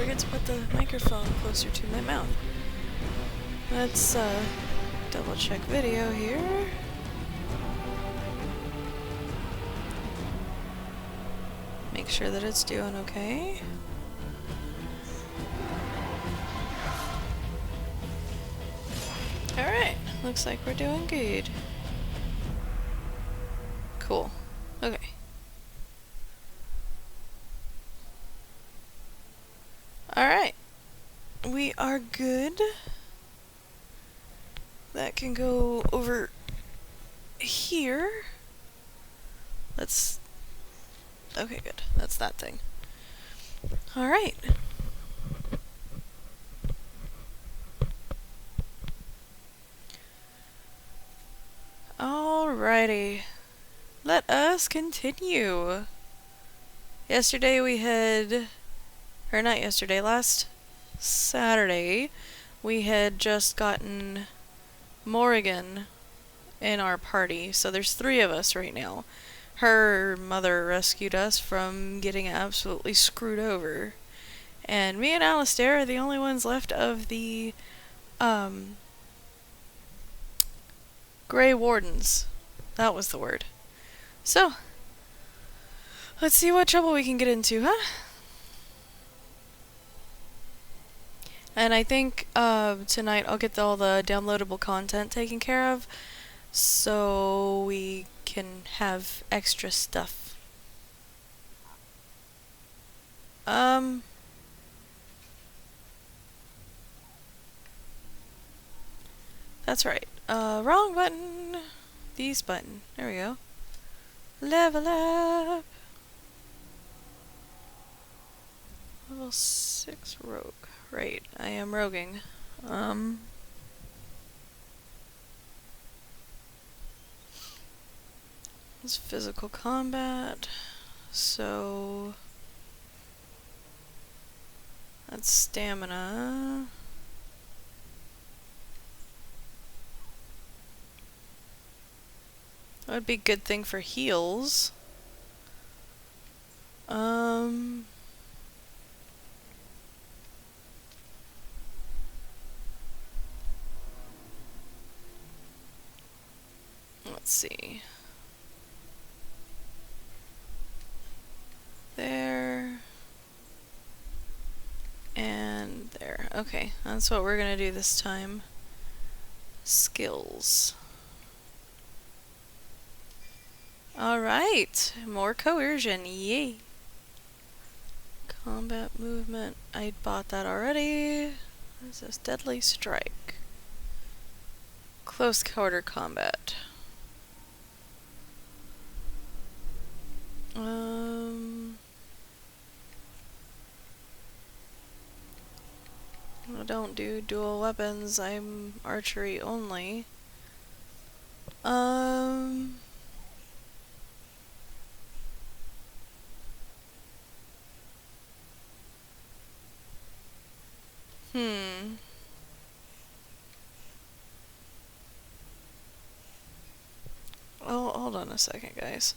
forget to put the microphone closer to my mouth. Let's double check video here. Make sure that it's doing okay. Alright, looks like we're doing good. Cool. Okay. Alright. We are good. That can go over here. Let's... Okay, good. That's that thing. Alright. Alrighty. Let us continue. Yesterday we had... Or not yesterday, last Saturday we had just gotten Morrigan in our party. So there's 3 of us right now. Her mother rescued us from getting absolutely screwed over. And me and Alistair are the only ones left of the Grey Wardens. That was the word. So, let's see what trouble we can get into, huh? And I think tonight I'll get all the downloadable content taken care of, so we can have extra stuff. That's right. Wrong button. These button. There we go. Level up. Level 6 rogue. Right, I am roguing. It's physical combat. So that's stamina. That would be a good thing for heals. Let's see. There. And there. Okay, that's what we're gonna do this time. Skills. Alright, more coercion, yay! Combat movement, I bought that already. This is Deadly Strike. Close quarter combat. I don't do dual weapons, I'm archery only. Oh, hold on a second, guys.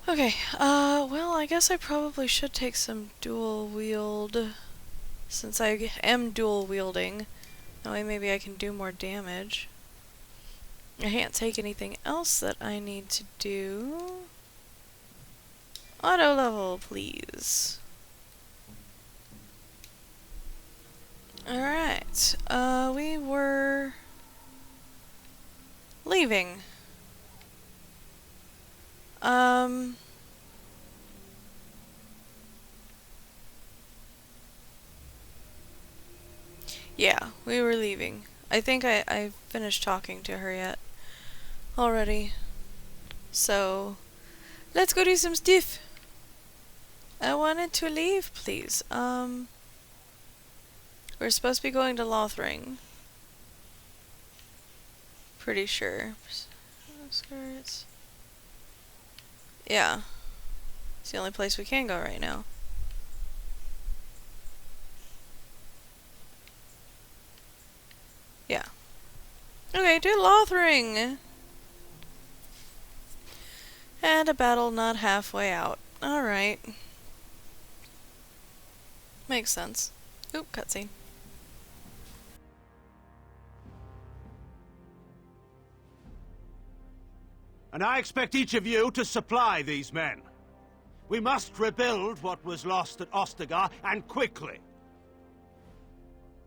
Okay, well, I guess I probably should take some dual wield, since I am dual wielding. That way maybe I can do more damage. I can't take anything else that I need to do. Auto level, please. Alright, we were leaving. Yeah, we were leaving. I think I finished talking to her yet already. So, let's go do some stuff. I wanted to leave, please. We're supposed to be going to Lothring. Pretty sure. Skirts. Yeah. It's the only place we can go right now. Yeah. Okay, to Lothring! And a battle not halfway out. Alright. Makes sense. Oop, cutscene. And I expect each of you to supply these men. We must rebuild what was lost at Ostagar, and quickly.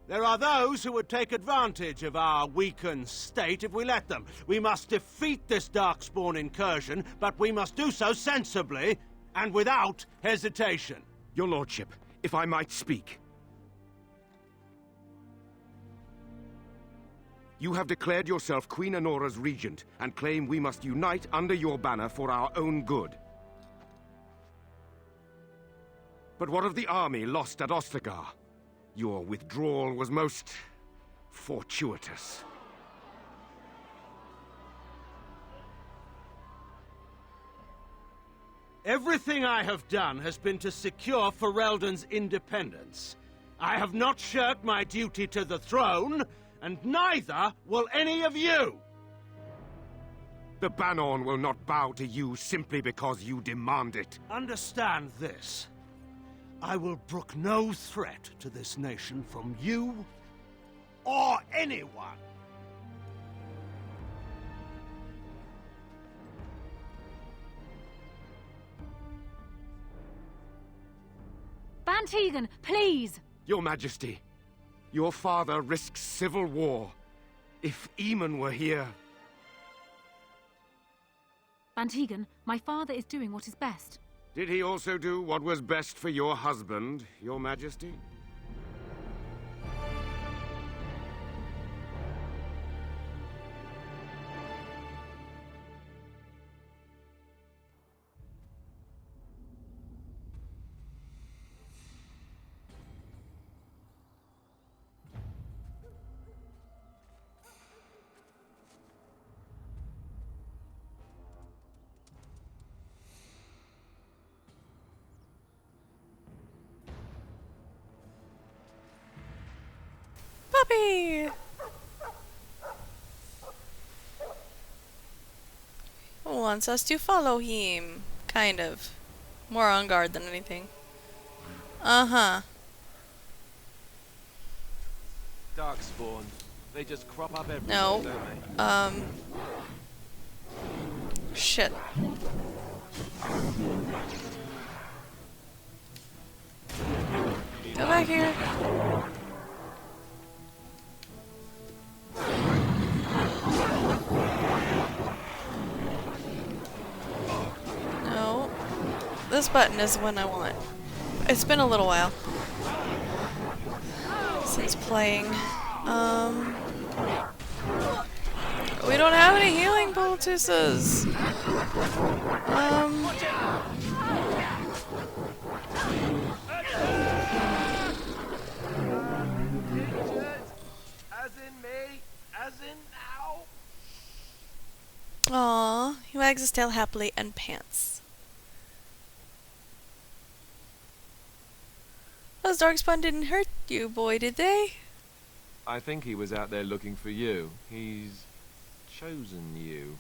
There are those who would take advantage of our weakened state if we let them. We must defeat this Darkspawn incursion, but we must do so sensibly and without hesitation. Your lordship, if I might speak. You have declared yourself Queen Anora's regent, and claim we must unite under your banner for our own good. But what of the army lost at Ostagar? Your withdrawal was most fortuitous. Everything I have done has been to secure Ferelden's independence. I have not shirked my duty to the throne, and neither will any of you! The Bannorn will not bow to you simply because you demand it. Understand this. I will brook no threat to this nation from you or anyone. Bann Teagan, please! Your Majesty, your father risks civil war. If Eamon were here... Bann Teagan, my father is doing what is best. Did he also do what was best for your husband, Your Majesty? Puppy! Wants us to follow him. Kind of. More on guard than anything. Uh-huh. Darkspawn. They just crop up everywhere, No. don't they? Shit. Go back here. No. This button is the one I want. It's been a little while since playing. We don't have any healing poultices. As in me, as in now. Aw, he wags his tail happily and pants. Those Darkspawn didn't hurt you, boy, did they? I think he was out there looking for you. He's chosen you.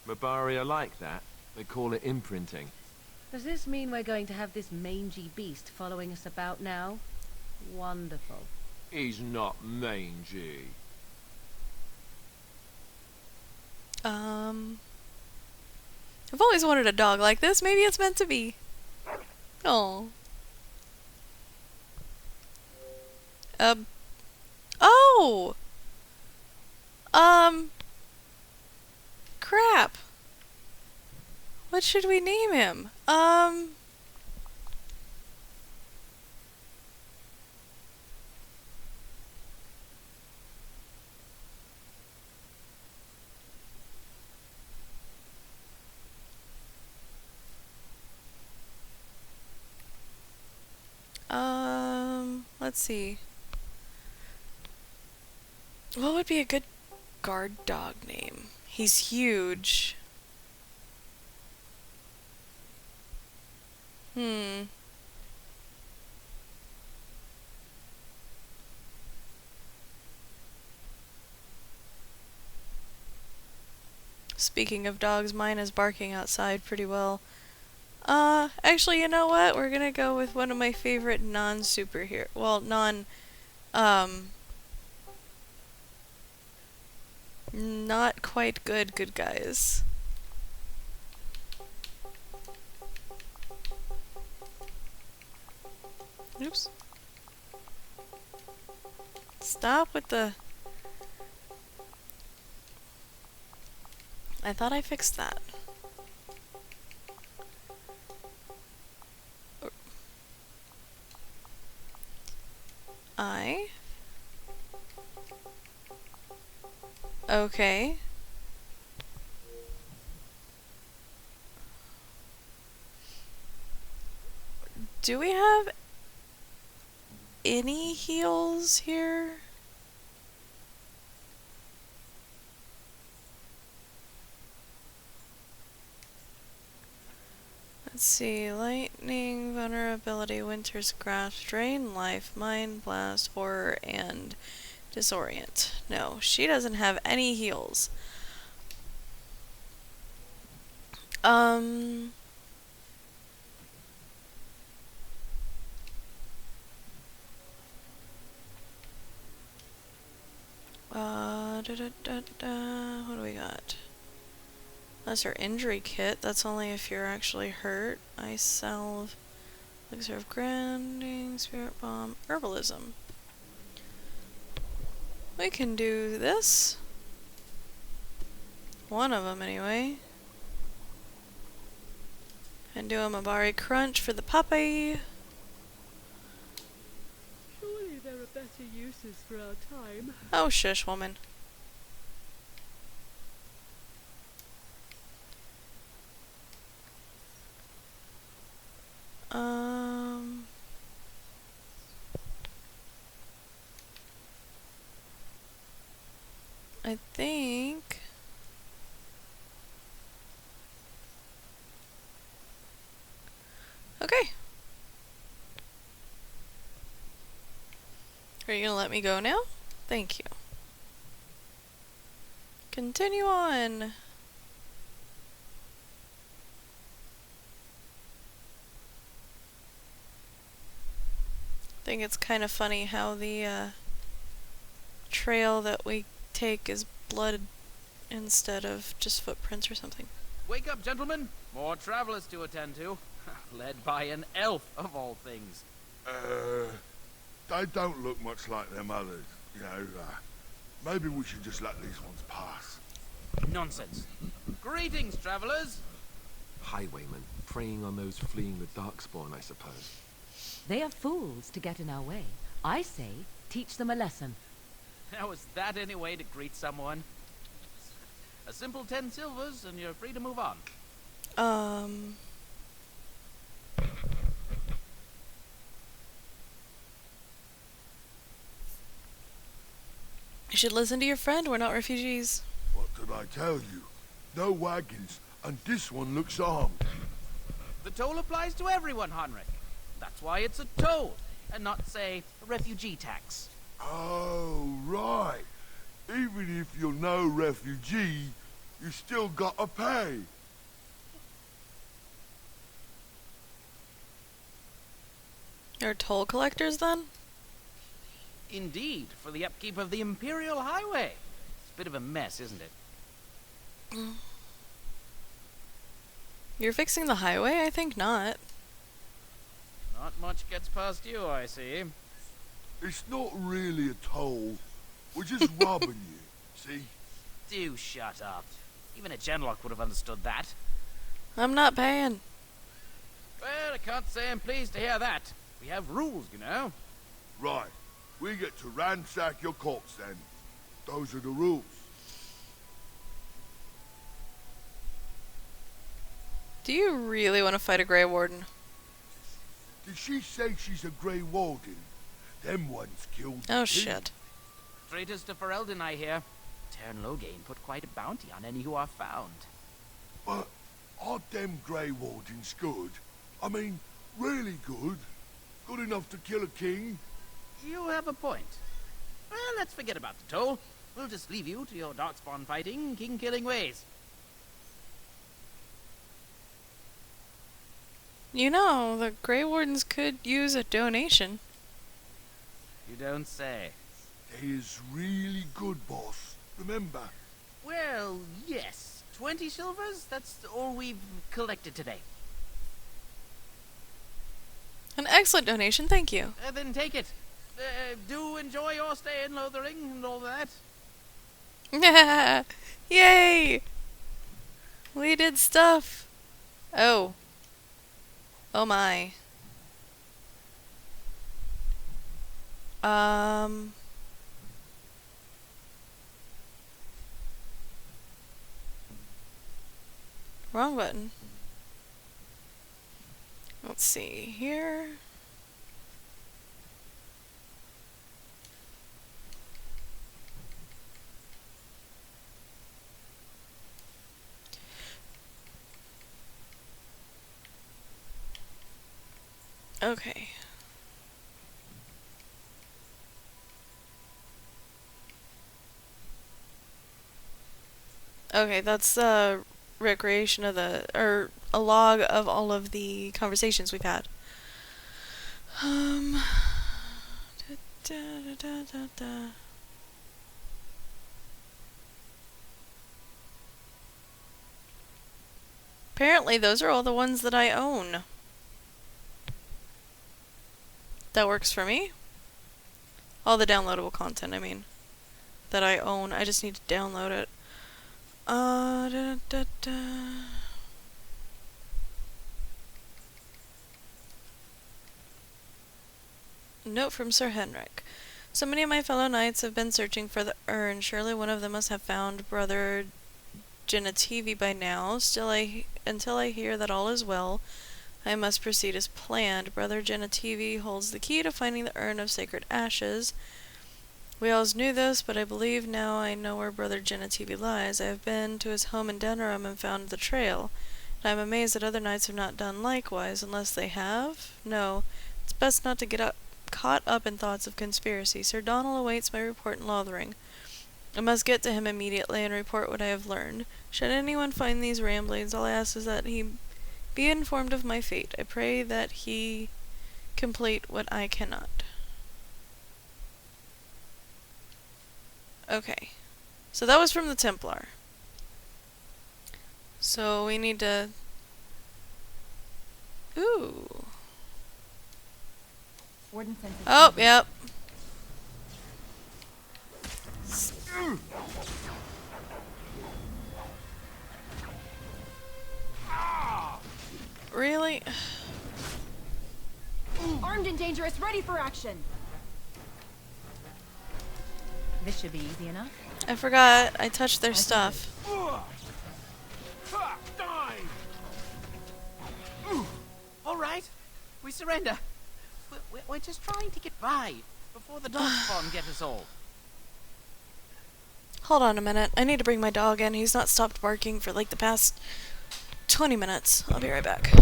Mabari are like that. They call it imprinting. Does this mean we're going to have this mangy beast following us about now? Wonderful. He's not mangy. I've always wanted a dog like this. Maybe it's meant to be. Oh. Oh! Crap. What should we name him? Let's see. What would be a good guard dog name? He's huge. Hmm. Speaking of dogs, mine is barking outside pretty well. Actually, you know what? We're gonna go with one of my favorite non-superhero, well, um, not quite good guys. Oops. Stop with the... I thought I fixed that. I... Okay. Do we have any heals here? Let's see. Lightning, vulnerability, winter's grasp, drain life, mind blast, horror, and disorient. No, she doesn't have any heals. What do we got? That's our injury kit. That's only if you're actually hurt. Ice salve, elixir of grinding, spirit bomb, herbalism. We can do this. One of them, anyway. And do a Mabari crunch for the puppy. Surely there are better uses for our time. Oh, shush, woman. I think... Okay. Are you gonna let me go now? Thank you. Continue on. I think it's kind of funny how the trail that we take is blood instead of just footprints or something. Wake up, gentlemen! More travelers to attend to. Led by an elf, of all things. They don't look much like them others, you know. Maybe we should just let these ones pass. Nonsense. Greetings, travelers! Highwaymen, preying on those fleeing the Darkspawn, I suppose. They are fools to get in our way. I say, teach them a lesson. Now, is that any way to greet someone? A simple 10 silvers, and you're free to move on. You should listen to your friend. We're not refugees. What did I tell you? No wagons, and this one looks armed. The toll applies to everyone, Heinrich. That's why it's a toll, and not, say, a refugee tax. Oh, right. Even if you're no refugee, you still gotta pay. You're toll collectors, then? Indeed, for the upkeep of the Imperial Highway. It's a bit of a mess, isn't it? You're fixing the highway? I think not. Not much gets past you, I see. It's not really a toll. We're just robbing you, see? Do shut up. Even a Genlock would have understood that. I'm not paying. Well, I can't say I'm pleased to hear that. We have rules, you know. Right. We get to ransack your corpse then. Those are the rules. Do you really want to fight a Grey Warden? Did she say she's a Grey Warden? Them ones killed Oh, me. shit. Traitors to Ferelden, I hear. Tern Loghain put quite a bounty on any who are found. But are them Grey Wardens good? I mean, really good. Good enough to kill a king. You have a point. Well, let's forget about the toll. We'll just leave you to your darkspawn fighting, king-killing ways. You know, the Grey Wardens could use a donation. You don't say. He is really good, boss. Remember, Well, yes. 20 silvers? That's all we've collected today. An excellent donation, thank you. Then take it. Do enjoy your stay in Lothering and all that. Yay! We did stuff. Oh. Oh my. Wrong button. Let's see here. Okay. Okay, that's recreation of or a log of all of the conversations we've had. Da, da, da, da, da, da. Apparently, those are all the ones that I own. That works for me. All the downloadable content, I mean, that I own. I just need to download it. Da, da, da. Note from Sir Henrik. So many of my fellow knights have been searching for the urn. Surely one of them must have found Brother Genetivi by now. Still, until I hear that all is well, I must proceed as planned. Brother Genetivi holds the key to finding the urn of sacred ashes. We always knew this, but I believe now I know where Brother Genetivi lies. I have been to his home in Denerim and found the trail. And I am amazed that other knights have not done likewise, unless they have. No, it's best not to get caught up in thoughts of conspiracy. Sir Donald awaits my report in Lothering. I must get to him immediately and report what I have learned. Should anyone find these ramblings, all I ask is that he be informed of my fate. I pray that he complete what I cannot. Okay. So that was from the Templar. So we need to... Ooh. Warden sent his Oh, yep. Really? Armed and dangerous, ready for action. This should be easy enough. I forgot I touched their stuff. All right. We surrender. We're just trying to get by before the darkspawn get us all. Hold on a minute. I need to bring my dog in. He's not stopped barking for like the past 20 minutes. I'll be right back.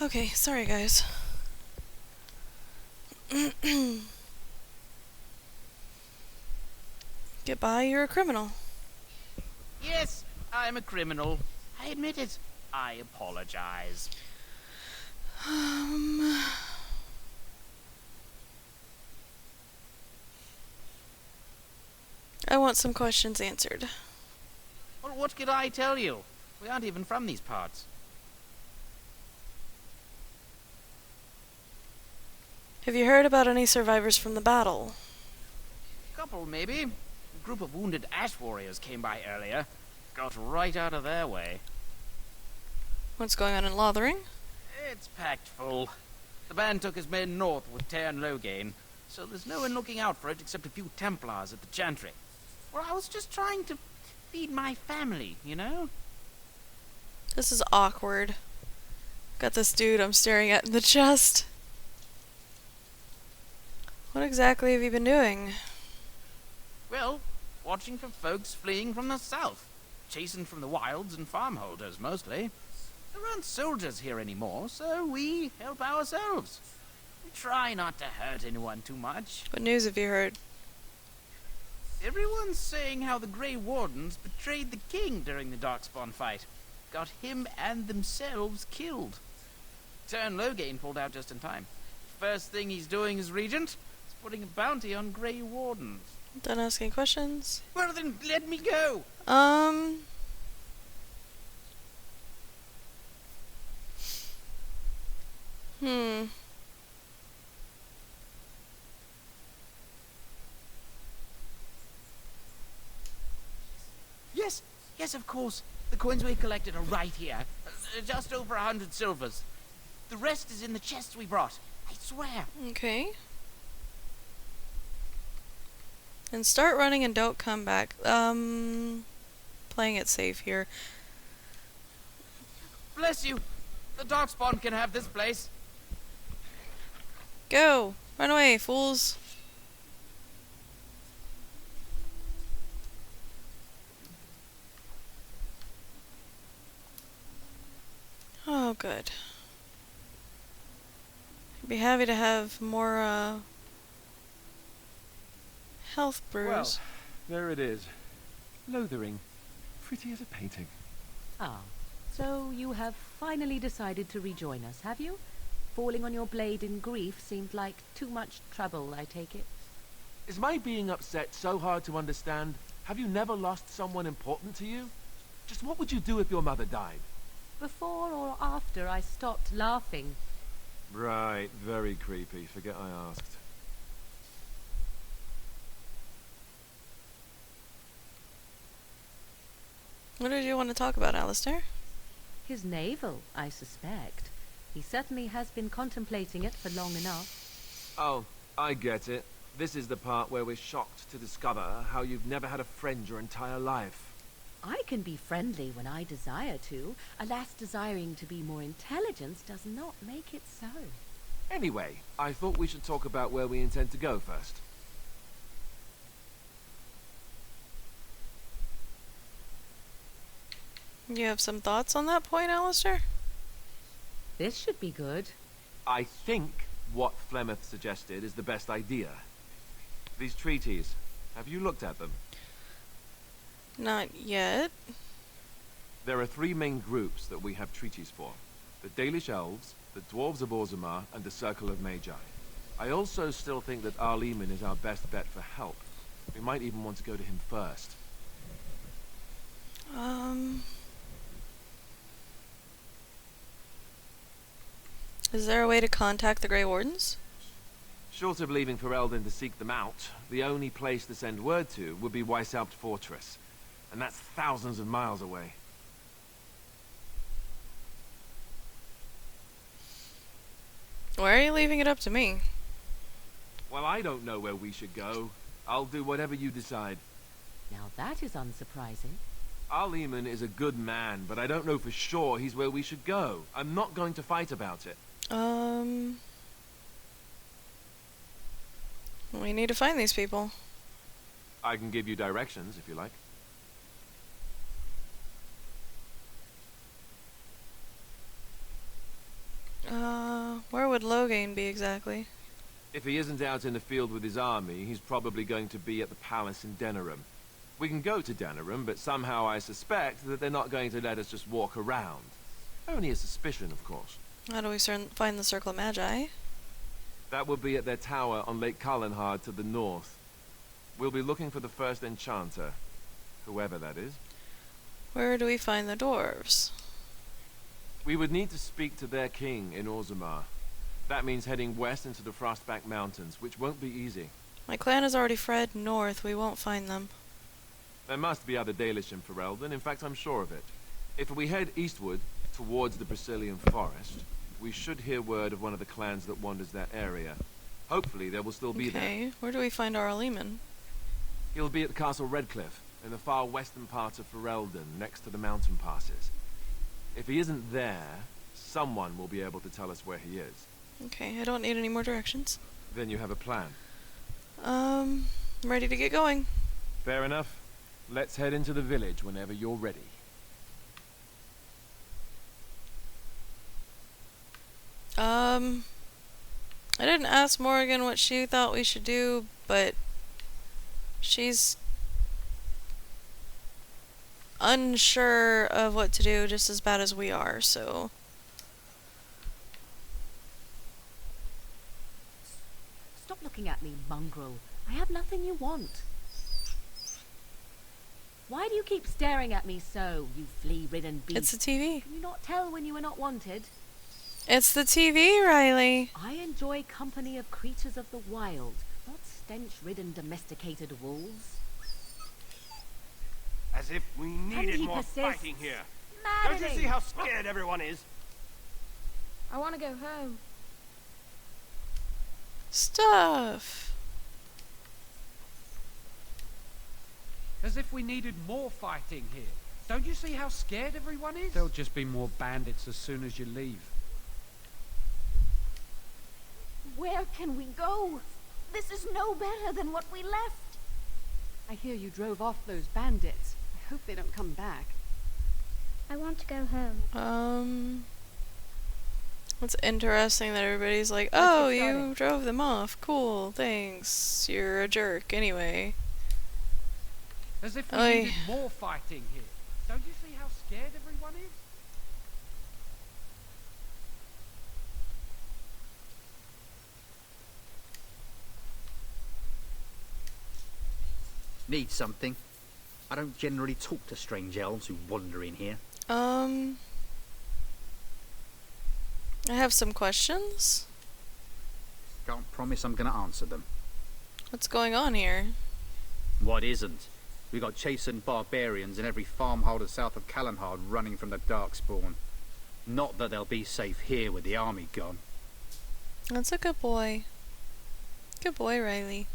Okay, sorry guys. Goodbye, you're a criminal. Yes, I'm a criminal. I admit it. I apologize. I want some questions answered. Well, what could I tell you? We aren't even from these parts. Have you heard about any survivors from the battle? Couple, maybe. A group of wounded ash warriors came by earlier. Got right out of their way. What's going on in Lothering? It's packed full. The band took his men north with Tear and Loghain, so there's no one looking out for it except a few Templars at the Chantry. Well, I was just trying to feed my family, you know? This is awkward. Got this dude I'm staring at in the chest. What exactly have you been doing? Well, watching for folks fleeing from the south. Chasing from the wilds and farmholders, mostly. There aren't soldiers here anymore, so we help ourselves. We try not to hurt anyone too much. What news have you heard? Everyone's saying how the Grey Wardens betrayed the king during the Darkspawn fight. Got him and themselves killed. Tear and Loghain pulled out just in time. First thing he's doing as regent is putting a bounty on Grey Wardens. Done asking questions. Well then, let me go! Yes, of course. The coins we collected are right here. Just over 100 silvers. The rest is in the chests we brought. I swear. Okay. And start running and don't come back. Playing it safe here. Bless you. The Darkspawn can have this place. Go! Run away, fools! Oh, good. I'd be happy to have more, health brews. Well, there it is. Lothering. Pretty as a painting. Ah, so you have finally decided to rejoin us, have you? Falling on your blade in grief seemed like too much trouble, I take it. Is my being upset so hard to understand? Have you never lost someone important to you? Just what would you do if your mother died? Before or after I stopped laughing. Right, very creepy. Forget I asked. What did you want to talk about, Alistair? His navel, I suspect. He certainly has been contemplating it for long enough. Oh, I get it. This is the part where we're shocked to discover how you've never had a friend your entire life. I can be friendly when I desire to. Alas, desiring to be more intelligent does not make it so. Anyway, I thought we should talk about where we intend to go first. You have some thoughts on that point, Alistair? This should be good. I think what Flemeth suggested is the best idea. These treaties, have you looked at them? Not yet. There are three main groups that we have treaties for. The Dalish Elves, the Dwarves of Orzammar, and the Circle of Magi. I also still think that Arleman is our best bet for help. We might even want to go to him first. Is there a way to contact the Grey Wardens? Short of leaving Ferelden to seek them out, the only place to send word to would be Weishaupt Fortress. And that's thousands of miles away. Why are you leaving it up to me? Well, I don't know where we should go. I'll do whatever you decide. Now that is unsurprising. Arleman is a good man, but I don't know for sure he's where we should go. I'm not going to fight about it. We need to find these people. I can give you directions, if you like. Where would Loghain be exactly? If he isn't out in the field with his army, he's probably going to be at the palace in Denerim. We can go to Denerim, but somehow I suspect that they're not going to let us just walk around. Only a suspicion, of course. How do we find the Circle of Magi? That will be at their tower on Lake Kallenhard to the north. We'll be looking for the first enchanter, whoever that is. Where do we find the dwarves? We would need to speak to their king in Orzammar. That means heading west into the Frostback Mountains, which won't be easy. My clan has already fled north. We won't find them. There must be other Dalish in Ferelden. In fact, I'm sure of it. If we head eastward, towards the Brazilian forest, we should hear word of one of the clans that wanders that area. Hopefully, they will still be there. Okay, where do we find our Leman? He'll be at Castle Redcliffe, in the far western part of Ferelden, next to the mountain passes. If he isn't there, someone will be able to tell us where he is. Okay, I don't need any more directions. Then you have a plan. I'm ready to get going. Fair enough. Let's head into the village whenever you're ready. I didn't ask Morgan what she thought we should do, but she's unsure of what to do just as bad as we are, so... Stop looking at me, mongrel. I have nothing you want. Why do you keep staring at me so, you flea-ridden beast? It's the TV. Can you not tell when you are not wanted? It's the TV, Riley. I enjoy company of creatures of the wild, not stench-ridden domesticated wolves. As if we needed more fighting here. Don't you see how scared everyone is? I want to go home. Stuff. As if we needed more fighting here. Don't you see how scared everyone is? There'll just be more bandits as soon as you leave. Where can we go? This is no better than what we left. I hear you drove off those bandits. I hope they don't come back. I want to go home. It's interesting that everybody's like, oh, you drove them off. Cool, thanks. You're a jerk anyway. As if we needed more fighting here. Don't you see how scared everyone is? Need something? I don't generally talk to strange elves who wander in here. I have some questions. Can't promise I'm gonna answer them. What's going on here? What isn't? We got chastened barbarians in every farmholder south of Callanhard running from the Darkspawn. Not that they'll be safe here with the army gone. That's a good boy. Good boy, Riley.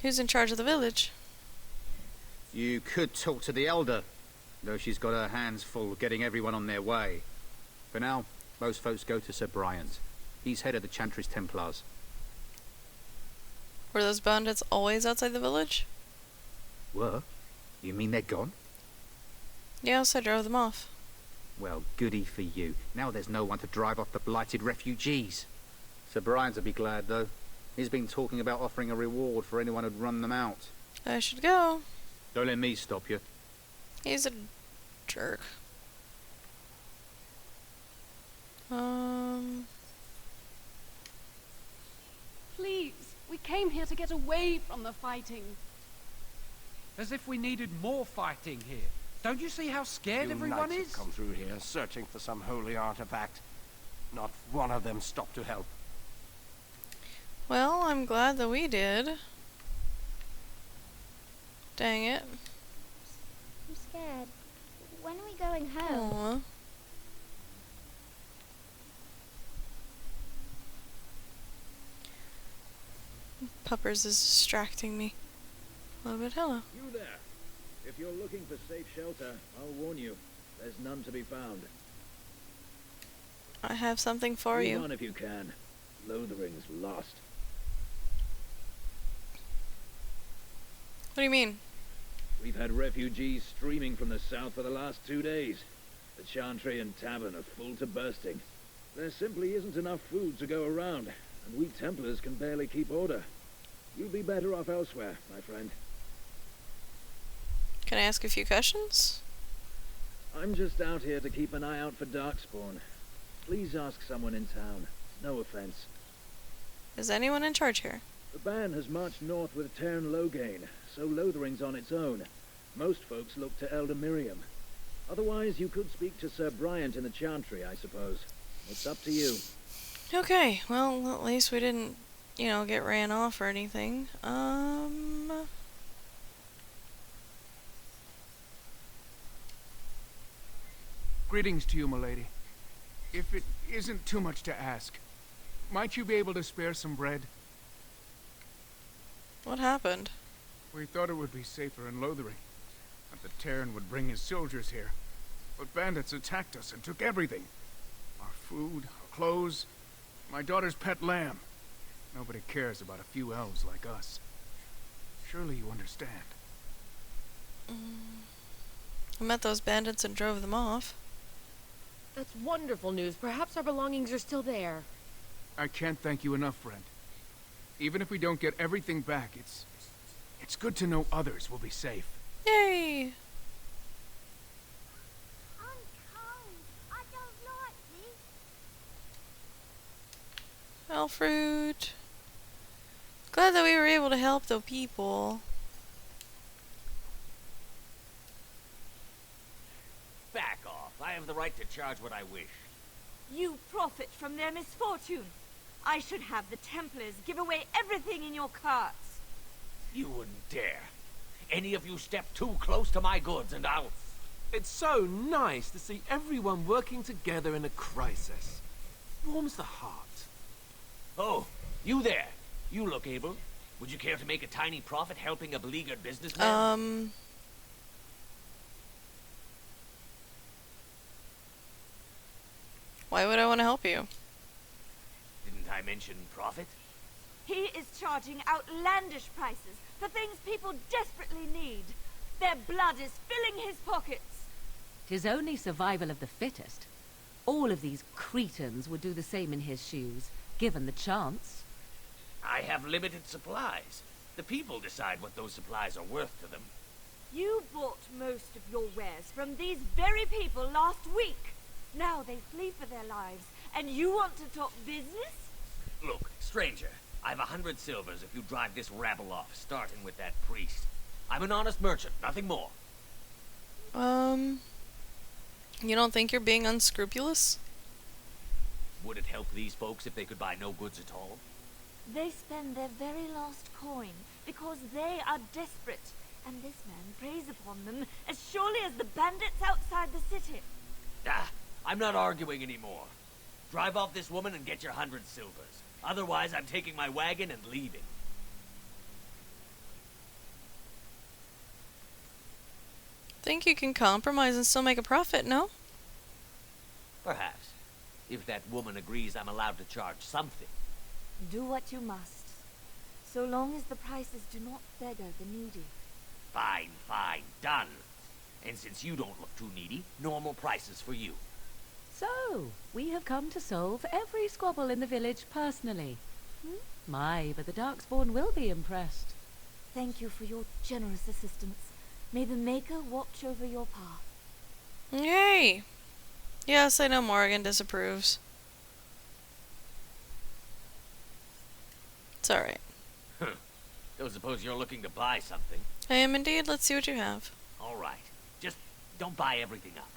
Who's in charge of the village? You could talk to the Elder, though she's got her hands full getting everyone on their way. For now, most folks go to Sir Bryant. He's head of the Chantry's Templars. Were those bandits always outside the village? Were? You mean they're gone? Yes, I drove them off. Well, goody for you. Now there's no one to drive off the blighted refugees. Sir Bryant'll be glad, though. He's been talking about offering a reward for anyone who'd run them out. I should go. Don't let me stop you. He's a jerk. Please, we came here to get away from the fighting. As if we needed more fighting here. Don't you see how scared everyone is? Come through here searching for some holy artifact. Not one of them stopped to help. Well, I'm glad that we did. Dang it. I'm scared. When are we going home? Aww. Puppers is distracting me. A little bit. Hello. You there. If you're looking for safe shelter, I'll warn you. There's none to be found. I have something for Move you. on if you can. Lothering's lost. What do you mean? We've had refugees streaming from the south for the last 2 days. The Chantry and Tavern are full to bursting. There simply isn't enough food to go around, and we Templars can barely keep order. You'll be better off elsewhere, my friend. Can I ask a few questions? I'm just out here to keep an eye out for Darkspawn. Please ask someone in town. No offense. Is anyone in charge here? The band has marched north with Tern Loghain, so Lothering's on its own. Most folks look to Elder Miriam. Otherwise, you could speak to Sir Bryant in the Chantry, I suppose. It's up to you. Okay, well, at least we didn't you know, get ran off or anything. Greetings to you, milady. If it isn't too much to ask, might you be able to spare some bread? What happened? We thought it would be safer in Lothering, that the Terran would bring his soldiers here. But bandits attacked us and took everything. Our food, our clothes, my daughter's pet lamb. Nobody cares about a few elves like us. Surely you understand. I met those bandits and drove them off. That's wonderful news. Perhaps our belongings are still there. I can't thank you enough, friend. Even if we don't get everything back, it's good to know others will be safe. Yay! I'm cold. I don't like this. Alfred. Glad that we were able to help the people. Back off. I have the right to charge what I wish. You profit from their misfortune. I should have the Templars give away everything in your carts. You wouldn't dare. Any of you step too close to my goods and I'll... It's so nice to see everyone working together in a crisis. Warms the heart. Oh, you there. You look able. Would you care to make a tiny profit helping a beleaguered businessman? Why would I want to help you? Didn't I mention profit? He is charging outlandish prices for things people desperately need. Their blood is filling his pockets. 'Tis only survival of the fittest. All of these cretins would do the same in his shoes, given the chance. I have limited supplies. The people decide what those supplies are worth to them. You bought most of your wares from these very people last week. Now they flee for their lives, and you want to talk business? Look, stranger, I've 100 silvers if you drive this rabble off, starting with that priest. I'm an honest merchant, nothing more. You don't think you're being unscrupulous? Would it help these folks if they could buy no goods at all? They spend their very last coin because they are desperate, and this man preys upon them as surely as the bandits outside the city. Ah, I'm not arguing anymore. Drive off this woman and get your 100 silvers. Otherwise, I'm taking my wagon and leaving. Think you can compromise and still make a profit, no? Perhaps. If that woman agrees I'm allowed to charge something. Do what you must, so long as the prices do not beggar the needy. Fine, fine, done. And since you don't look too needy, normal prices for you. So, we have come to solve every squabble in the village personally. My, but the Darkspawn will be impressed. Thank you for your generous assistance. May the Maker watch over your path. Yay! Yes, I know Morrigan disapproves. It's alright. Don't suppose you're looking to buy something. I am indeed. Let's see what you have. Alright. Just don't buy everything up.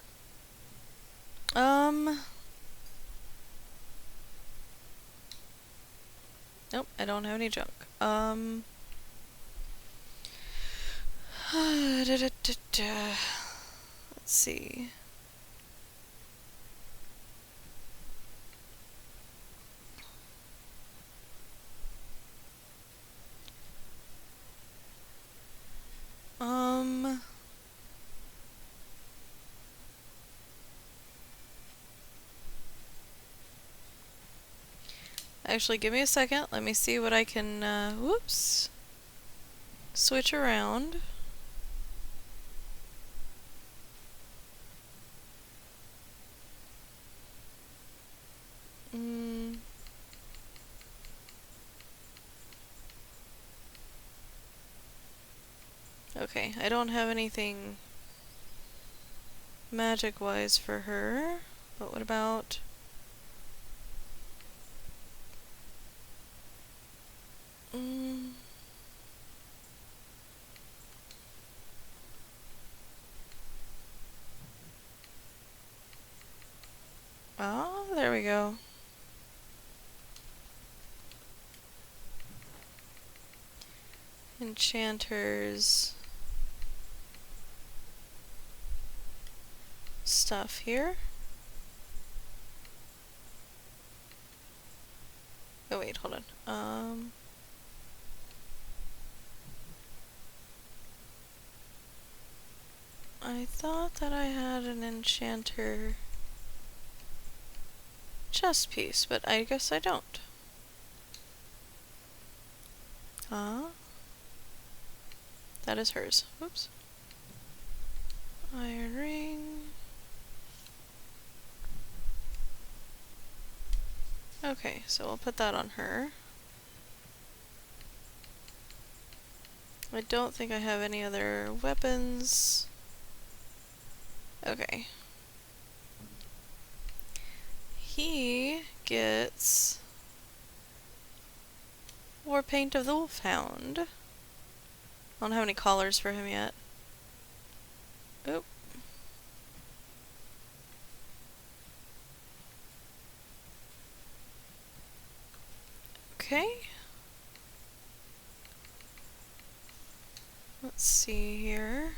Nope, I don't have any junk. Let's see. Actually, give me a second. Let me see what I can, whoops. Switch around. Okay, I don't have anything magic-wise for her, but what about... Oh, there we go. enchanters stuff here. Oh wait, hold on. I thought that I had an enchanter chest piece, but I guess I don't. That is hers. Whoops. Iron ring. Okay, so we'll put that on her. I don't think I have any other weapons. Okay. He gets War Paint of the Wolfhound. I don't have any collars for him yet. Oop. Okay. Let's see here.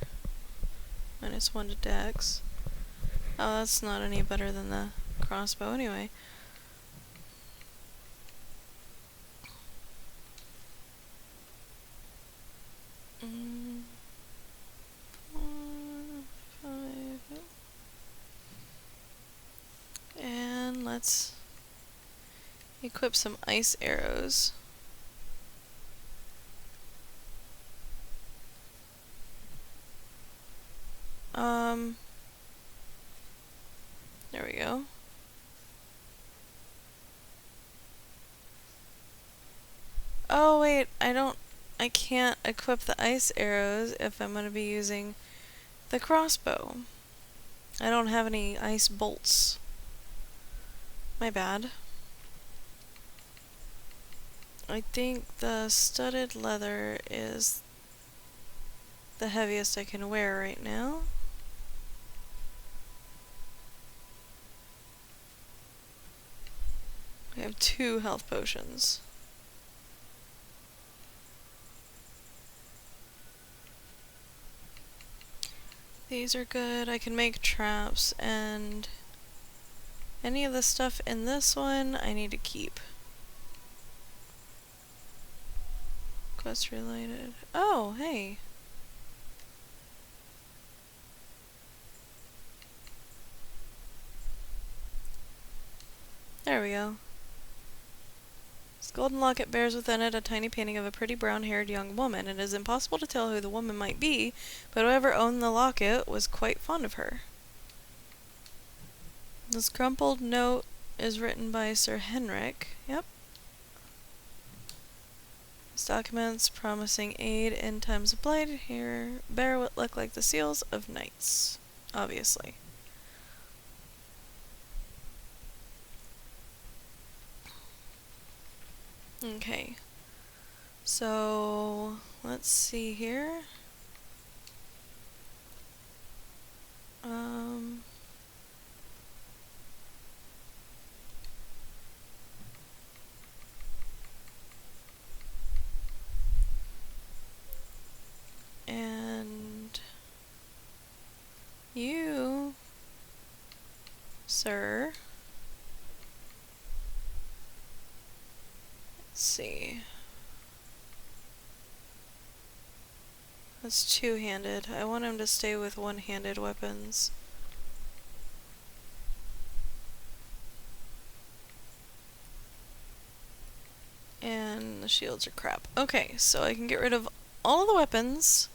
-1 to Dex. Oh, that's not any better than the crossbow anyway. And let's equip some ice arrows. There we go. Oh wait, I can't equip the ice arrows if I'm going to be using the crossbow. I don't have any ice bolts. My bad. I think the studded leather is the heaviest I can wear right now. I have 2 health potions. These are good. I can make traps, and any of the stuff in this one I need to keep. Quest related. Oh, hey. There we go. This golden locket bears within it a tiny painting of a pretty brown-haired young woman. It is impossible to tell who the woman might be, but whoever owned the locket was quite fond of her. This crumpled note is written by Sir Henrik. Yep. This document's promising aid in times of blight. Here bear what look like the seals of knights. Obviously. Okay, so let's see here. And you, sir. Let's see. That's two-handed. I want him to stay with one-handed weapons. And the shields are crap. Okay, so I can get rid of all of the weapons.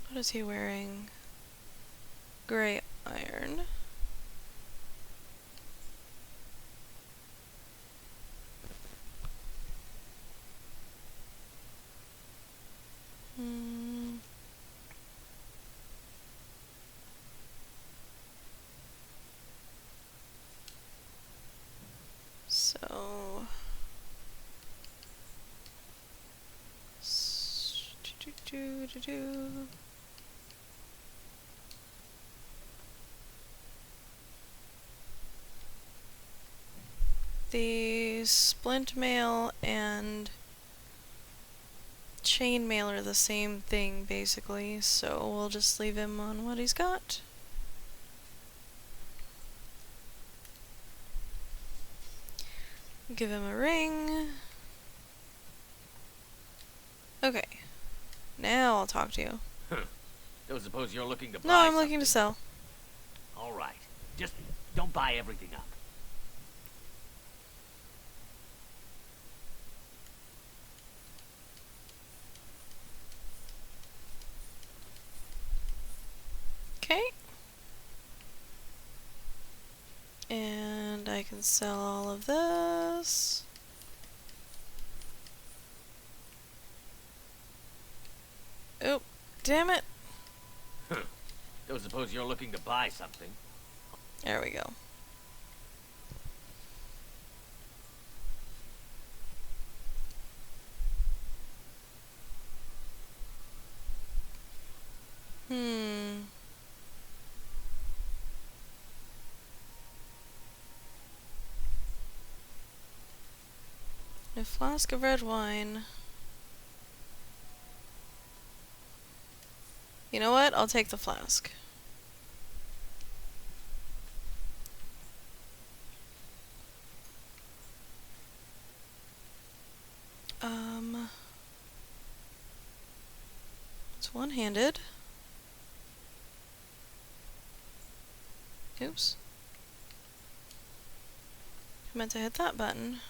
What is he wearing? Gray iron. So The splint mail and chain mail are the same thing, basically, so we'll just leave him on what he's got. Give him a ring. Okay. Now I'll talk to you. Don't suppose you're looking to buy No, I'm something? looking to sell. All right. Just don't buy everything up. Okay. And I can sell all of this. Oh, damn it. Don't suppose you're looking to buy something? There we go. A flask of red wine. You know what? I'll take the flask. It's one-handed. Oops. I meant to hit that button.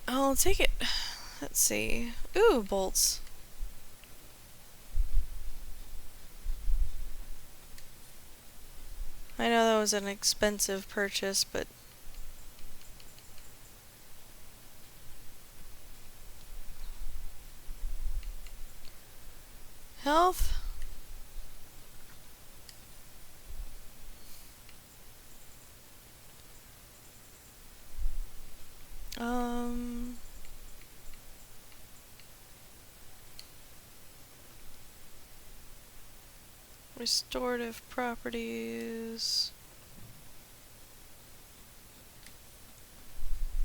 I'll take it. Let's see. Ooh, bolts. I know that was an expensive purchase, but health. Restorative properties.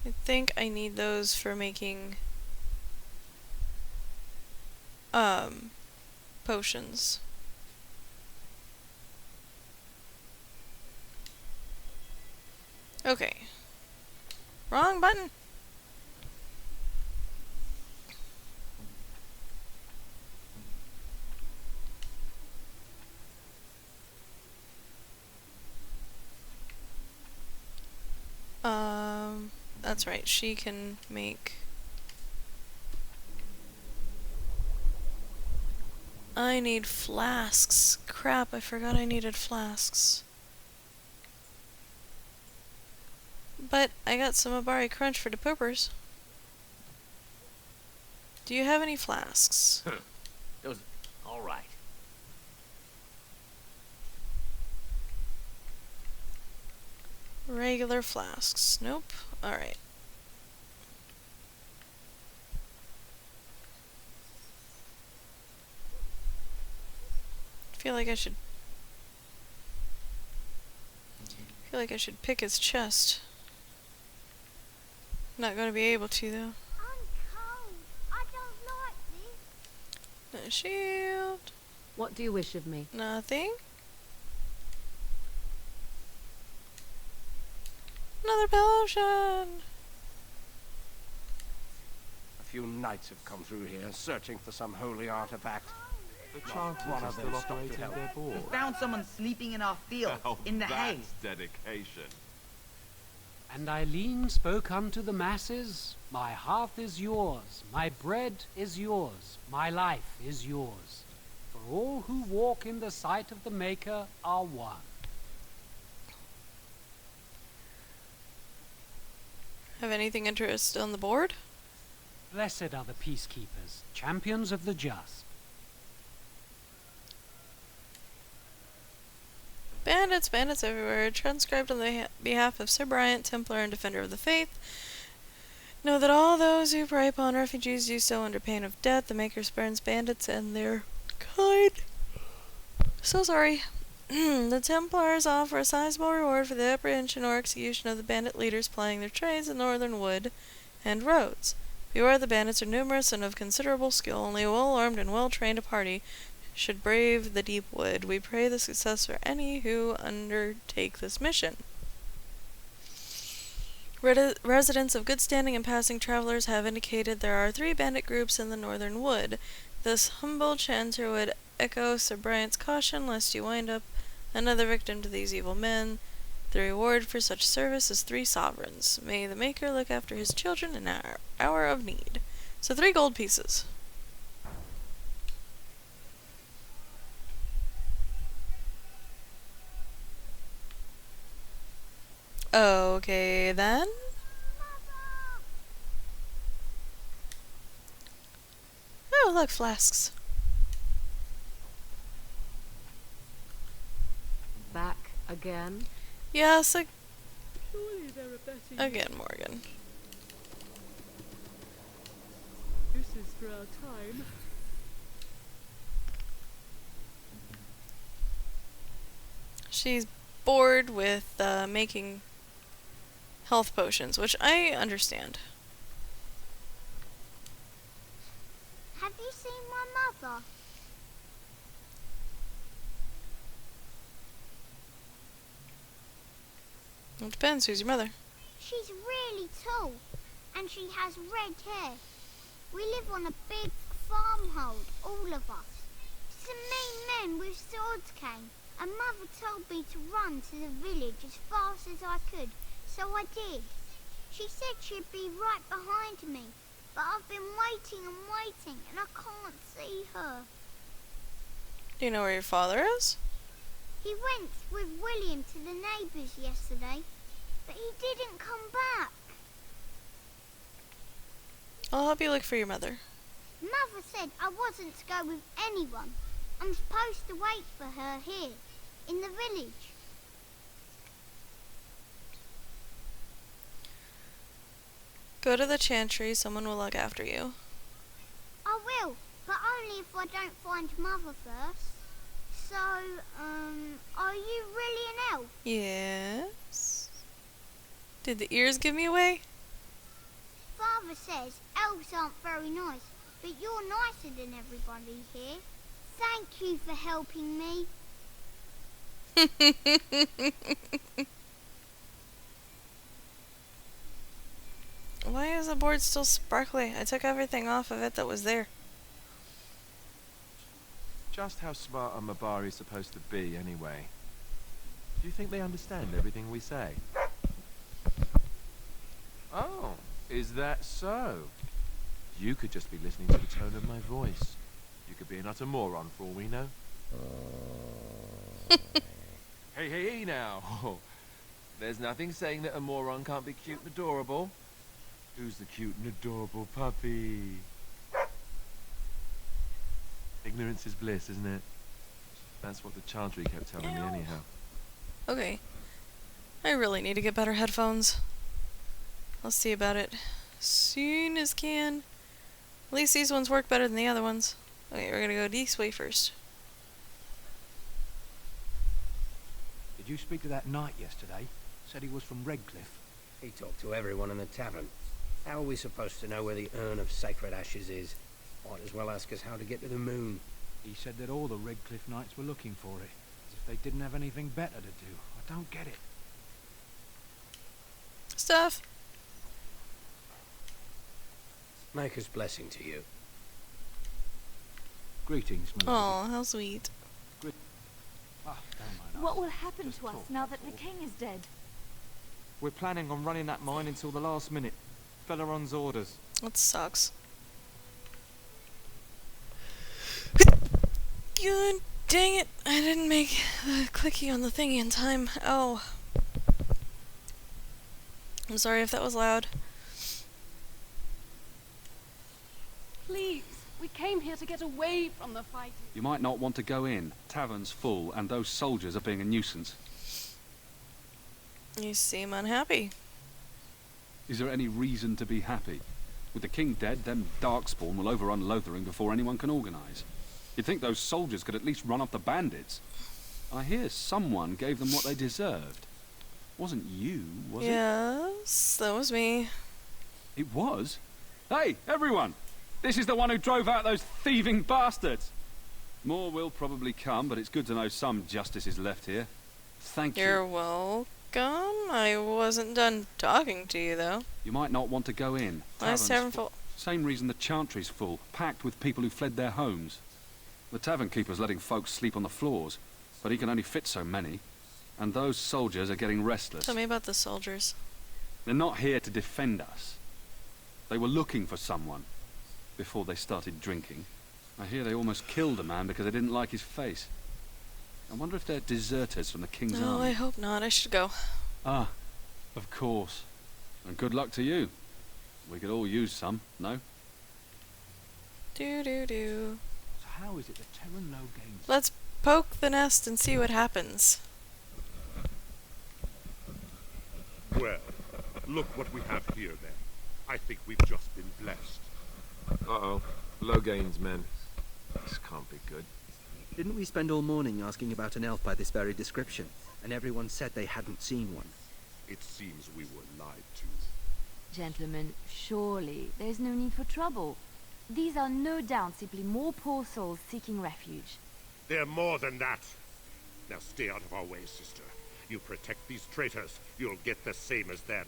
I think I need those for making potions. Okay. Wrong button. That's right, she can make... I need flasks. Crap, I forgot I needed flasks. But I got some Abari Crunch for the poopers. Do you have any flasks? Those... All right. Regular flasks. Nope. Alright. I feel like I should pick his chest. Not gonna be able to though. I'm cold. I don't like this. A shield. What do you wish of me? Nothing. Another potion. A few knights have come through here, searching for some holy artifact. The Not chanters one are of still them stopped to operating help. their board. We found someone sleeping in our field, in the hay. That's dedication. And Eileen spoke unto the masses, my hearth is yours, my bread is yours, my life is yours. For all who walk in the sight of the Maker are one. Have anything interesting on the board? Blessed are the peacekeepers, champions of the just. Bandits, bandits everywhere. Transcribed on the behalf of Sir Bryant, Templar and Defender of the Faith. Know that all those who prey upon refugees do so under pain of death. The Maker spurns bandits and their kind. So sorry. The Templars offer a sizable reward for the apprehension or execution of the bandit leaders plying their trades in northern wood and roads. Beware, the bandits are numerous and of considerable skill. Only a well-armed and well-trained party should brave the deep wood. We pray the success for any who undertake this mission. Residents of good standing and passing travelers have indicated there are 3 bandit groups in the northern wood. This humble chanter would echo Sir Bryant's caution lest you wind up another victim to these evil men. The reward for such service is 3 sovereigns. May the Maker look after his children in our hour of need. So 3 gold pieces. Okay, then. Oh, look, flasks. Back again? Yes, Surely there are better again, Morgan. uses for our time. She's bored with making health potions, which I understand. Have you seen my mother? It depends. Who's your mother? She's really tall, and she has red hair. We live on a big farmhold, all of us. Some mean men with swords came, and Mother told me to run to the village as fast as I could, so I did. She said she'd be right behind me, but I've been waiting and waiting, and I can't see her. Do you know where your father is? He went with William to the neighbours yesterday, but he didn't come back. I'll help you look for your mother. Mother said I wasn't to go with anyone. I'm supposed to wait for her here, in the village. Go to the chantry. Someone will look after you. I will, but only if I don't find Mother first. So, are you really an elf? Yes. Did the ears give me away? Father says elves aren't very nice, but you're nicer than everybody here. Thank you for helping me. Why is the board still sparkly? I took everything off of it that was there. Just how smart are Mabari supposed to be, anyway? Do you think they understand everything we say? Oh, is that so? You could just be listening to the tone of my voice. You could be an utter moron for all we know. Hey now. There's nothing saying that a moron can't be cute and adorable. Who's the cute and adorable puppy? Ignorance is bliss, isn't it? That's what the Chantry kept telling me anyhow. Okay. I really need to get better headphones. I'll see about it soon as can. At least these ones work better than the other ones. Okay, we're gonna go this way first. Did you speak to that knight yesterday? Said he was from Redcliffe. He talked to everyone in the tavern. How are we supposed to know where the urn of sacred ashes is? Might as well ask us how to get to the moon. He said that all the Redcliffe knights were looking for it, as if they didn't have anything better to do. I don't get it. Stuff. Maker's blessing to you. Greetings, my Oh, how sweet. What will happen to us now that the king is dead? We're planning on running that mine until the last minute. Felaron's orders. That sucks. God dang it! I didn't make the clicky on the thingy in time. Oh. I'm sorry if that was loud. Please, We came here to get away from the fighting. You might not want to go in. Tavern's full, and those soldiers are being a nuisance. You seem unhappy. Is there any reason to be happy? With the king dead, them Darkspawn will overrun Lothering before anyone can organize. You'd think those soldiers could at least run off the bandits. I hear someone gave them what they deserved. Wasn't you, was it? Yes, that was me. It was? Hey, everyone! This is the one who drove out those thieving bastards! More will probably come, but it's good to know some justice is left here. Thank you. You're welcome. I wasn't done talking to you, though. You might not want to go in. Why is tavern full? Same reason the Chantry's full, packed with people who fled their homes. The tavern keeper's letting folks sleep on the floors, but he can only fit so many. And those soldiers are getting restless. Tell me about the soldiers. They're not here to defend us. They were looking for someone before they started drinking. I hear they almost killed a man because they didn't like his face. I wonder if they're deserters from the King's No, army. I hope not. I should go. Ah, of course. And good luck to you. We could all use some, no? Do. So how is it that Terran Logain... Let's poke the nest and see what happens. Well, look what we have here then. I think we've just been blessed. Uh-oh. Logain's men. This can't be good. Didn't we spend all morning asking about an elf by this very description, and everyone said they hadn't seen one? It seems we were lied to. Gentlemen, surely there's no need for trouble. These are no doubt simply more poor souls seeking refuge. They're more than that. Now stay out of our way, sister. You protect these traitors, you'll get the same as them.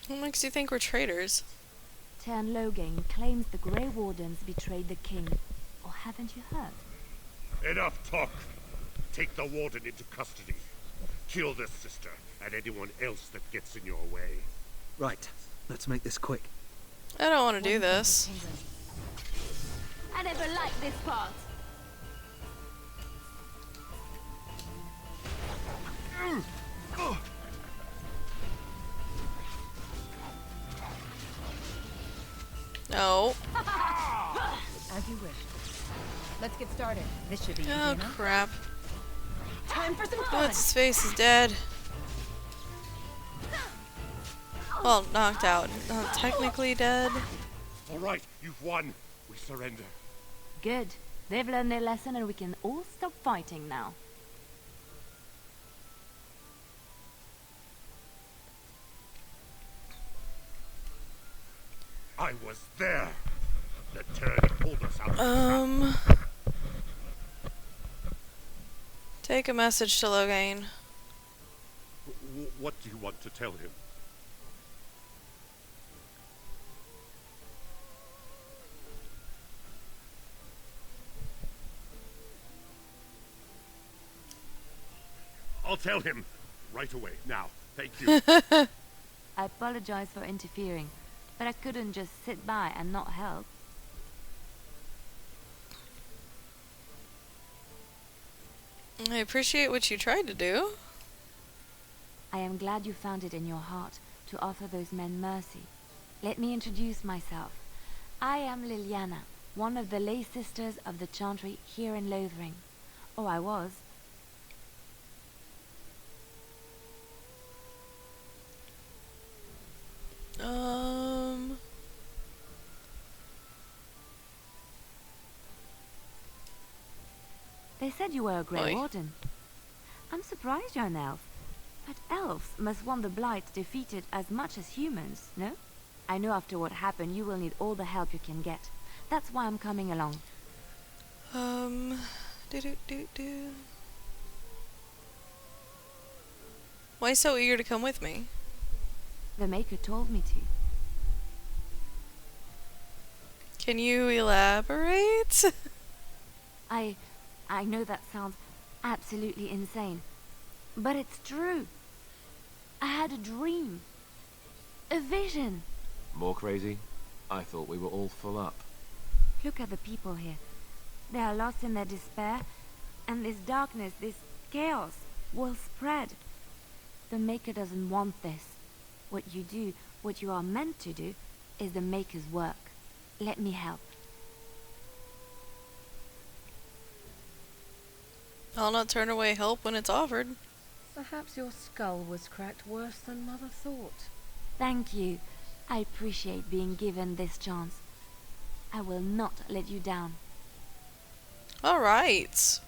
What makes you think we're traitors? Tern Logain claims the Grey Wardens betrayed the king. Or haven't you heard? Enough talk! Take the warden into custody. Kill this sister, and anyone else that gets in your way. Right, let's make this quick. I don't want to do this. I never liked this part. No. As you wish. Let's get started. This should be easy Oh, enough. crap. Time for some fun. What's his face is dead. Well, knocked out. Not technically dead. All right, you've won. We surrender. Good. They've learned their lesson and we can all stop fighting now. I was there. The turd pulled us out of the trap. Take a message to Logain. What do you want to tell him? I'll tell him right away. Now, thank you. I apologize for interfering, but I couldn't just sit by and not help. I appreciate what you tried to do. I am glad you found it in your heart to offer those men mercy. Let me introduce myself. I am Liliana, one of the lay sisters of the Chantry here in Lothering. Or I was. They said you were a Grey Warden. I'm surprised you're an elf. But elves must want the Blight defeated as much as humans, no? I know after what happened you will need all the help you can get. That's why I'm coming along. Why so eager to come with me? The Maker told me to. Can you elaborate? I know that sounds absolutely insane, but it's true. I had a dream. A vision. More crazy? I thought we were all full up. Look at the people here. They are lost in their despair, and this darkness, this chaos, will spread. The Maker doesn't want this. What you do What you are meant to do is the Maker's work. Let me help. I'll not turn away help when it's offered. Perhaps your skull was cracked worse than Mother thought. Thank you. I appreciate being given this chance. I will not let you down. All right.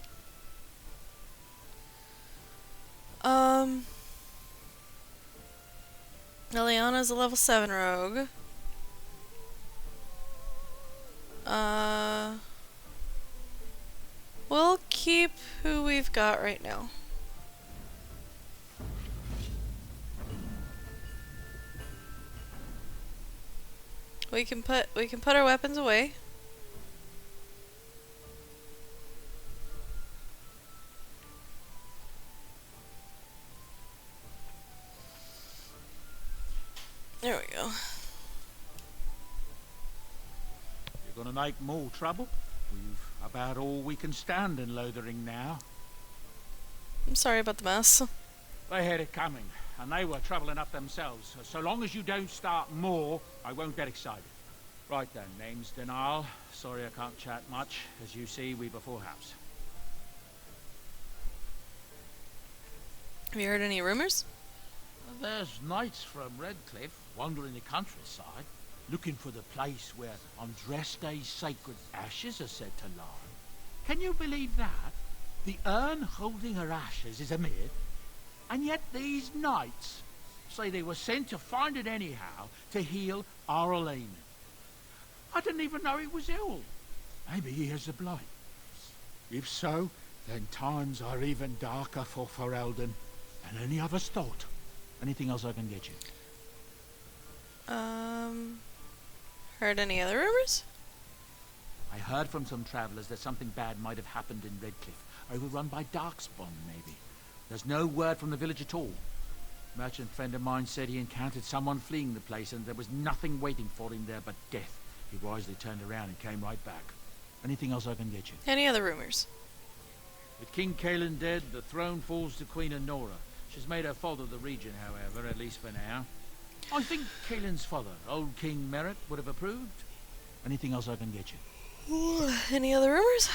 Leliana's a level 7 rogue. We'll keep who we've got right now. We can put our weapons away. There we go. You're gonna make more trouble? We've about all we can stand in Lothering now. I'm sorry about the mess. They had it coming, and they were trouble enough themselves. So long as you don't start more, I won't get excited. Right then, name's Denal. Sorry I can't chat much. As you see, we before house. Have you heard any rumors? There's knights from Redcliffe wandering the countryside, looking for the place where Andreste's sacred ashes are said to lie. Can you believe that? The urn holding her ashes is a myth, and yet these knights say they were sent to find it anyhow to heal Arl Eamon. I didn't even know he was ill. Maybe he has the blight. If so, then times are even darker for Ferelden than any of us thought. Anything else I can get you? Heard any other rumors? I heard from some travellers that something bad might have happened in Redcliffe, overrun by Darkspawn, maybe. There's no word from the village at all. A merchant friend of mine said he encountered someone fleeing the place and there was nothing waiting for him there but death. He wisely turned around and came right back. Anything else I can get you? Any other rumors? With King Caelan dead, the throne falls to Queen Anora. She's made her father the regent, however, at least for now. I think Caelan's father, old King Merritt, would have approved. Anything else I can get you? Any other rumors?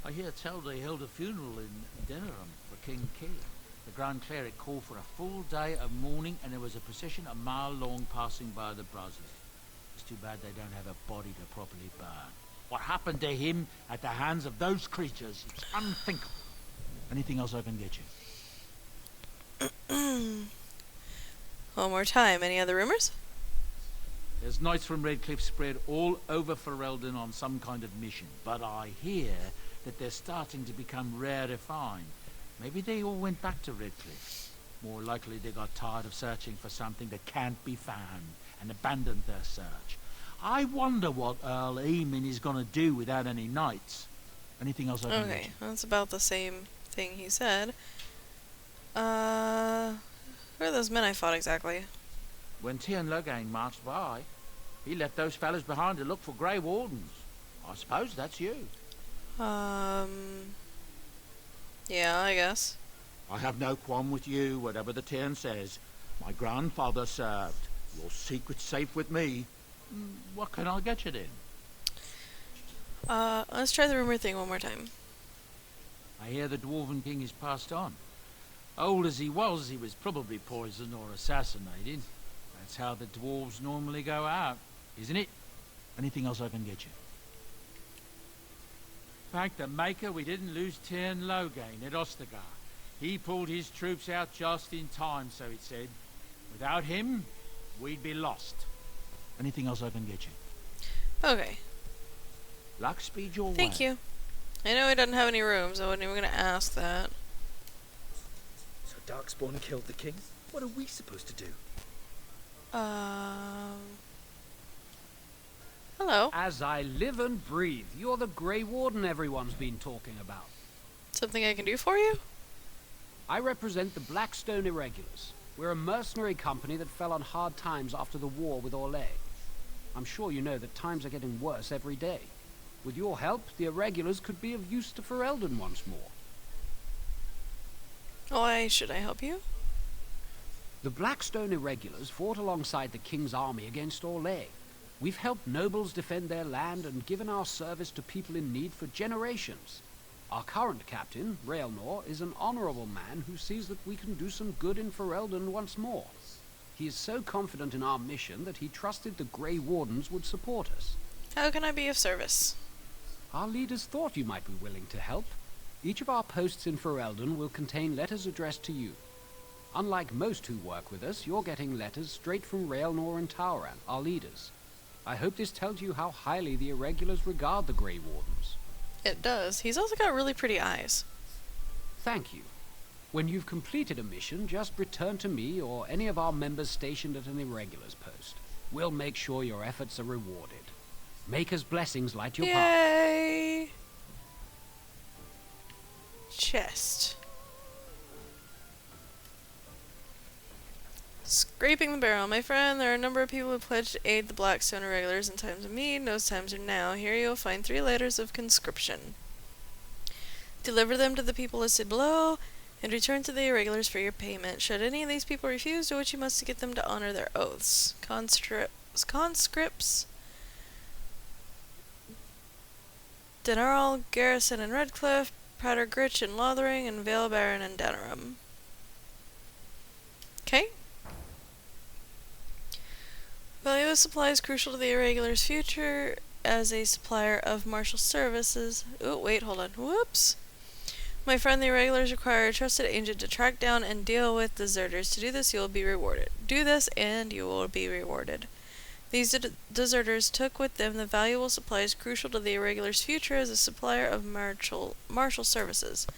I hear tell they held a funeral in Denerim for King Caelan. The Grand Cleric called for a full day of mourning, and there was a procession a mile long passing by the brasses. It's too bad they don't have a body to properly burn. What happened to him at the hands of those creatures is unthinkable. Anything else I can get you? One more time. Any other rumors? There's knights from Redcliffe spread all over Ferelden on some kind of mission, but I hear that they're starting to become rare to find. Maybe they all went back to Redcliffe. More likely they got tired of searching for something that can't be found and abandoned their search. I wonder what Earl Eamon is going to do without any knights. Anything else I can Okay, that's about the same thing he said. Who are those men I fought exactly? When Tiernan Logain marched by, he left those fellas behind to look for Grey Wardens. I suppose that's you. Yeah, I guess. I have no qualm with you, whatever the Tiernan says. My grandfather served. Your secret's safe with me. What can I get you then? Let's try the rumor thing one more time. I hear the Dwarven King is passed on. Old as he was probably poisoned or assassinated. That's how the dwarves normally go out, isn't it? Anything else I can get you? Thank the Maker we didn't lose Tiernan Logain at Ostagar. He pulled his troops out just in time, so it said. Without him, we'd be lost. Anything else I can get you? Okay. Luck speed your way. Thank you. I know he doesn't have any rooms. I wasn't even going to ask that. So Darkspawn killed the king? What are we supposed to do? Hello. As I live and breathe, you're the Grey Warden everyone's been talking about. Something I can do for you? I represent the Blackstone Irregulars. We're a mercenary company that fell on hard times after the war with Orlais. I'm sure you know that times are getting worse every day. With your help, the Irregulars could be of use to Ferelden once more. Why should I help you? The Blackstone Irregulars fought alongside the King's army against Orlais. We've helped nobles defend their land and given our service to people in need for generations. Our current captain, Raelnor, is an honorable man who sees that we can do some good in Ferelden once more. He is so confident in our mission that he trusted the Grey Wardens would support us. How can I be of service? Our leaders thought you might be willing to help. Each of our posts in Ferelden will contain letters addressed to you. Unlike most who work with us, you're getting letters straight from Raelnor and Tauran, our leaders. I hope this tells you how highly the Irregulars regard the Grey Wardens. It does. He's also got really pretty eyes. Thank you. When you've completed a mission, just return to me or any of our members stationed at an Irregulars post. We'll make sure your efforts are rewarded. Maker's blessings light your path. Yay! Chest. Scraping the barrel. My friend, there are a number of people who pledged to aid the Blackstone Irregulars in times of need. Those times are now. Here you'll find 3 letters of conscription. Deliver them to the people listed below, and return to the Irregulars for your payment. Should any of these people refuse, do what you must to get them to honor their oaths. Conscripts. Denarl, Garrison and Redcliffe, Prater Gritch and Lothering, and Vale Baron and Denerim. Okay. Value of supplies crucial to the Irregulars' future as a supplier of martial services. Oh, wait, hold on. Whoops. My friend, the Irregulars require a trusted agent to track down and deal with deserters. To do this, you will be rewarded. Do this, and you will be rewarded. These deserters took with them the valuable supplies crucial to the Irregulars' future as a supplier of martial services.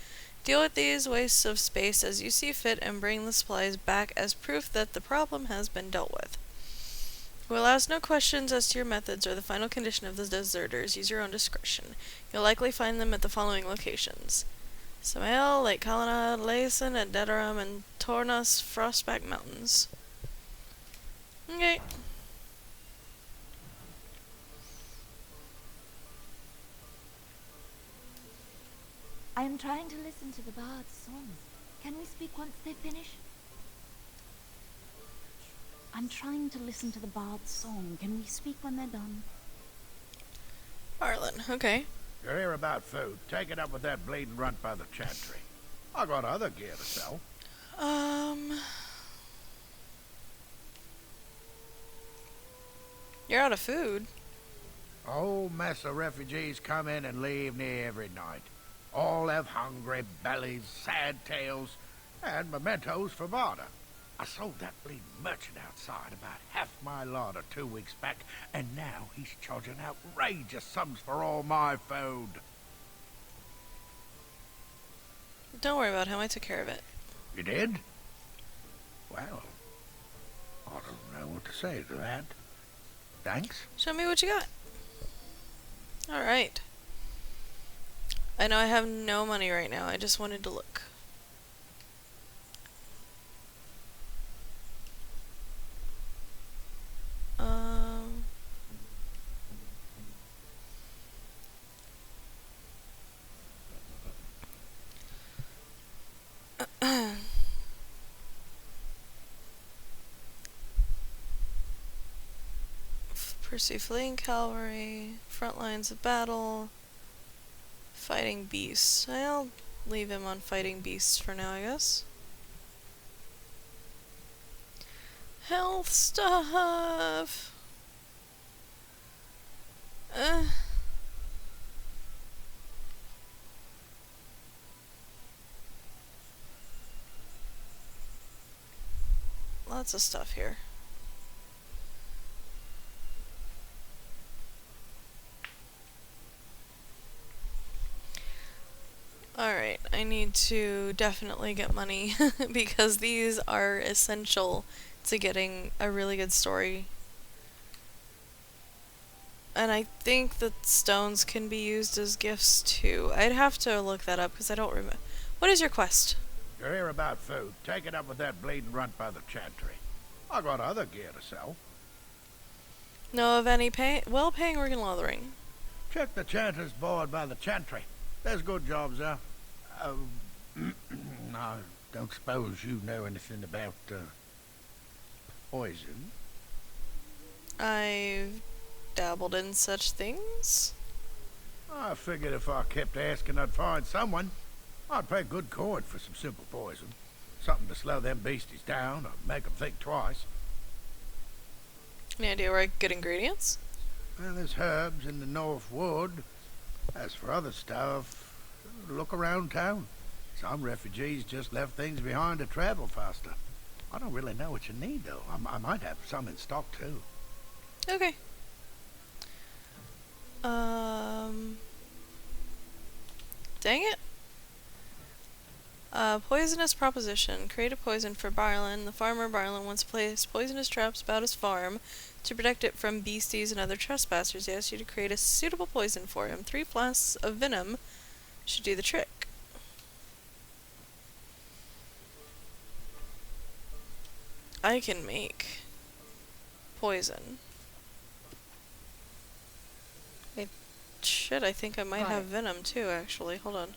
Deal with these wastes of space as you see fit and bring the supplies back as proof that the problem has been dealt with. We'll ask no questions as to your methods or the final condition of the deserters. Use your own discretion. You'll likely find them at the following locations: Samael, Lake Colonnade, Layson, at Denerim, and Tornas Frostback Mountains. Okay. I am trying to listen to the bard's songs. Can we speak once they finish? I'm trying to listen to the bard's song. Can we speak when they're done? Arlen, okay. You're here about food. Take it up with that bleeding runt by the chantry. I got other gear to sell. You're out of food. A whole mess of refugees come in and leave near every night. All have hungry bellies, sad tales, and mementos for barter. I sold that bleeding merchant outside about half my larder 2 weeks back, and now he's charging outrageous sums for all my food. Don't worry about him, I took care of it. You did? Well, I don't know what to say to that. Thanks. Show me what you got. Alright. I know I have no money right now, I just wanted to look. Pursue fleeing cavalry, front lines of battle, fighting beasts. I'll leave him on fighting beasts for now, I guess. Health stuff. Lots of stuff here. Alright, I need to definitely get money because these are essential to getting a really good story. And I think that stones can be used as gifts too. I'd have to look that up because I don't remember. What is your quest? You're here about food. Take it up with that bleeding runt by the chantry. I got other gear to sell. Know of any well-paying work in Lothering? Check the chanter's board by the chantry. There's good jobs there. I don't suppose you know anything about poison? I've dabbled in such things. I figured if I kept asking, I'd find someone. I'd pay good coin for some simple poison. Something to slow them beasties down or make them think twice. Any idea where I get ingredients? Well, there's herbs in the North Wood. As for other stuff, look around town. Some refugees just left things behind to travel faster. I don't really know what you need, though. I might have some in stock, too. Okay. Dang it. Poisonous proposition. Create a poison for Barlin. The farmer Barlin wants to place poisonous traps about his farm to protect it from beasties and other trespassers. He asks you to create a suitable poison for him. 3 flasks of venom should do the trick. I can make poison. I think I might have venom too, actually. Hold on.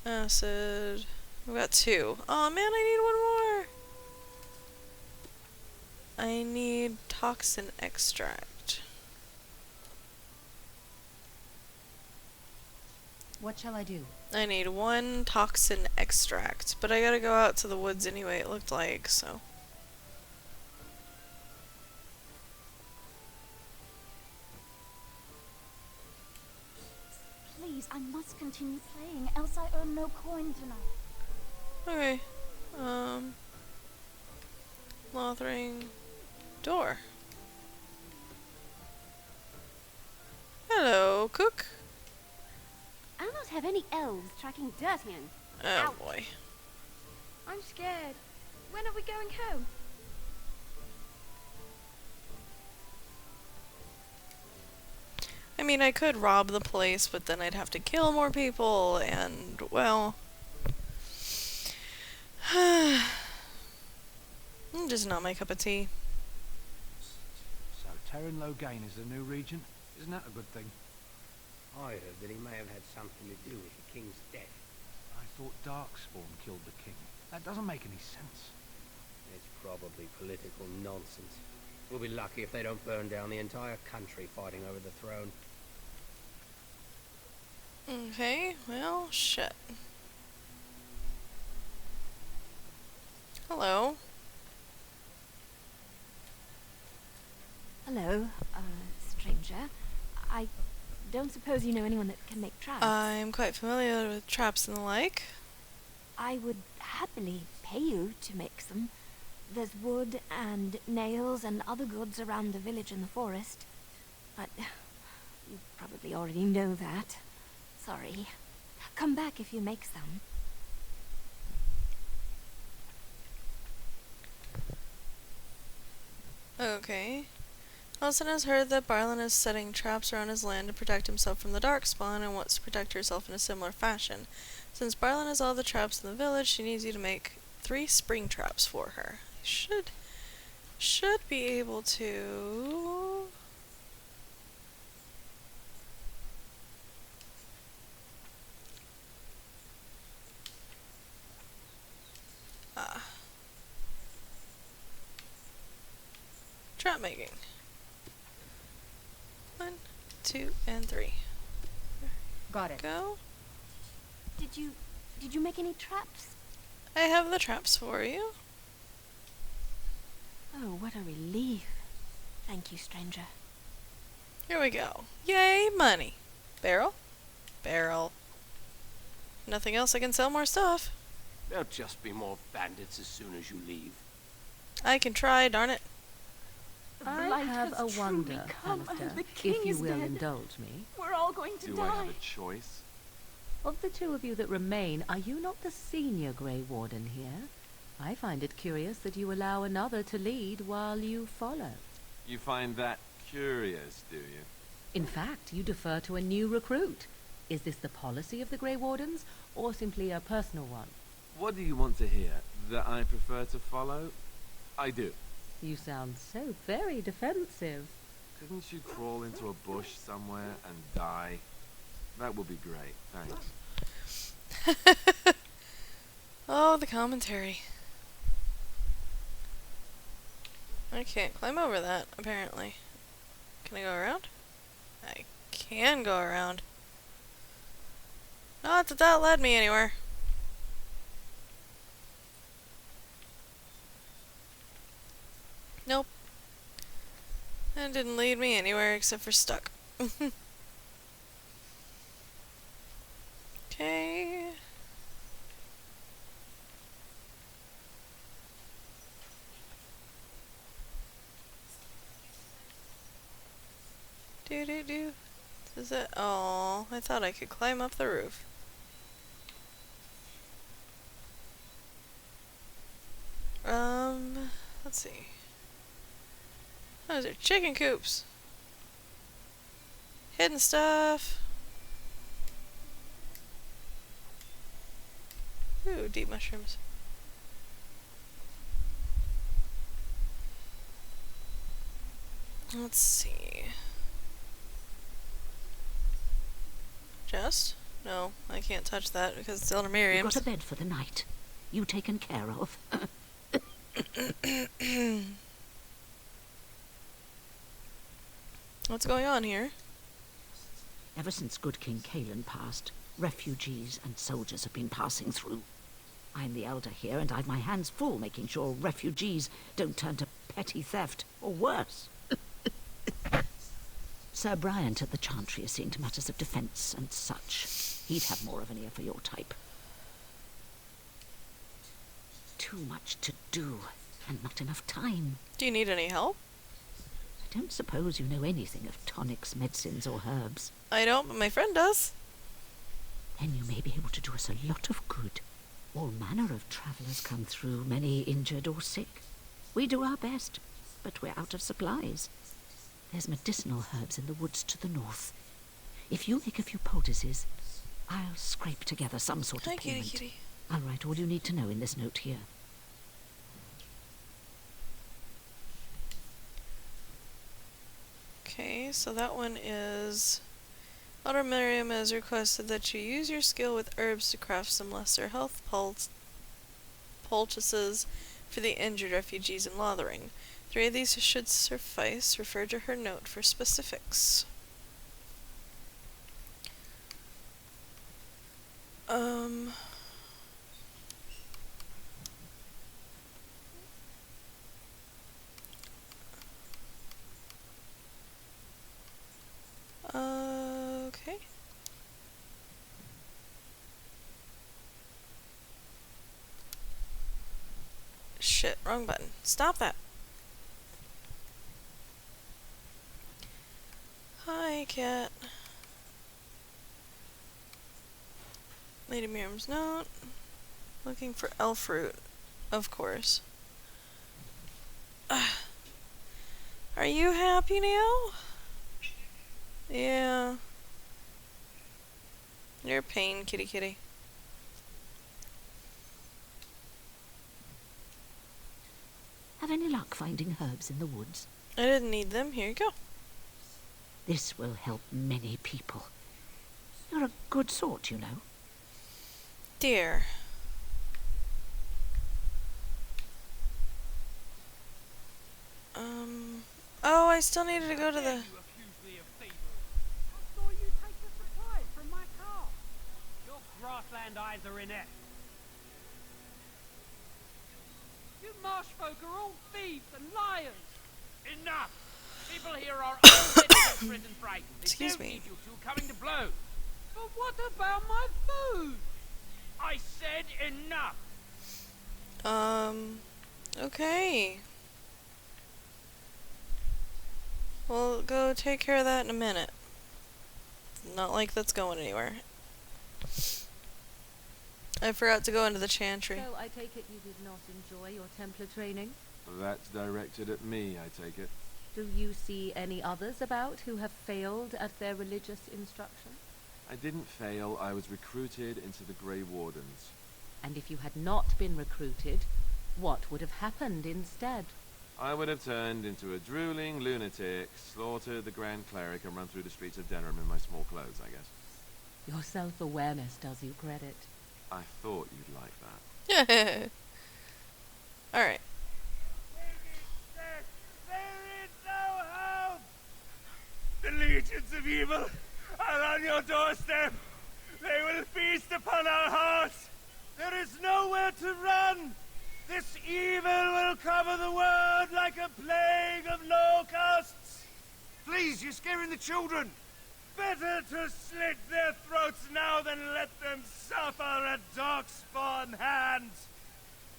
Acid. We've got 2. Oh man, I need 1 more! I need toxin extract. What shall I do? I need 1 toxin extract, but I gotta go out to the woods anyway, it looked like, so. Please, I must continue playing, else I earn no coin tonight. Okay. Lothering door. Hello, cook. I'll not have any elves tracking dirt in. Oh Ouch. boy. I'm scared. When are we going home? I mean, I could rob the place, but then I'd have to kill more people, and, well... just not my cup of tea. So Terran Logain is the new regent? Isn't that a good thing? I heard that he may have had something to do with the king's death. I thought Darkspawn killed the king. That doesn't make any sense. It's probably political nonsense. We'll be lucky if they don't burn down the entire country fighting over the throne. Okay, well, shit. Hello. Hello, stranger. I don't suppose you know anyone that can make traps. I'm quite familiar with traps and the like. I would happily pay you to make some. There's wood and nails and other goods around the village and the forest. But you probably already know that. Sorry. Come back if you make some. Okay. Elson has heard that Barlin is setting traps around his land to protect himself from the Darkspawn and wants to protect herself in a similar fashion. Since Barlin has all the traps in the village, she needs you to make 3 spring traps for her. Should be able to... Trap making. 1, 2, and 3. Got it. Go. Did you make any traps? I have the traps for you. Oh, what a relief. Thank you, stranger. Here we go. Yay, money. Barrel? Barrel. Nothing else, I can sell more stuff. There'll just be more bandits as soon as you leave. I can try, darn it. I have a wonder, Alistair, if you will indulge me. We're all going to Do die. I have a choice? Of the 2 of you that remain, are you not the senior Grey Warden here? I find it curious that you allow another to lead while you follow. You find that curious, do you? In fact, you defer to a new recruit. Is this the policy of the Grey Wardens, or simply a personal one? What do you want to hear? That I prefer to follow? I do. You sound so very defensive. Couldn't you crawl into a bush somewhere and die? That would be great, thanks. Oh, the commentary. I can't climb over that, apparently. Can I go around? I can go around. Not that that led me anywhere. Nope. That didn't lead me anywhere except for stuck. Okay. Do. Is it? Oh, I thought I could climb up the roof. Let's see. Those are chicken coops. Hidden stuff. Ooh, deep mushrooms. Let's see. Just? No, I can't touch that because it's Elder You've Miriam's. got a bed for the night. You taken care of. What's going on here? Ever since good King Kalen passed, refugees and soldiers have been passing through. I'm the elder here, and I've my hands full making sure refugees don't turn to petty theft, or worse. Sir Bryant at the Chantry is seeing to matters of defence and such. He'd have more of an ear for your type. Too much to do, and not enough time. Do you need any help? I don't suppose you know anything of tonics, medicines, or herbs. I don't, but my friend does. Then you may be able to do us a lot of good. All manner of travellers come through, many injured or sick. We do our best, but we're out of supplies. There's medicinal herbs in the woods to the north. If you make a few poultices, I'll scrape together some sort of payment. Kitty. I'll write all you need to know in this note here. Okay, so that one is... Elder Miriam has requested that you use your skill with herbs to craft some lesser health poultices for the injured refugees in Lothering. 3 of these should suffice. Refer to her note for specifics. Okay. Shit, wrong button. Stop that. Hi, cat. Lady Miriam's note. Looking for elf fruit, of course. Are you happy now? Yeah. You're a pain, kitty kitty. Have any luck finding herbs in the woods? I didn't need them. Here you go. This will help many people. You're a good sort, you know. Dear. Oh, I still needed to go to the... Your grassland eyes are inept. You marsh folk are all thieves and liars. Enough! People here are all desperate and frightened. They Excuse don't me. need you two coming to blows. But what about my food? I said enough! Okay. We'll go take care of that in a minute. Not like that's going anywhere. I forgot to go into the chantry. So I take it you did not enjoy your Templar training? That's directed at me, I take it. Do you see any others about who have failed at their religious instruction? I didn't fail, I was recruited into the Grey Wardens. And if you had not been recruited, what would have happened instead? I would have turned into a drooling lunatic, slaughtered the Grand Cleric, and run through the streets of Denham in my small clothes, I guess. Your self-awareness does you credit. I thought you'd like that. Alright. legions of evil are on your doorstep. They will feast upon our hearts. There is nowhere to run. This evil will cover the world like a plague of locusts. Please, you're scaring the children. Better to slit their throats now than let them suffer at Darkspawn hands.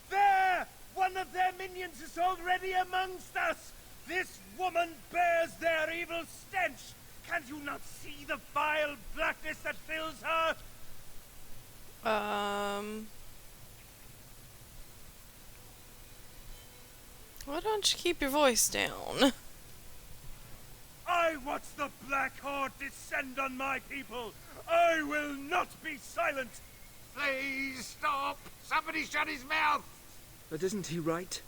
There! One of their minions is already amongst us! This woman bears their evil stench! Can't you not see the vile blackness that fills her? Why don't you keep your voice down? I watch the Black Horde descend on my people! I will not be silent! Please stop! Somebody shut his mouth! But isn't he right?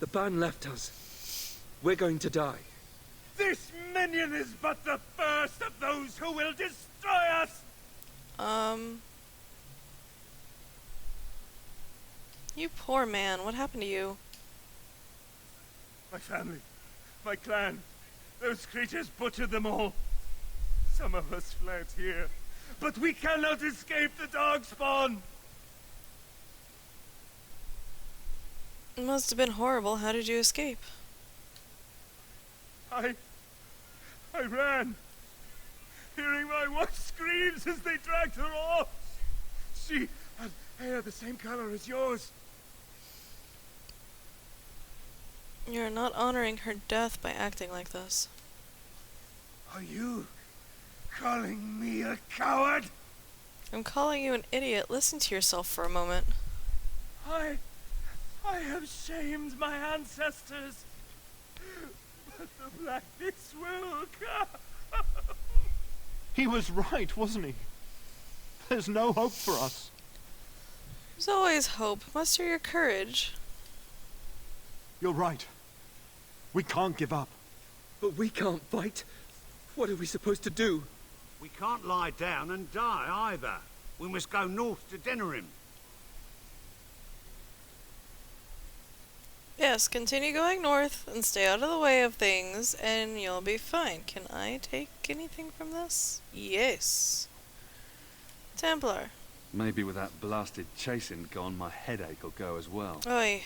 The ban left us. We're going to die. This minion is but the first of those who will destroy us! You poor man, what happened to you? My family, my clan, those creatures butchered them all. Some of us fled here, but we cannot escape the Darkspawn! It must have been horrible. How did you escape? I ran, hearing my wife's screams as they dragged her off. She had hair the same color as yours. You're not honoring her death by acting like this. Are you calling me a coward? I'm calling you an idiot. Listen to yourself for a moment. I have shamed my ancestors, but the blackness will come. He was right, wasn't he? There's no hope for us. There's always hope. Muster your courage. You're right. We can't give up. But we can't fight. What are we supposed to do? We can't lie down and die either. We must go north to Denerim. Yes, continue going north and stay out of the way of things, and you'll be fine. Can I take anything from this? Yes. Templar. Maybe with that blasted chasing gone, my headache will go as well. Oi.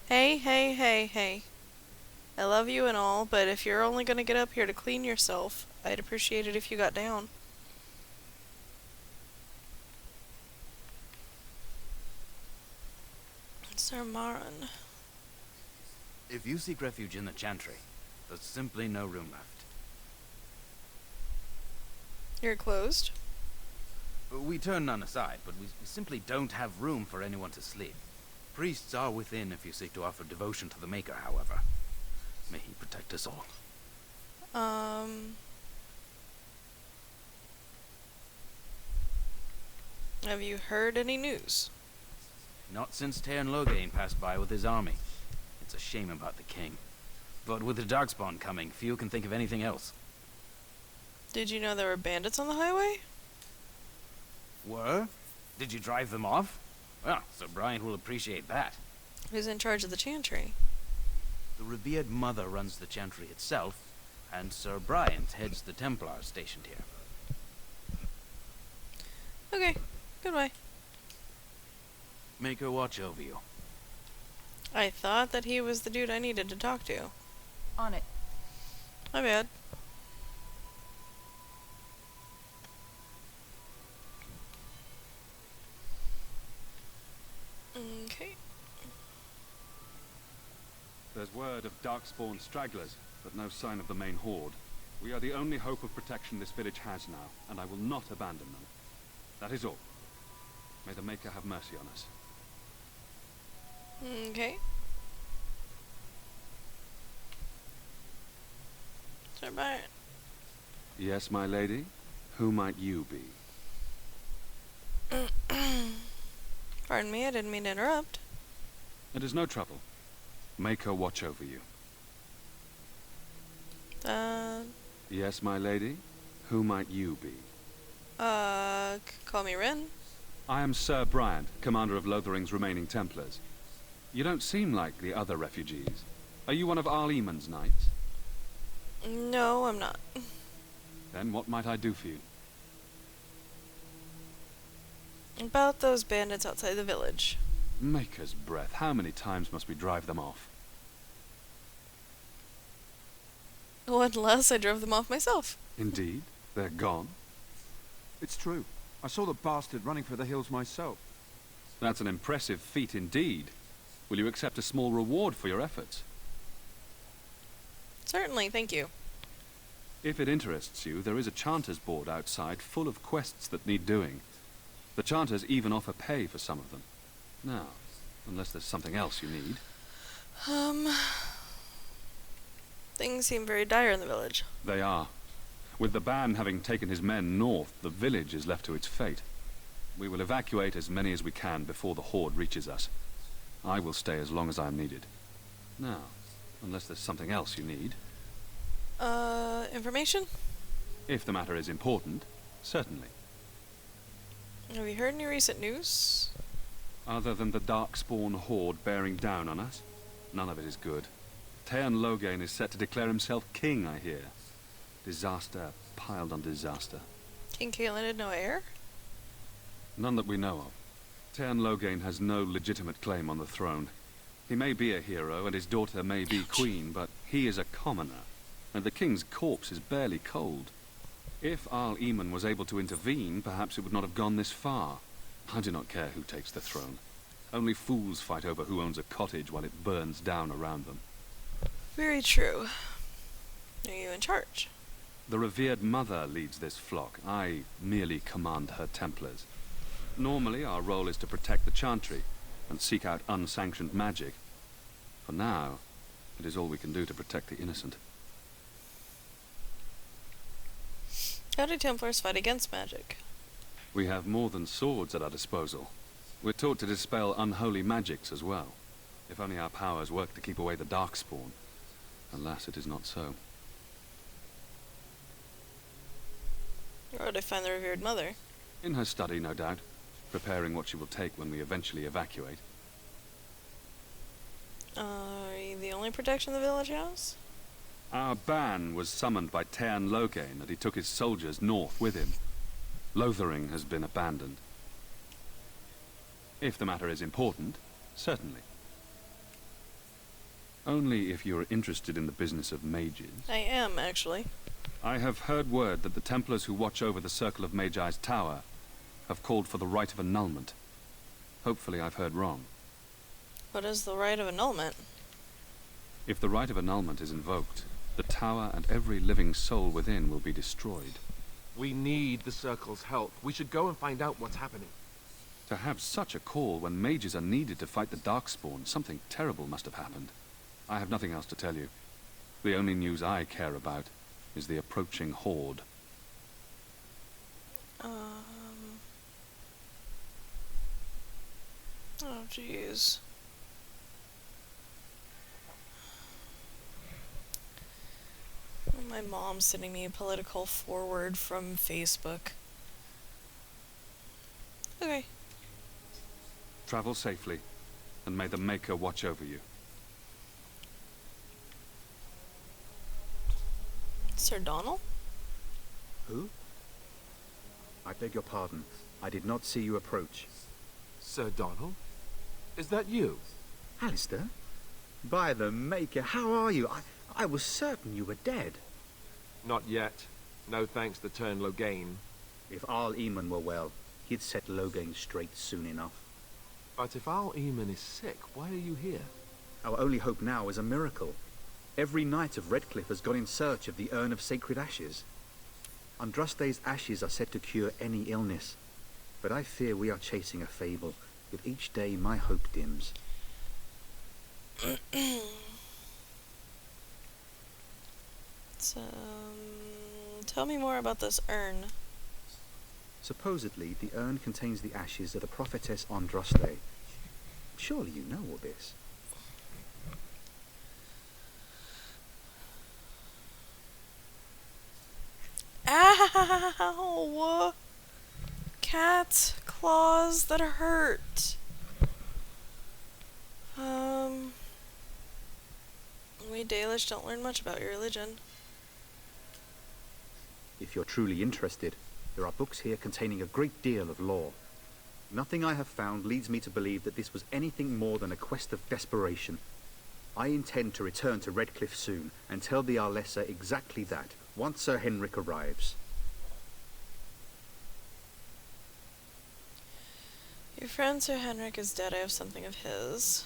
Hey. I love you and all, but if you're only gonna get up here to clean yourself, I'd appreciate it if you got down. Sir Marin. If you seek refuge in the Chantry, there's simply no room left. You're closed? We turn none aside, but we simply don't have room for anyone to sleep. Priests are within if you seek to offer devotion to the Maker, however. May he protect us all. Have you heard any news? Not since Tairn Loghain passed by with his army. It's a shame about the king. But with the Darkspawn coming, few can think of anything else. Did you know there were bandits on the highway? Were? Did you drive them off? Well, Sir Bryant will appreciate that. Who's in charge of the Chantry? The revered mother runs the Chantry itself, and Sir Bryant heads the Templars stationed here. Okay, goodbye. Make her watch over you. I thought that he was the dude I needed to talk to. On it. My bad. Okay. There's word of Darkspawn stragglers, but no sign of the main horde. We are the only hope of protection this village has now, and I will not abandon them. That is all. May the Maker have mercy on us. Okay. Sir Bryant. Yes, my lady? Who might you be? Pardon me, I didn't mean to interrupt. It is no trouble. Make her watch over you. Yes, my lady? Who might you be? Call me Ren. I am Sir Bryant, commander of Lothering's remaining Templars. You don't seem like the other refugees. Are you one of Arl Eamon's knights? No, I'm not. Then what might I do for you? About those bandits outside the village. Maker's breath, how many times must we drive them off? One less, I drove them off myself. Indeed? They're gone? It's true. I saw the bastard running for the hills myself. That's an impressive feat indeed. Will you accept a small reward for your efforts? Certainly, thank you. If it interests you, there is a Chanters board outside full of quests that need doing. The Chanters even offer pay for some of them. Now, unless there's something else you need. Things seem very dire in the village. They are. With the ban having taken his men north, the village is left to its fate. We will evacuate as many as we can before the horde reaches us. I will stay as long as I am needed. Now, unless there's something else you need. Information? If the matter is important, certainly. Have you heard any recent news? Other than the Darkspawn horde bearing down on us, none of it is good. Teyrn Loghain is set to declare himself king, I hear. Disaster piled on disaster. King Cailan had no heir? None that we know of. Teyrn Loghain has no legitimate claim on the throne. He may be a hero, and his daughter may be queen, but he is a commoner, and the king's corpse is barely cold. If Arl Eamon was able to intervene, perhaps it would not have gone this far. I do not care who takes the throne. Only fools fight over who owns a cottage while it burns down around them. Very true. Are you in charge? The revered mother leads this flock. I merely command her Templars. Normally, our role is to protect the Chantry and seek out unsanctioned magic. For now, it is all we can do to protect the innocent. How do Templars fight against magic? We have more than swords at our disposal. We're taught to dispel unholy magics as well. If only our powers work to keep away the Darkspawn. Alas, it is not so. Where would I find the revered mother? In her study, no doubt. Preparing what she will take when we eventually evacuate. Are you the only protection the village has? Our ban was summoned by Teyrn Loghain, and he took his soldiers north with him. Lothering has been abandoned. If the matter is important, certainly. Only if you are interested in the business of mages. I am, actually. I have heard word that the Templars who watch over the Circle of Magi's tower have called for the rite of annulment. Hopefully I've heard wrong. What is the rite of annulment? If the rite of annulment is invoked, the tower and every living soul within will be destroyed. We need the Circle's help. We should go and find out what's happening. To have such a call when mages are needed to fight the Darkspawn, something terrible must have happened. I have nothing else to tell you. The only news I care about is the approaching horde. Oh, jeez. My mom's sending me a political forward from Facebook. Okay. Travel safely, and may the Maker watch over you. Sir Donald? Who? I beg your pardon. I did not see you approach. Sir Donald? Is that you? Alistair? By the Maker, how are you? I was certain you were dead. Not yet. No thanks to Teyrn Loghain. If Arl Eamon were well, he'd set Loghain straight soon enough. But if Arl Eamon is sick, why are you here? Our only hope now is a miracle. Every knight of Redcliffe has gone in search of the Urn of Sacred Ashes. Andraste's ashes are said to cure any illness, but I fear we are chasing a fable. With each day, my hope dims. So, tell me more about this urn. Supposedly, the urn contains the ashes of the prophetess Andraste. Surely you know all this. Ow! Cat claws that hurt. We Dalish don't learn much about your religion. If you're truly interested, there are books here containing a great deal of lore. Nothing I have found leads me to believe that this was anything more than a quest of desperation. I intend to return to Redcliffe soon and tell the Arlessa exactly that, once Sir Henrik arrives. Your friend Sir Henrik is dead. I have something of his.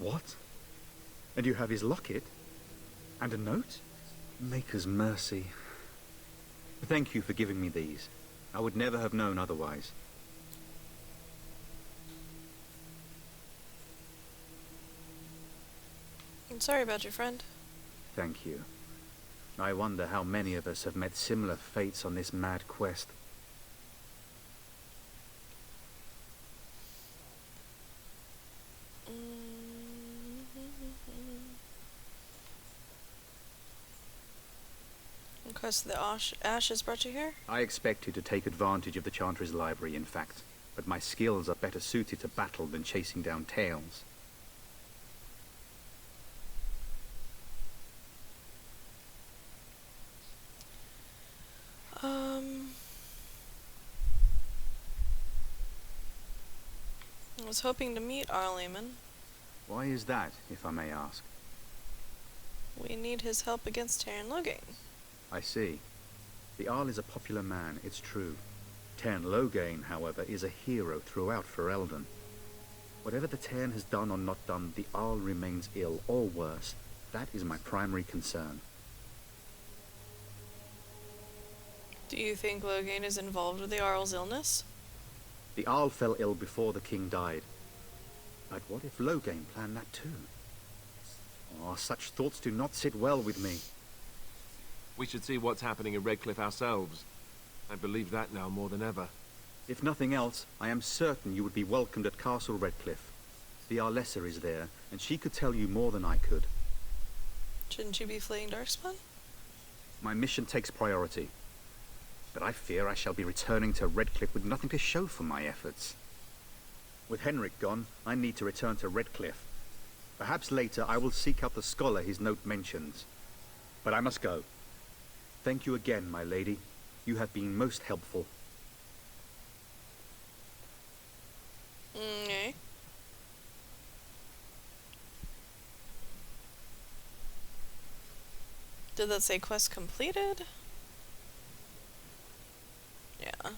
What? And you have his locket? And a note? Maker's mercy. Thank you for giving me these. I would never have known otherwise. I'm sorry about your friend. Thank you. I wonder how many of us have met similar fates on this mad quest. Because the ashes brought you here? I expected to take advantage of the Chantry's library, in fact, but my skills are better suited to battle than chasing down tales. I was hoping to meet Arleman. Why is that, if I may ask? We need his help against Teyrn Loghain. I see. The Arl is a popular man, it's true. Teyrn Loghain, however, is a hero throughout Ferelden. Whatever the Teyrn has done or not done, the Arl remains ill, or worse. That is my primary concern. Do you think Loghain is involved with the Arl's illness? The Arl fell ill before the king died. But what if Loghain planned that too? Oh, such thoughts do not sit well with me. We should see what's happening in Redcliffe ourselves. I believe that now more than ever. If nothing else, I am certain you would be welcomed at Castle Redcliffe. The Arlessa is there, and she could tell you more than I could. Shouldn't you be fleeing Darkspawn? My mission takes priority. But I fear I shall be returning to Redcliffe with nothing to show for my efforts. With Henrik gone, I need to return to Redcliffe. Perhaps later I will seek out the scholar his note mentions. But I must go. Thank you again, my lady. You have been most helpful. Okay. Did that say quest completed? Yeah.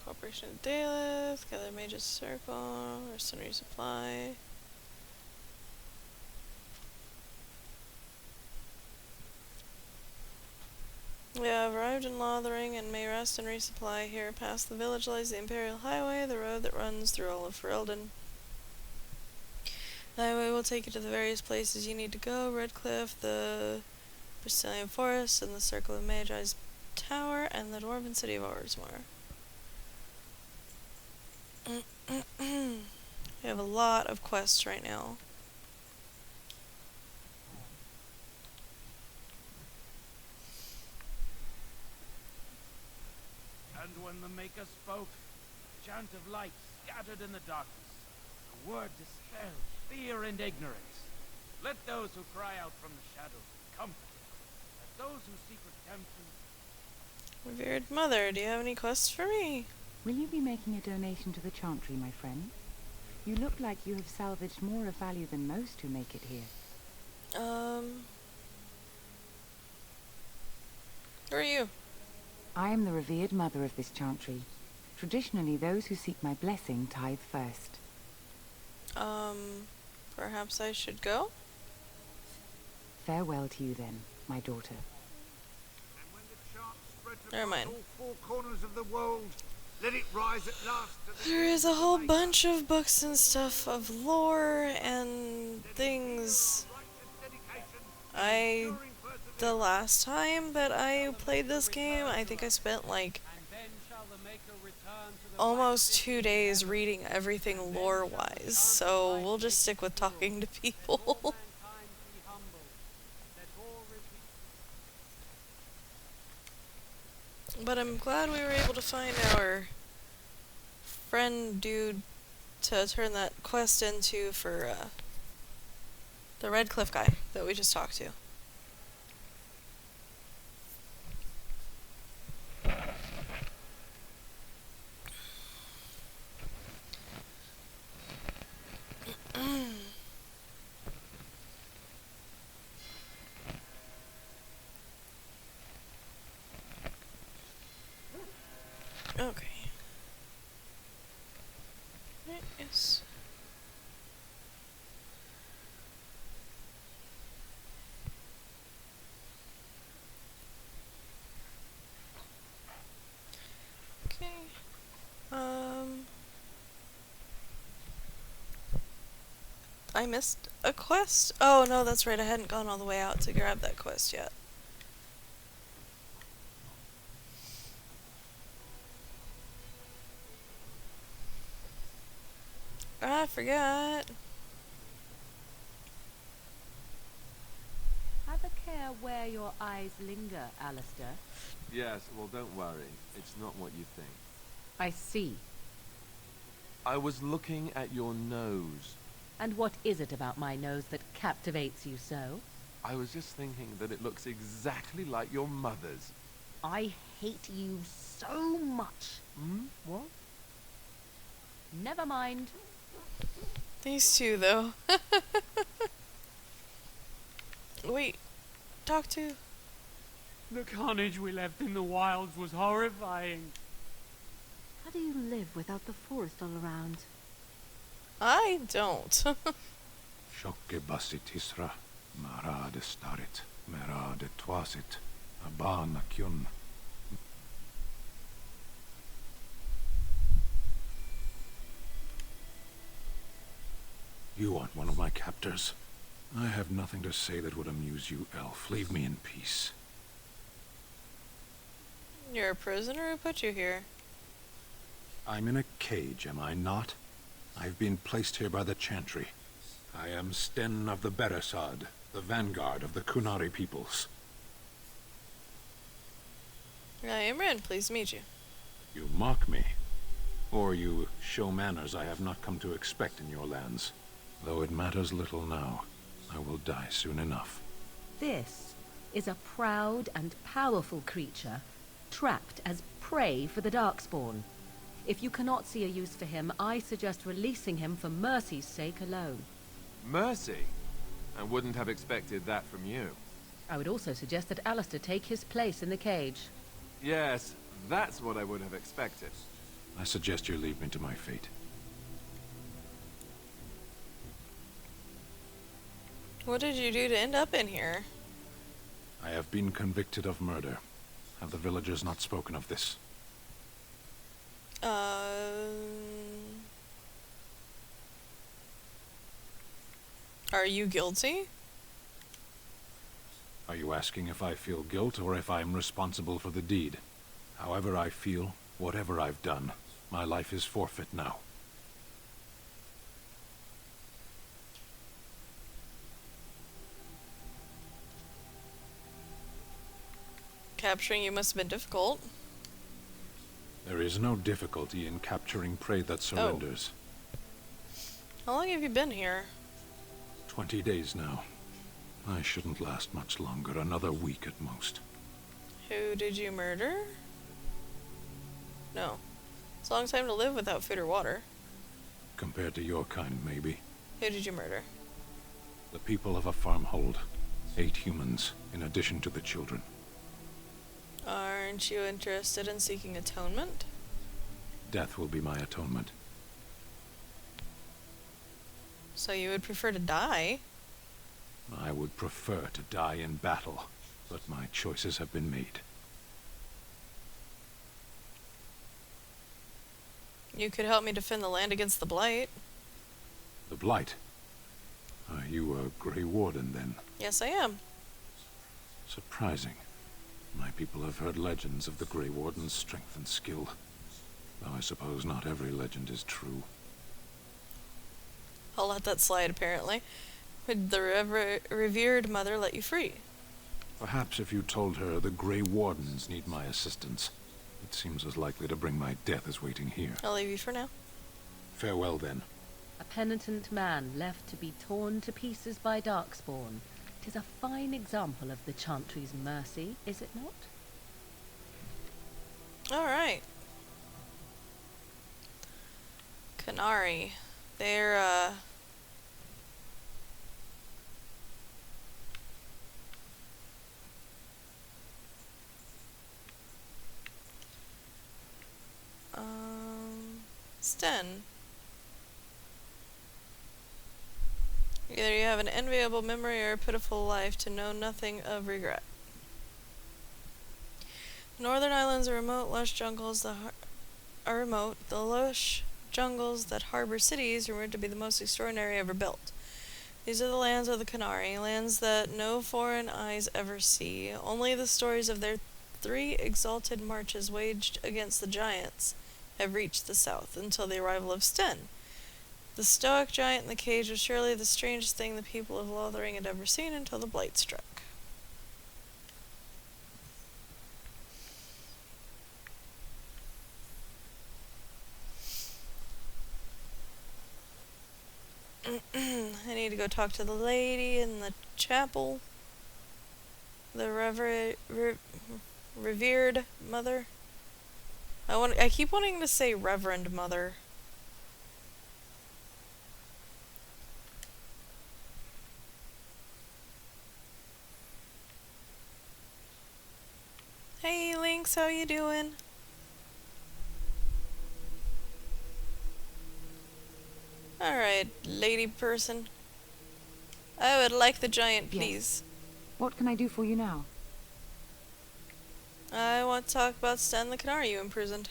Cooperation of Daleth, gather Mage's Circle, mercenary resupply. We have arrived in Lothering and may rest and resupply here. Past the village lies the Imperial Highway, the road that runs through all of Ferelden. The highway will take you to the various places you need to go: Redcliffe, the Bristolian Forest, and the Circle of Magi's Tower, and the Dwarven City of Ormsmoor. We have a lot of quests right now. And when the Maker spoke, a chant of light scattered in the darkness. A word dispelled fear and ignorance. Let those who cry out from the shadows be comforted. Let those who seek redemption. Revered Mother, do you have any quests for me? Will you be making a donation to the Chantry, my friend? You look like you have salvaged more of value than most who make it here. Who are you? I am the revered mother of this Chantry. Traditionally, those who seek my blessing tithe first. Perhaps I should go? Farewell to you then, my daughter. Never mind. All 4 corners of the world. Let it rise at last to the There is a whole bunch of books and stuff of lore and things. The last time that I played this game, I think I spent like almost 2 days reading everything lore-wise, so we'll just stick with talking to people. But I'm glad we were able to find our friend dude to turn that quest into for the Redcliffe guy that we just talked to. Okay. Yes. Okay. I missed a quest? Oh, no, that's right. I hadn't gone all the way out to grab that quest yet. I forgot. Have a care where your eyes linger, Alistair. Yes, well, don't worry. It's not what you think. I see. I was looking at your nose. And what is it about my nose that captivates you so? I was just thinking that it looks exactly like your mother's. I hate you so much. Hmm? What? Never mind. These two, though. Wait. Talk to... The carnage we left in the wilds was horrifying. How do you live without the forest all around? I don't. Shokke basit isra, marade starit, merade twasit, abana kyun. You aren't one of my captors. I have nothing to say that would amuse you, elf. Leave me in peace. You're a prisoner? Who put you here? I'm in a cage, am I not? I've been placed here by the Chantry. I am Sten of the Beresad, the vanguard of the Kunari peoples. I am Ren. Pleased to meet you. You mock me. Or you show manners I have not come to expect in your lands. Though it matters little now, I will die soon enough. This is a proud and powerful creature, trapped as prey for the Darkspawn. If you cannot see a use for him, I suggest releasing him for mercy's sake alone. Mercy? I wouldn't have expected that from you. I would also suggest that Alistair take his place in the cage. Yes, that's what I would have expected. I suggest you leave me to my fate. What did you do to end up in here? I have been convicted of murder. Have the villagers not spoken of this? Are you guilty? Are you asking if I feel guilt or if I'm responsible for the deed? However I feel, whatever I've done, my life is forfeit now. Capturing you must have been difficult. There is no difficulty in capturing prey that surrenders. How long have you been here? 20 days now. I shouldn't last much longer, another week at most. Who did you murder? No. It's a long time to live without food or water. Compared to your kind, maybe. Who did you murder? The people of a farmhold. 8 humans, in addition to the children. Aren't you interested in seeking atonement? Death will be my atonement. So you would prefer to die? I would prefer to die in battle, but my choices have been made. You could help me defend the land against the Blight. The Blight? Are you a Grey Warden, then? Yes, I am. Surprising. My people have heard legends of the Grey Warden's strength and skill. Though I suppose not every legend is true. I'll let that slide, apparently. Would the revered mother let you free? Perhaps if you told her the Grey Wardens need my assistance. It seems as likely to bring my death as waiting here. I'll leave you for now. Farewell, then. A penitent man left to be torn to pieces by Darkspawn. 'Tis a fine example of the Chantry's mercy, is it not? Alright. Qunari. They're, Sten. Either you have an enviable memory or a pitiful life to know nothing of regret. The Northern Islands are remote, lush jungles that the lush jungles that harbor cities rumored to be the most extraordinary ever built. These are the lands of the Qunari, lands that no foreign eyes ever see. Only the stories of their 3 exalted marches waged against the giants have reached the south until the arrival of Sten. The stoic giant in the cage was surely the strangest thing the people of Lothering had ever seen until the blight struck. I need to go talk to the lady in the chapel. The revered mother. I keep wanting to say Reverend Mother. Hey Lynx, how you doing? Alright, lady person. I would like the giant, please. What can I do for you now? I want to talk about Sten the Qunari you imprisoned.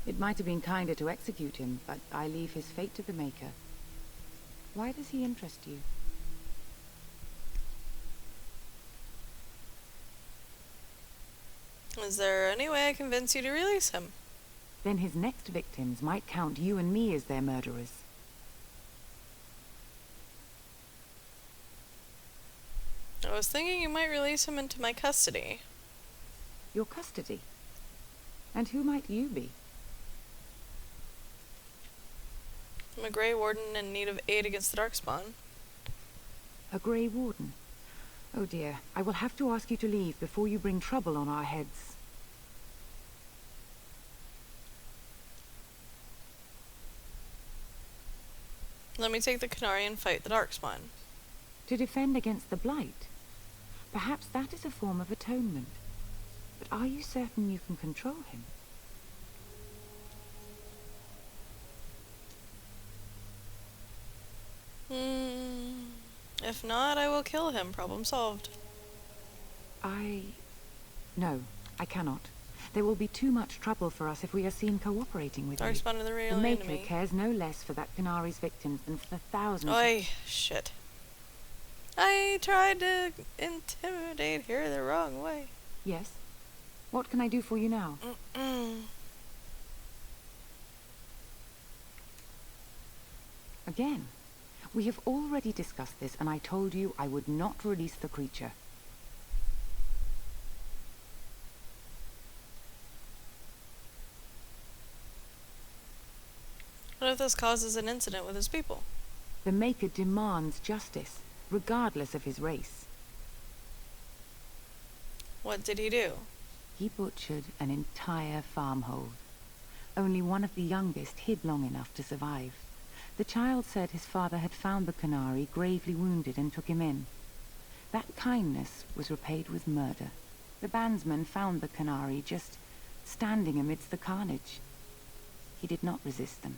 It might have been kinder to execute him, but I leave his fate to the Maker. Why does he interest you? Is there any way I can convince you to release him? Then his next victims might count you and me as their murderers. I was thinking you might release him into my custody. Your custody? And who might you be? I'm a Grey Warden in need of aid against the Darkspawn. A Grey Warden? Oh dear, I will have to ask you to leave before you bring trouble on our heads. Let me take the Qunari and fight the Darkspawn. To defend against the Blight? Perhaps that is a form of atonement. But are you certain you can control him? If not, I will kill him. Problem solved. No, I cannot. There will be too much trouble for us if we are seen cooperating with you. Darkspawn are the real The Maker enemy. cares no less for that Qunari's victims than for the thousands. Oi, shit. I tried to intimidate her the wrong way. Yes? What can I do for you now? Again, we have already discussed this, and I told you I would not release the creature. What if this causes an incident with his people? The Maker demands justice, regardless of his race. What did he do? He butchered an entire farmhold. Only one of the youngest hid long enough to survive. The child said his father had found the Qunari gravely wounded and took him in. That kindness was repaid with murder. The bandsman found the Qunari just standing amidst the carnage. He did not resist them.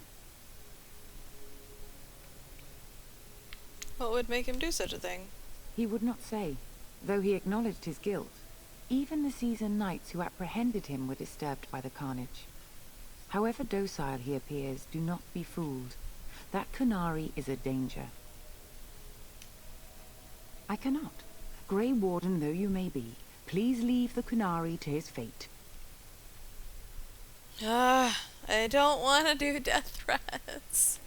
What would make him do such a thing? He would not say, though he acknowledged his guilt. Even the seasoned knights who apprehended him were disturbed by the carnage. However docile he appears, do not be fooled. That Qunari is a danger. I cannot. Grey Warden though you may be, please leave the Qunari to his fate. I don't want to do death threats.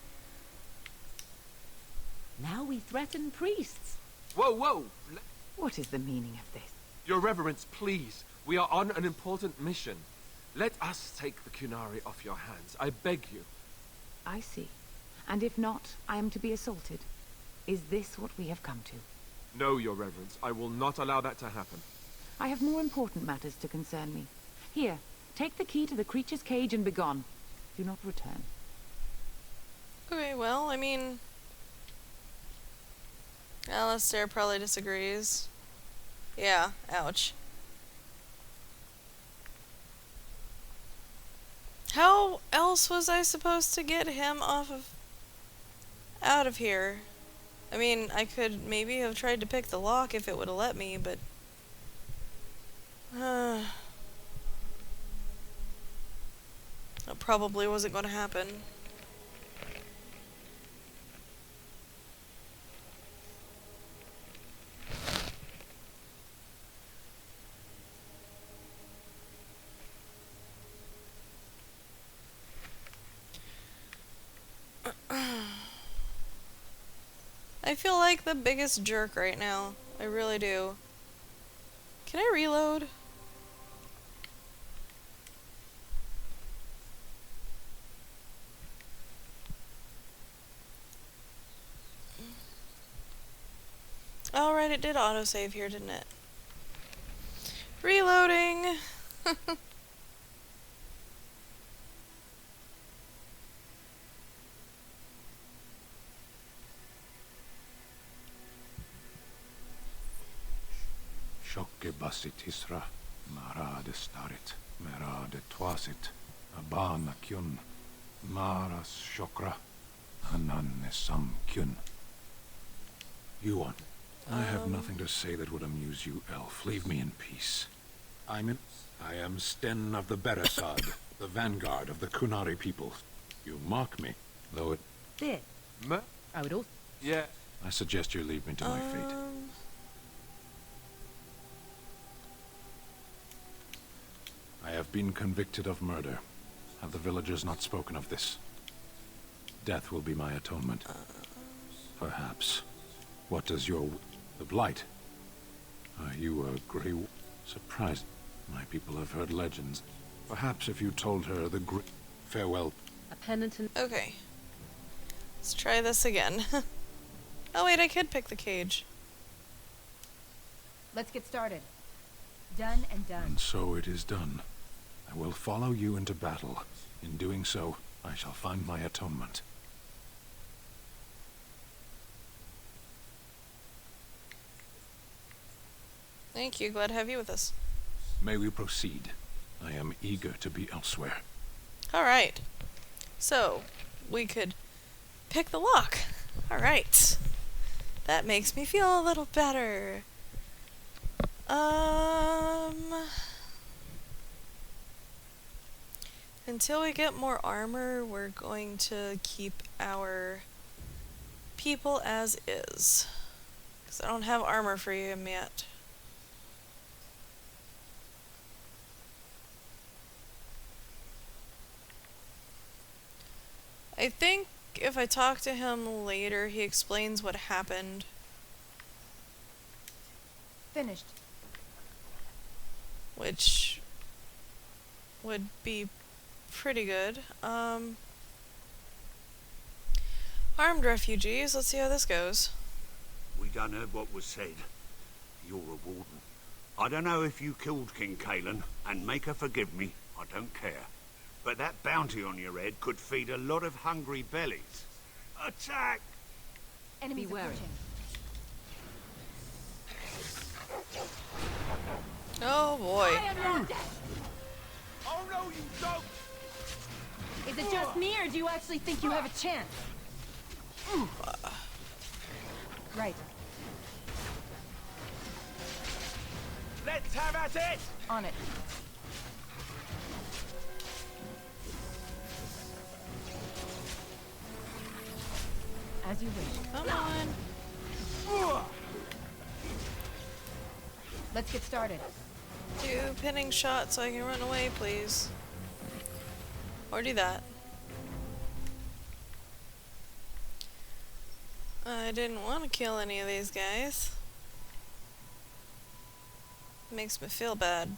Now we threaten priests. Whoa, whoa! What is the meaning of this? Your Reverence, please. We are on an important mission. Let us take the Kunari off your hands. I beg you. I see. And if not, I am to be assaulted. Is this what we have come to? No, Your Reverence. I will not allow that to happen. I have more important matters to concern me. Here, take the key to the creature's cage and begone. Do not return. Okay, well, I mean... Alistair probably disagrees. Yeah, ouch. How else was I supposed to get him out of here? I mean, I could maybe have tried to pick the lock if it would have let me, but... that probably wasn't going to happen. I feel like the biggest jerk right now. I really do. Can I reload? Alright, it did autosave here, didn't it? Reloading! Shokke basit isra, marade starit, merade twasit, abana kyun, maras shokra, ananne sam kyun. Yuan, I have nothing to say that would amuse you, elf. Leave me in peace. I am Sten of the Beresad, the vanguard of the Kunari people. You mock me, though it... There. I would also... Yeah. I suggest you leave me to my fate. I have been convicted of murder. Have the villagers not spoken of this? Death will be my atonement. Perhaps. What does your... the Blight? Are you a Grey... Surprised. My people have heard legends. Perhaps if you told her the Farewell. A penitent... Okay. Let's try this again. Oh wait, I could pick the cage. Let's get started. Done and done. And so it is done. I will follow you into battle. In doing so, I shall find my atonement. Thank you, glad to have you with us. May we proceed? I am eager to be elsewhere. Alright. So, we could pick the lock. Alright. That makes me feel a little better. Until we get more armor, we're going to keep our people as is. Because I don't have armor for him yet. I think if I talk to him later, he explains what happened. Finished. Which would be pretty good. Armed refugees, let's see how this goes. We done heard what was said. You're a warden. I don't know if you killed King Kalen, and make her forgive me, I don't care. But that bounty on your head could feed a lot of hungry bellies. Attack! Enemies approaching. Oh boy. Oh no, you don't! Is it just me, or do you actually think you have a chance? Right. Let's have at it! On it. As you wish. Come on. Let's get started. Do pinning shot so I can run away, please. Or do that. I didn't want to kill any of these guys. Makes me feel bad.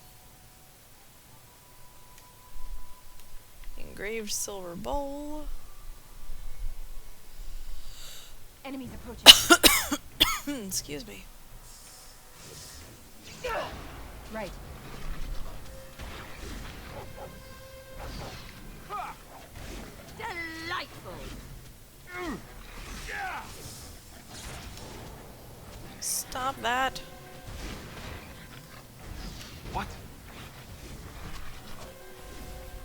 Engraved silver bowl. Enemies approaching. Excuse me. Right. Delightful! Stop that. What?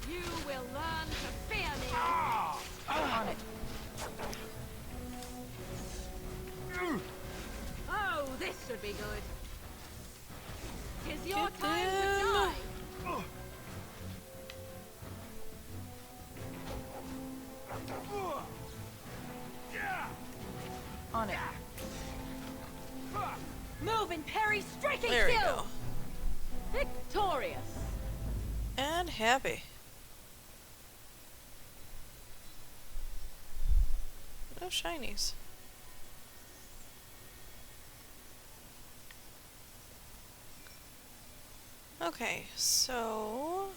You will learn to fear me! On it. Oh, this should be good. 'Tis your Get time them. to die! On it. Move and parry, striking There we kill! go. Victorious! And happy. No shinies. Okay, so...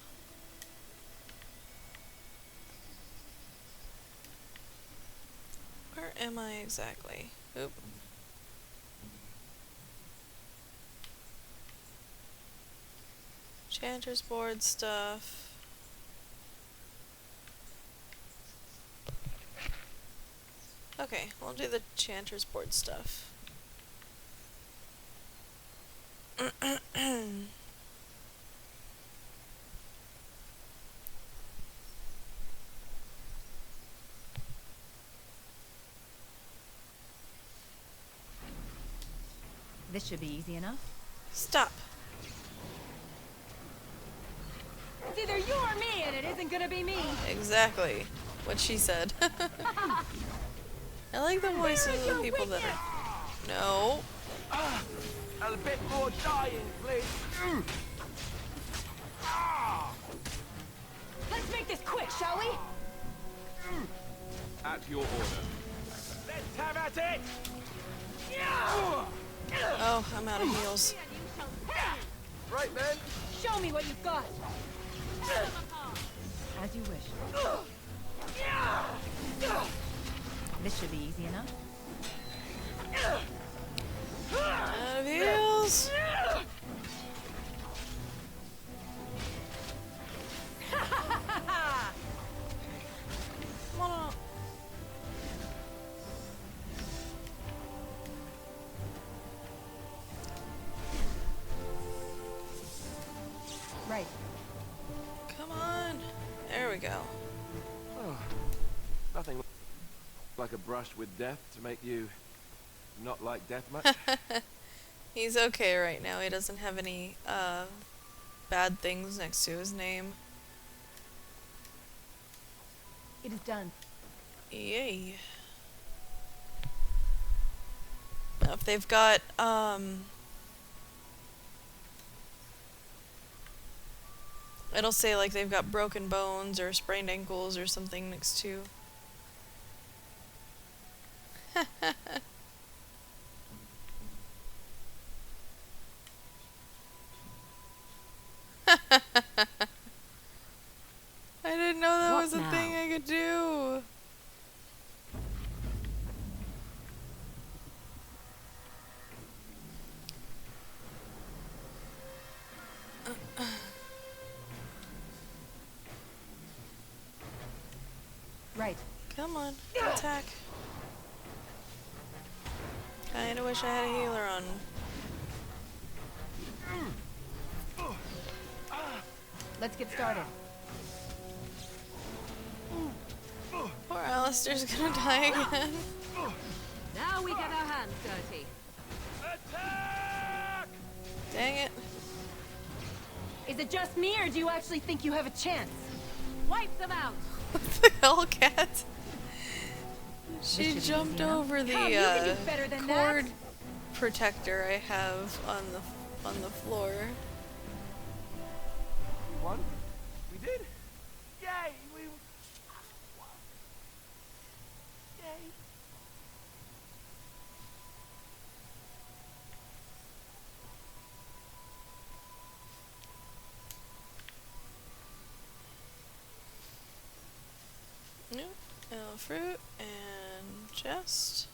where am I exactly? Oop. Chanter's board stuff. Okay, we'll do the Chanter's board stuff. This should be easy enough. Stop. It's either you or me, and it isn't gonna be me! Exactly what she said. I like the voices of the people that are... No. A bit more dying, please. Let's make this quick, shall we? At your order. Let's have at it! Oh, I'm out of heals. Right then. Show me what you've got! As you wish. This should be easy enough. Out of heals. Come on. Right. Come on. There we go. Oh, nothing like a brush with death to make you not like death much. He's okay right now. He doesn't have any bad things next to his name. It is done. Yay. Now if they've got it'll say like they've got broken bones or sprained ankles or something next to. I didn't know that What was a now? thing I could do. Right. Come on, attack. Kinda wish I had a healer on. Let's get started. Poor Alistair's gonna die again. Now we get our hands dirty. Dang it. Is it just me, or do you actually think you have a chance? Wipe them out! What the hell, cat? She should be jumped easy enough. over Come, you can do better the than cord that. protector I have on the floor. We won. We did. Yay! We fruit and chest.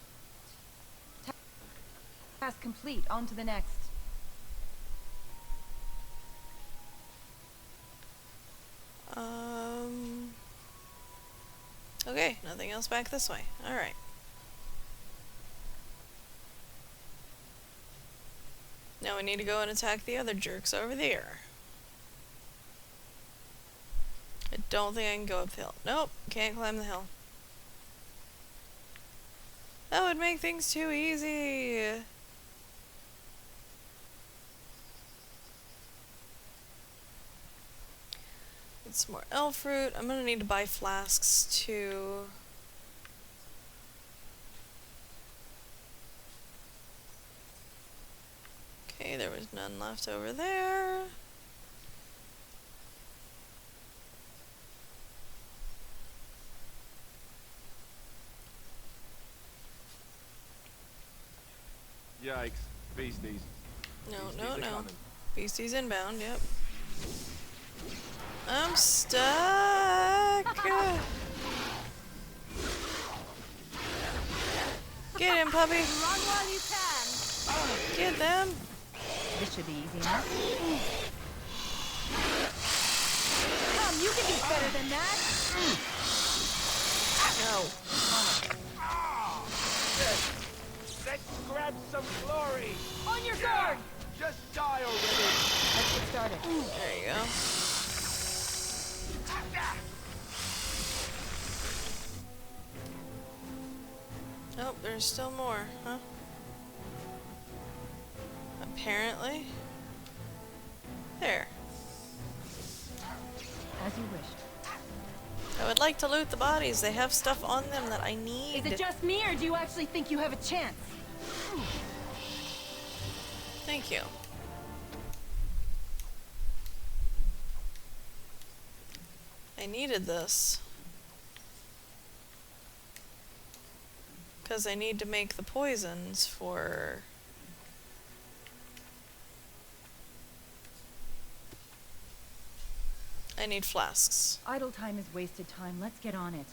Task complete. On to the next. Okay, nothing else back this way. Alright. Now we need to go and attack the other jerks over there. I don't think I can go up the hill. Nope, can't climb the hill. That would make things too easy. Need some more elf fruit. I'm gonna need to buy flasks too. Okay, there was none left over there. Yikes. Beasties. No, Beasties no, are no. coming. Beasties inbound, yep. I'm stuck! Get him, puppy! Run while you can! Get them! This should be easy enough. Come, you can do better than that! No. Let's grab some glory! On your guard! Just die already! Let's get started. There you go. Oh, there's still more, huh? Apparently. There. As you wished. I would like to loot the bodies. They have stuff on them that I need. Is it just me, or do you actually think you have a chance? Thank you. I needed this. Because I need to make the poisons for... I need flasks. Idle time is wasted time. Let's get on it.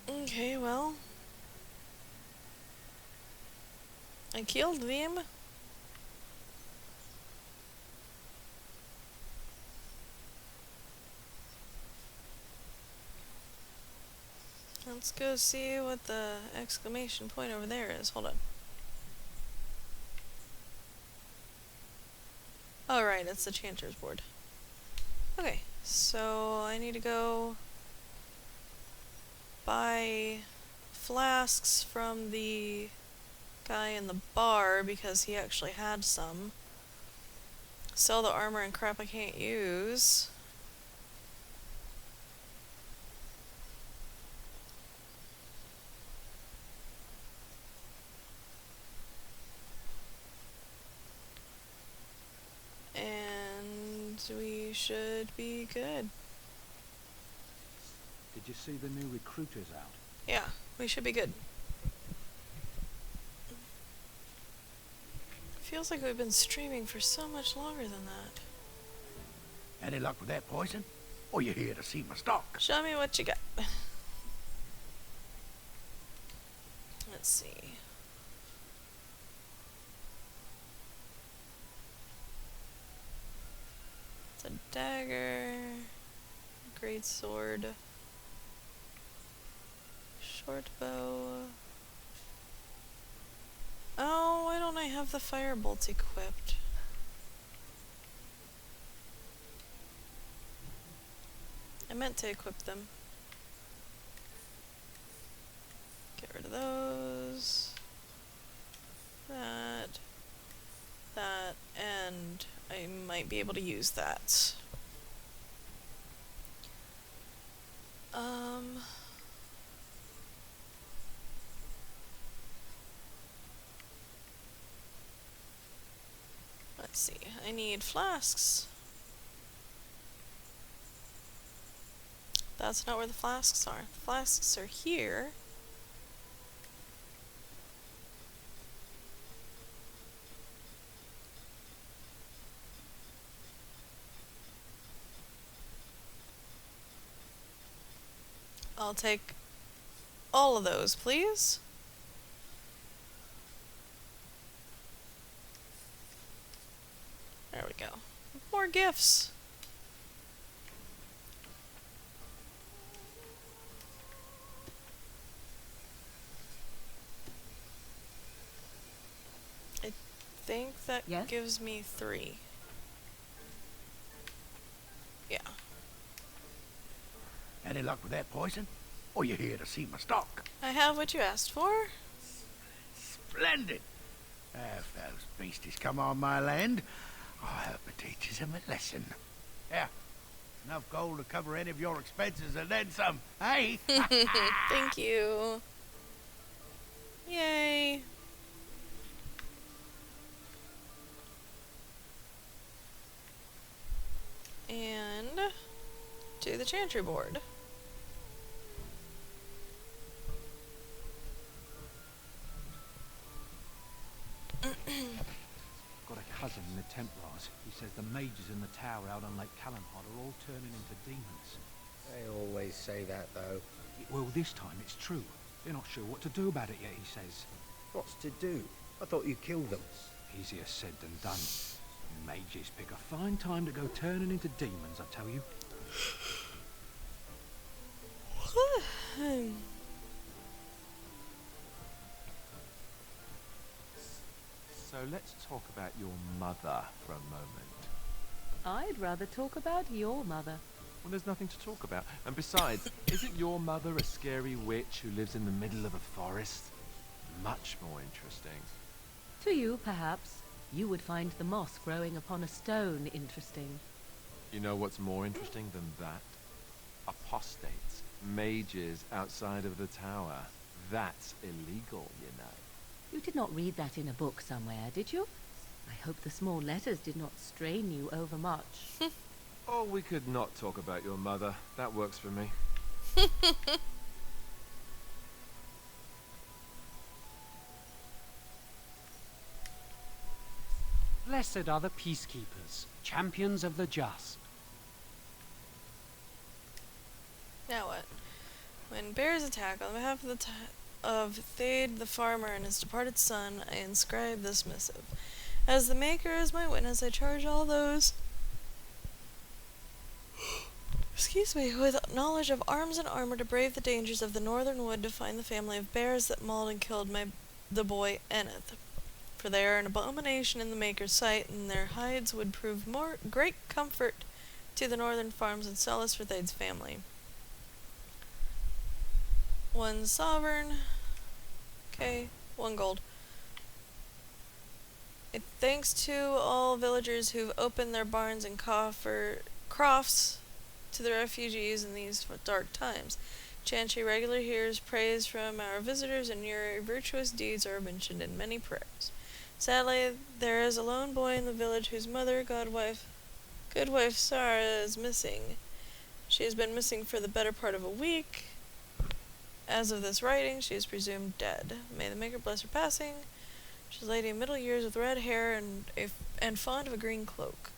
Okay, well... I killed them. Let's go see what the exclamation point over there is. Hold on. Oh, right, it's the Chanter's board. Okay, so I need to go buy flasks from the guy in the bar because he actually had some. Sell the armor and crap I can't use. And we should be good. Did you see the new recruiters out? Yeah, we should be good. Feels like we've been streaming for so much longer than that. Any luck with that poison? Or you here to see my stock? Show me what you got. Let's see. It's a dagger, great sword, short bow. Oh, why don't I have the firebolts equipped? I meant to equip them. Get rid of those. That. That. And I might be able to use that. Let's see. I need flasks. That's not where the flasks are. The flasks are here. I'll take all of those, please. There we go. More gifts. I think that gives me 3. Yeah. Any luck with that poison? Or you here to see my stock? I have what you asked for. Splendid! If those beasties come on my land, I hope it teaches them a lesson. Yeah, enough gold to cover any of your expenses and then some, hey? Thank you. Yay. And to the chantry board. Got a cousin in the Templars. He says the mages in the tower out on Lake Calenhad are all turning into demons. They always say that, though. Well, this time it's true. They're not sure what to do about it yet, he says. What's to do? I thought you killed them. Easier said than done. Mages pick a fine time to go turning into demons, I tell you. So let's talk about your mother for a moment. I'd rather talk about your mother. Well, there's nothing to talk about. And besides, isn't your mother a scary witch who lives in the middle of a forest? Much more interesting. To you, perhaps. You would find the moss growing upon a stone interesting. You know what's more interesting than that? Apostates. Mages outside of the tower. That's illegal, you know. You did not read that in a book somewhere, did you? I hope the small letters did not strain you overmuch. Oh, we could not talk about your mother. That works for me. Blessed are the peacekeepers, champions of the just. Now what? When bears attack on behalf of Thade the farmer and his departed son, I inscribe this missive. As the Maker is my witness, I charge all those with knowledge of arms and armor to brave the dangers of the northern wood to find the family of bears that mauled and killed the boy Eneth. For they are an abomination in the Maker's sight, and their hides would prove great comfort to the northern farms and solace for Thade's family. 1 sovereign. Okay, 1 gold. Thanks to all villagers who've opened their barns and crofts to the refugees in these dark times. Chantry regularly hears praise from our visitors, and your virtuous deeds are mentioned in many prayers. Sadly, there is a lone boy in the village whose mother, Goodwife Sarah, is missing. She has been missing for the better part of a week. As of this writing, she is presumed dead. May the Maker bless her passing. She's a lady of middle years with red hair and fond of a green cloak.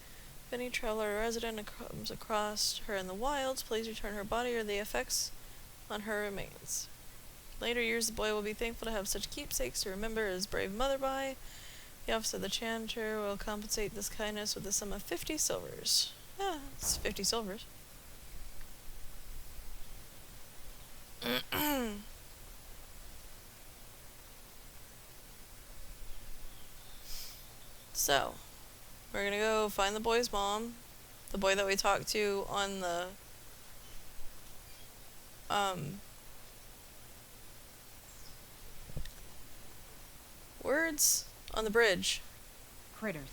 If any traveler or resident comes across her in the wilds, please return her body or the effects on her remains. Later years, the boy will be thankful to have such keepsakes to remember his brave mother by. The office of the chanter will compensate this kindness with the sum of 50 silvers. Ah, it's 50 silvers. So, we're gonna go find the boy's mom, the boy that we talked to on the words on the bridge. Critters.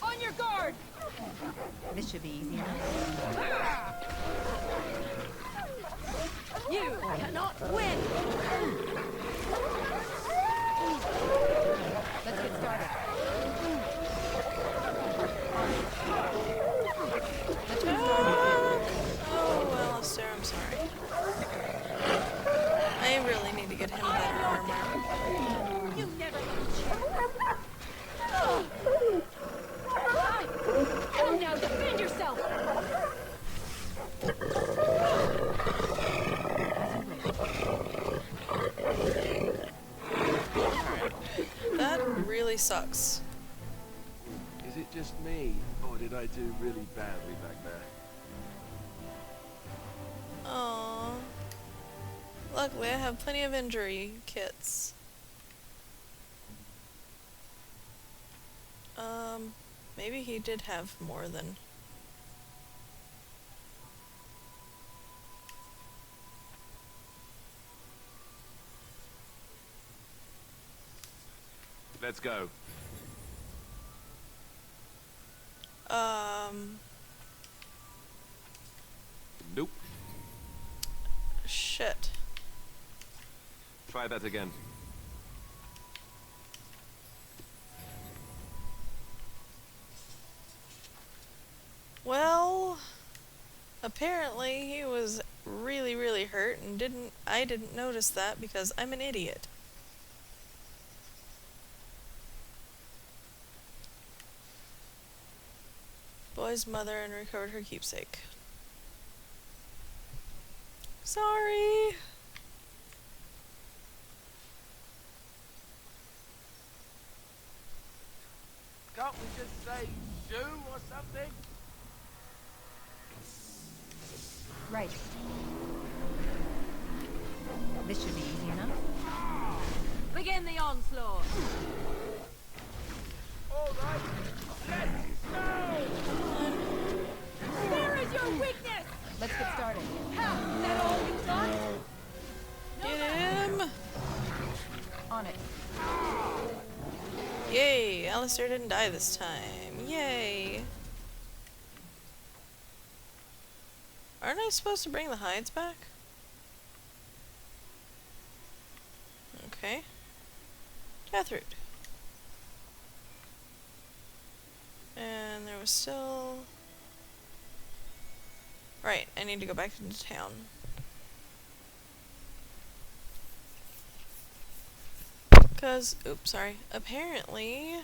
On your guard! This should be easy enough. You cannot win! Let's get started. Oh, Alistair, I'm sorry. I really need to get him better armor. You never and now defend yourself! sucks. Is it just me, or did I do really badly back there? Aww. Luckily, I have plenty of injury kits. Maybe he did have more than... Let's go. Nope. Shit. Try that again. Well, apparently he was really, really hurt and I didn't notice that because I'm an idiot. Boy's mother and recovered her keepsake. Sorry. Can't we just say shoo or something? Right. This should be easy enough. Begin the onslaught. All right, let's go! Where is your weakness? Let's get started. Ha! Is that all you've got? Get him! On it. Yay! Alistair didn't die this time. Yay! Aren't I supposed to bring the hides back? Okay. Deathroot. And there was still... Right, I need to go back into town. Cause, oops, sorry. Apparently,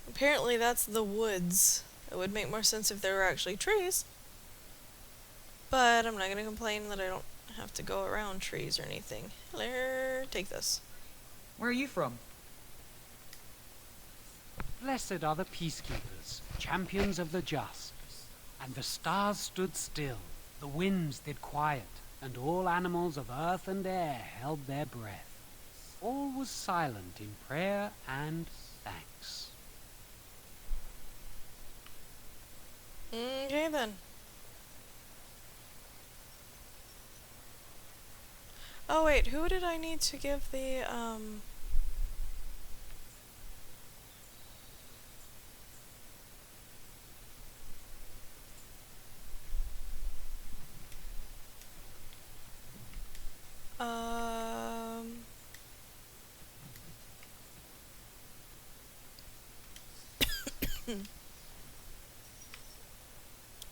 apparently that's the woods. It would make more sense if there were actually trees. But I'm not gonna complain that I don't have to go around trees or anything. Here, take this. Where are you from? Blessed are the peacekeepers, champions of the just. And the stars stood still, the winds did quiet, and all animals of earth and air held their breath. All was silent in prayer and thanks. Okay then. Oh wait, who did I need to give the,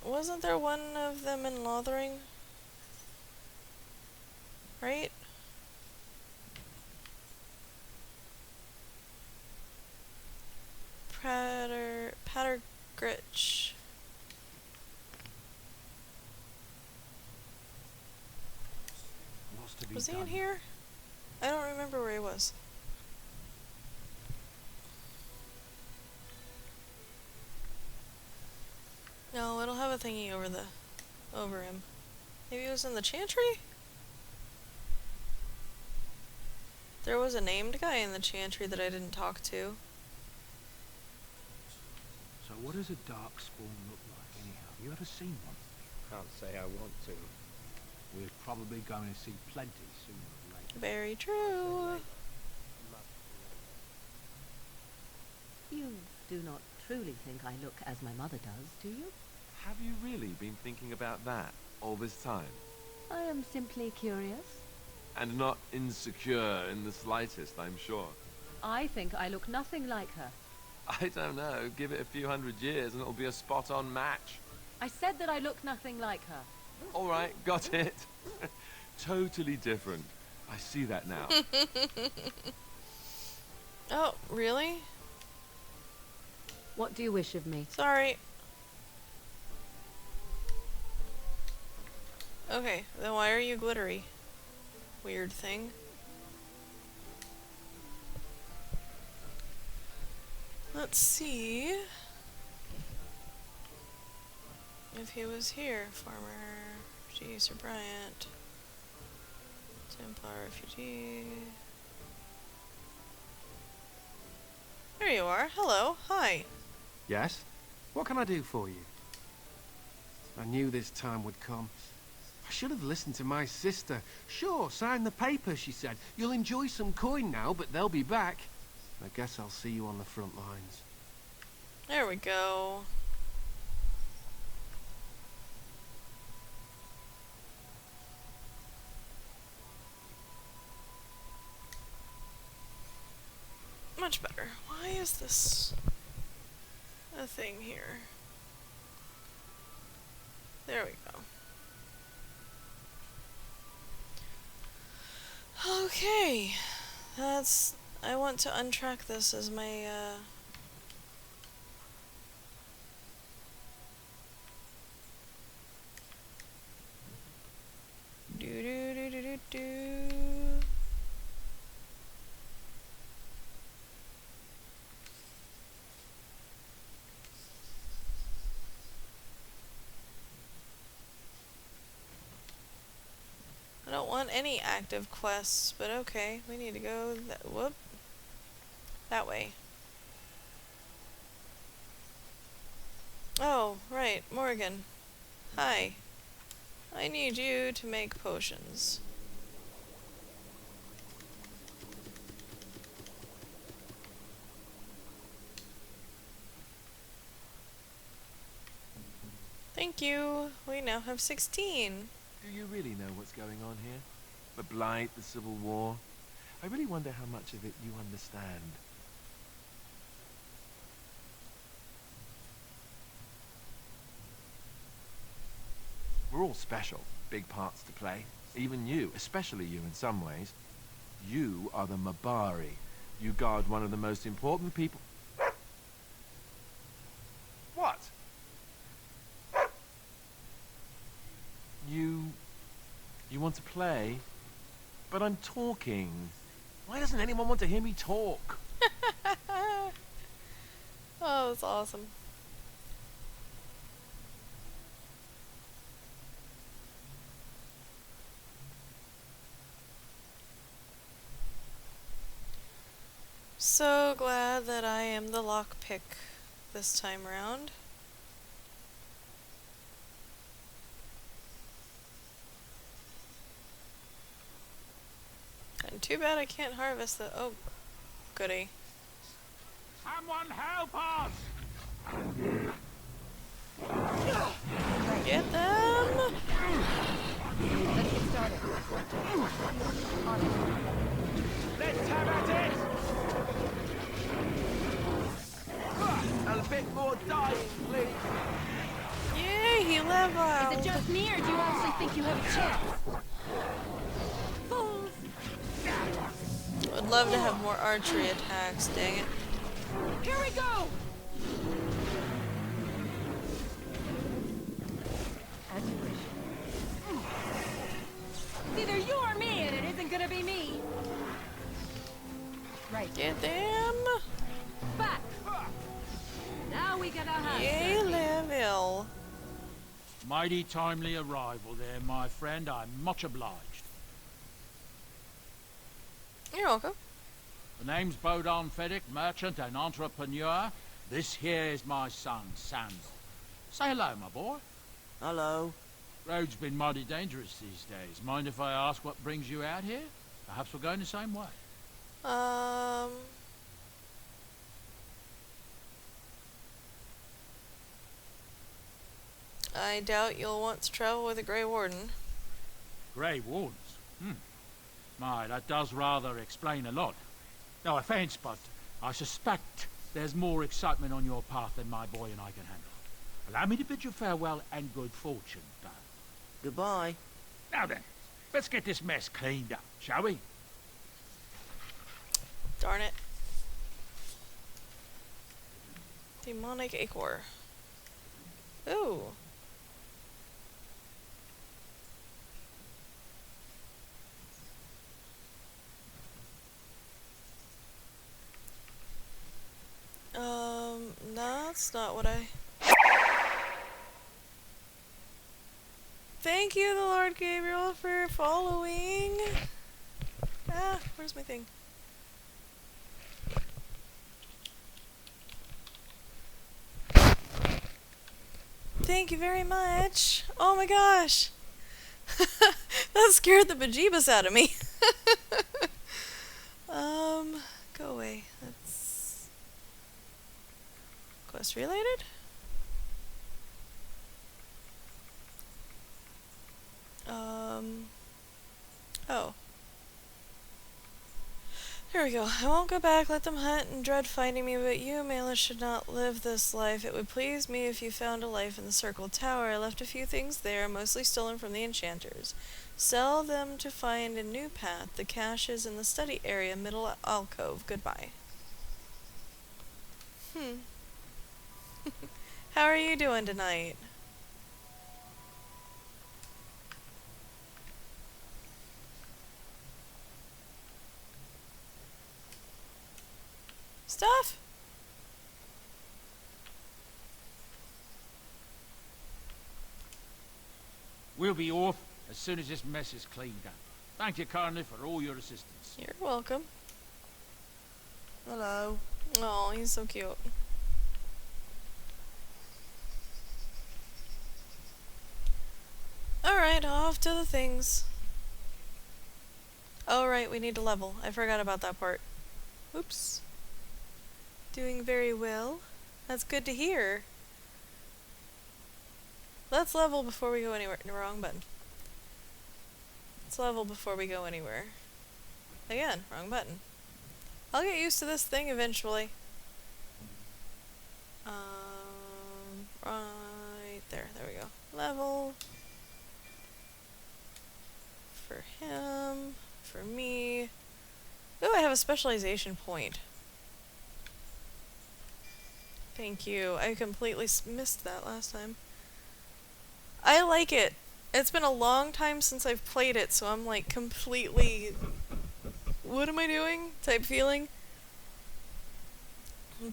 wasn't there one of them in Lothering? Right? Pattergritch. Was he in here? I don't remember where he was. No, it'll have a thingy over him. Maybe he was in the Chantry? There was a named guy in the Chantry that I didn't talk to. So what does a darkspawn look like anyhow? Have you ever seen one? Can't say I want to. We're probably going to see plenty sooner or later. Very true. You do not truly think I look as my mother does, do you? Have you really been thinking about that all this time? I am simply curious. And not insecure in the slightest, I'm sure. I think I look nothing like her. I don't know. Give it a few hundred years and it'll be a spot-on match. I said that I look nothing like her. All right, got it. Totally different. I see that now. Oh, really? What do you wish of me? Sorry. Okay, then why are you glittery? Weird thing. Let's see if he was here. Farmer, G. Sir Bryant, Templar refugee. There you are. Hello. Hi. Yes? What can I do for you? I knew this time would come. I should have listened to my sister. Sure, sign the paper, she said. You'll enjoy some coin now, but they'll be back. I guess I'll see you on the front lines. There we go. Much better. Why is this a thing here? There we go. Okay. That's... I want to untrack this as my, I don't want any active quests, but okay, we need to go that way. Oh, right, Morgan. Hi. I need you to make potions. Thank you. We now have 16. Do you really know what's going on here? The Blight, the Civil War? I really wonder how much of it you understand. We're all special, big parts to play. Even you, especially you in some ways. You are the Mabari. You guard one of the most important people... What? You want to play? But I'm talking. Why doesn't anyone want to hear me talk? Oh, that's awesome. So glad that I am the lockpick this time around. And too bad I can't harvest the... Oh, goody. Someone help us! Get them! Let's get started. Let's have at it! A bit more dying, please. Yay, he leveled! Is it just me, or do you actually think you have a chance? Fools! Would love to have more archery attacks, dang it. Here we go! As you wish. It's either you or me, and it isn't gonna be me. Right. Get them! Back! Now we get our hands Yay, dirty. level! Mighty timely arrival there, my friend. I'm much obliged. You're welcome. The name's Bodon Feddick, merchant and entrepreneur. This here is my son, Sandal. Say hello, my boy. Hello. Road's been mighty dangerous these days. Mind if I ask what brings you out here? Perhaps we're going the same way. I doubt you'll want to travel with a Grey Warden. Grey Wardens? My, that does rather explain a lot. No offense, but I suspect there's more excitement on your path than my boy and I can handle. Allow me to bid you farewell and good fortune, Dad. Goodbye. Now then, let's get this mess cleaned up, shall we? Darn it. Demonic Acor. Ooh. That's not what I... Thank you, the Lord Gabriel, for following. Ah, where's my thing? Thank you very much. Oh my gosh. That scared the bejeebus out of me. Go away. That's quest related? Oh. Here we go. I won't go back, let them hunt and dread finding me, but you, Malus, should not live this life. It would please me if you found a life in the Circle Tower. I left a few things there, mostly stolen from the enchanters. Sell them to find a new path. The cache is in the study area, middle alcove. Goodbye. How are you doing tonight? Stuff? We'll be off as soon as this mess is cleaned up. Thank you, Carnley, for all your assistance. You're welcome. Hello. Oh, he's so cute. Alright, off to the things. Oh, right, we need to level. I forgot about that part. Oops. Doing very well. That's good to hear. Let's level before we go anywhere. No, wrong button. Let's level before we go anywhere. Again, wrong button. I'll get used to this thing eventually. Right there. There we go. Level. For him. For me. Ooh, I have a specialization point. Thank you. I completely missed that last time. I like it. It's been a long time since I've played it, so I'm like completely... what am I doing? Type feeling.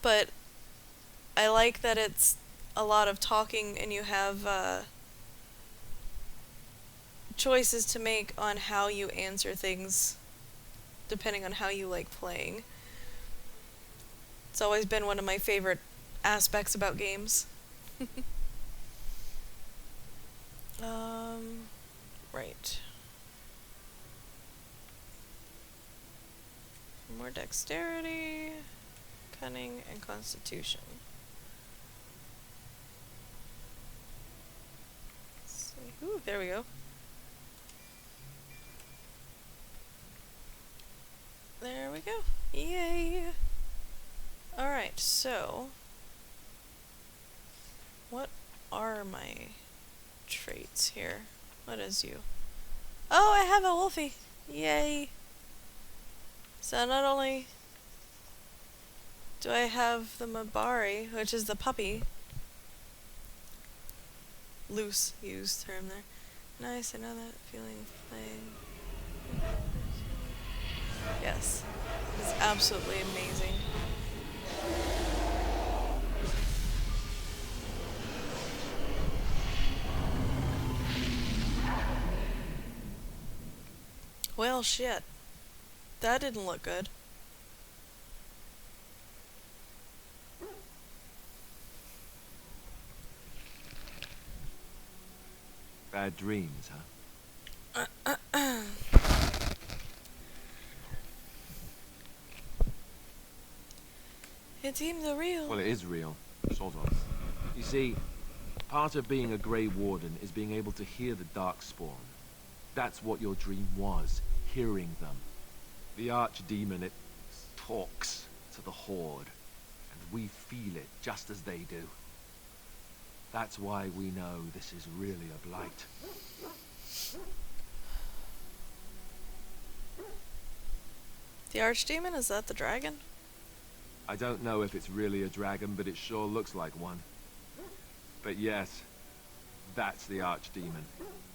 But I like that it's a lot of talking and you have choices to make on how you answer things depending on how you like playing. It's always been one of my favorite aspects about games. Right. More dexterity, cunning, and constitution. Let's see. Ooh, there we go. There we go. Yay! Alright, so... what are my traits here? What is you? Oh, I have a Wolfie! Yay! So not only do I have the Mabari, which is the puppy, loose used term there. Nice, I know that feeling of playing. Yes, it's absolutely amazing. Well, shit. That didn't look good. Bad dreams, huh? It seems real. Well, it is real. Sort of. You see, part of being a Grey Warden is being able to hear the Darkspawn. That's what your dream was, hearing them. The Archdemon, it talks to the Horde, and we feel it just as they do. That's why we know this is really a blight. The Archdemon, is that the dragon? I don't know if it's really a dragon, but it sure looks like one. But yes, that's the Archdemon.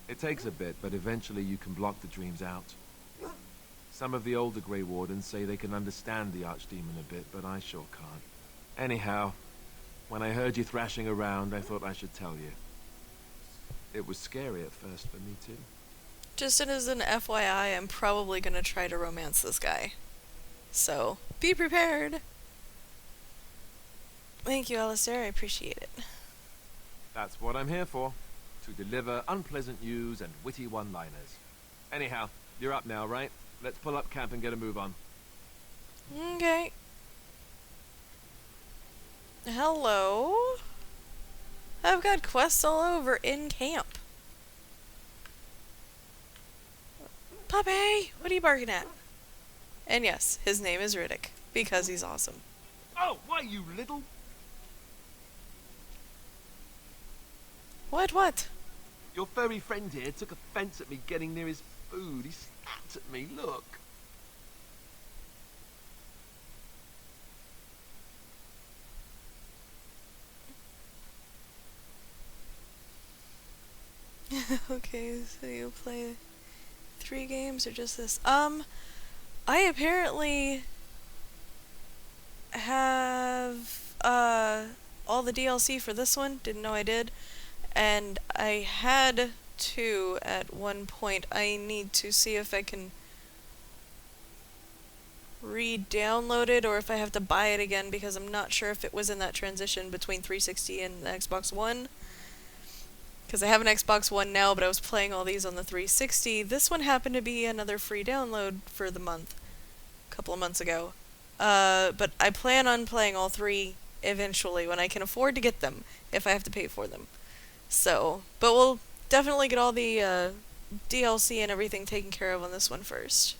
It takes a bit, but eventually you can block the dreams out. Some of the older Grey Wardens say they can understand the Archdemon a bit, but I sure can't. Anyhow, when I heard you thrashing around, I thought I should tell you. It was scary at first for me too. Just as an FYI, I'm probably gonna try to romance this guy. So, be prepared! Thank you, Alistair, I appreciate it. That's what I'm here for. To deliver unpleasant news and witty one-liners. Anyhow, you're up now, right? Let's pull up camp and get a move on. Okay. Hello? I've got quests all over in camp. Puppy! What are you barking at? And yes, his name is Riddick, because he's awesome. Oh, why you little... What? Your furry friend here took offense at me getting near his food. He snapped at me, look. Okay, so you play 3 games or just this? I apparently have all the DLC for this one. Didn't know I did. And I had to at one point. I need to see if I can re-download it or if I have to buy it again, because I'm not sure if it was in that transition between 360 and the Xbox One. Because I have an Xbox One now, but I was playing all these on the 360. This one happened to be another free download for the month, a couple of months ago. But I plan on playing all 3 eventually when I can afford to get them, if I have to pay for them. So, but we'll definitely get all the DLC and everything taken care of on this one first.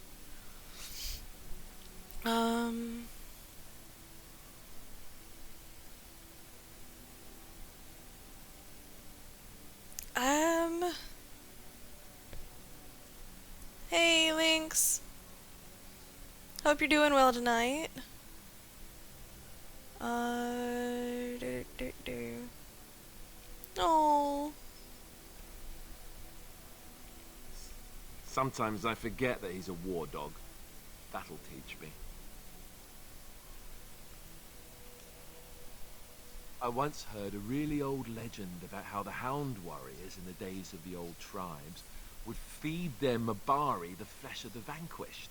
Hey, Lynx. Hope you're doing well tonight. Oh. Sometimes I forget that he's a war dog. That'll teach me. I once heard a really old legend about how the Hound warriors in the days of the old tribes would feed their Mabari the flesh of the vanquished.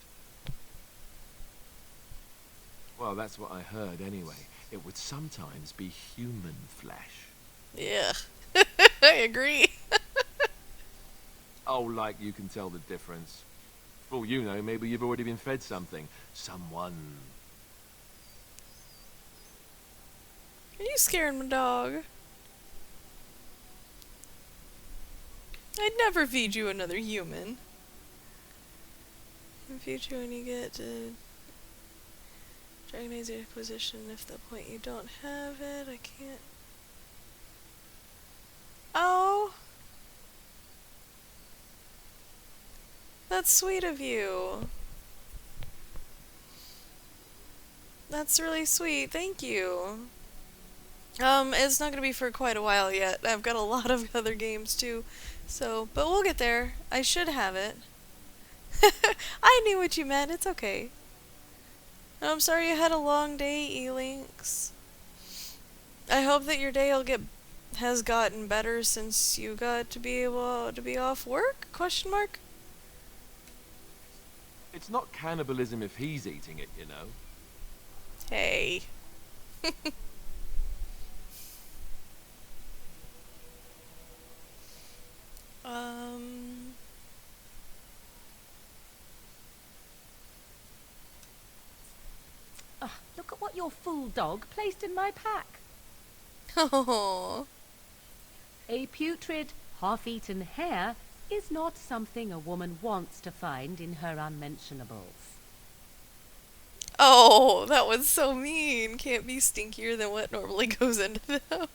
Well, that's what I heard anyway. It would sometimes be human flesh. Yeah, I agree. Oh, like you can tell the difference. For all you know, maybe you've already been fed something. Someone. Are you scaring my dog? I'd never feed you another human. I'll feed you when you get to Dragonize your acquisition. If at that point you don't have it, I can't. Oh! That's sweet of you. That's really sweet. Thank you. It's not gonna be for quite a while yet. I've got a lot of other games too. So, but we'll get there. I should have it. I knew what you meant. It's okay. I'm sorry you had a long day, E-Links. I hope that your day has gotten better since you got to be able to be off work? Question mark? It's not cannibalism if he's eating it, you know. Hey. Look at what your fool dog placed in my pack. Oh. A putrid, half-eaten hare is not something a woman wants to find in her unmentionables. Oh, that was so mean. Can't be stinkier than what normally goes into them.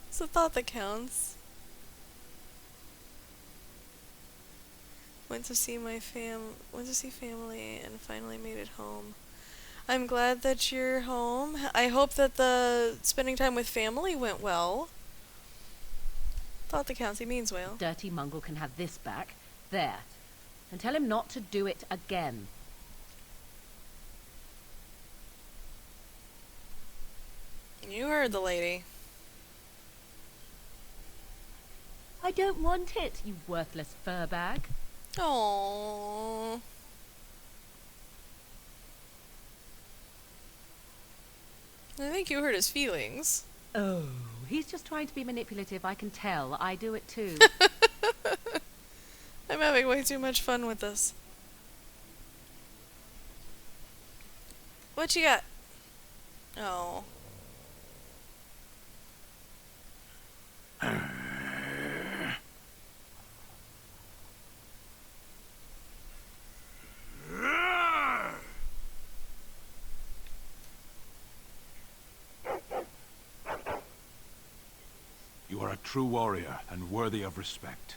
It's a thought that counts. Went to see family and finally made it home. I'm glad that you're home. I hope that the spending time with family went well. Thought the county means well. Dirty mongrel can have this back. There. And tell him not to do it again. You heard the lady. I don't want it, you worthless fur bag. Aww. I think you hurt his feelings. Oh, he's just trying to be manipulative, I can tell. I do it too. I'm having way too much fun with this. What you got? Oh. You are a true warrior and worthy of respect.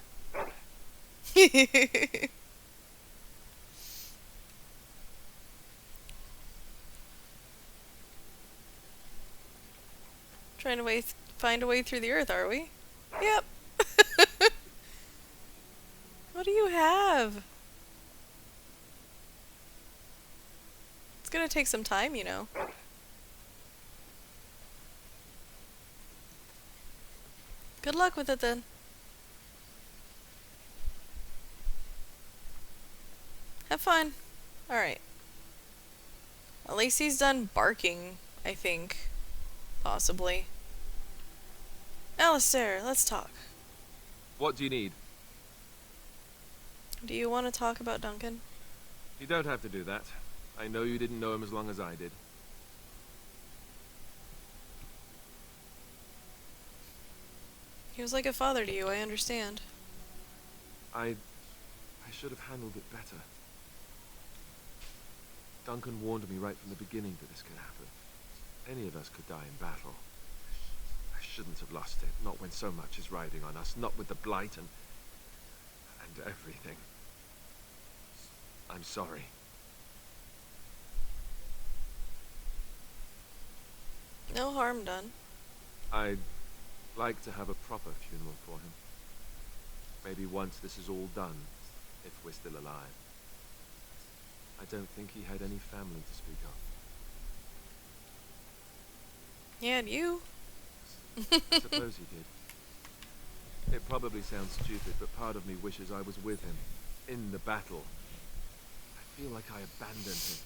Trying to find a way through the earth, are we? Yep. What do you have? It's gonna take some time, you know. Good luck with it then. Have fun. Alright. At least he's done barking, I think. Possibly. Alistair, let's talk. What do you need? Do you want to talk about Duncan? You don't have to do that. I know you didn't know him as long as I did. He was like a father to you, I understand. I should have handled it better. Duncan warned me right from the beginning that this could happen. Any of us could die in battle. I shouldn't have lost it, not when so much is riding on us, not with the Blight and everything. I'm sorry. No harm done. I'd like to have a proper funeral for him. Maybe once this is all done, if we're still alive. I don't think he had any family to speak of. Yeah, and you. I suppose he did. It probably sounds stupid, but part of me wishes I was with him, in the battle. I feel like I abandoned him.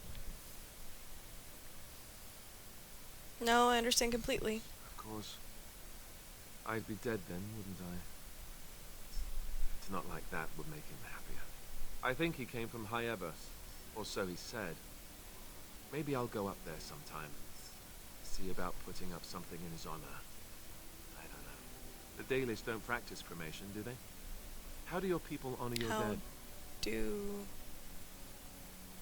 No, I understand completely. Of course. I'd be dead then, wouldn't I? It's not like that would make him happier. I think he came from High Ever, or so he said. Maybe I'll go up there sometime. See about putting up something in his honor. I don't know. The Dalish don't practice cremation, do they? How do your people honor your dead?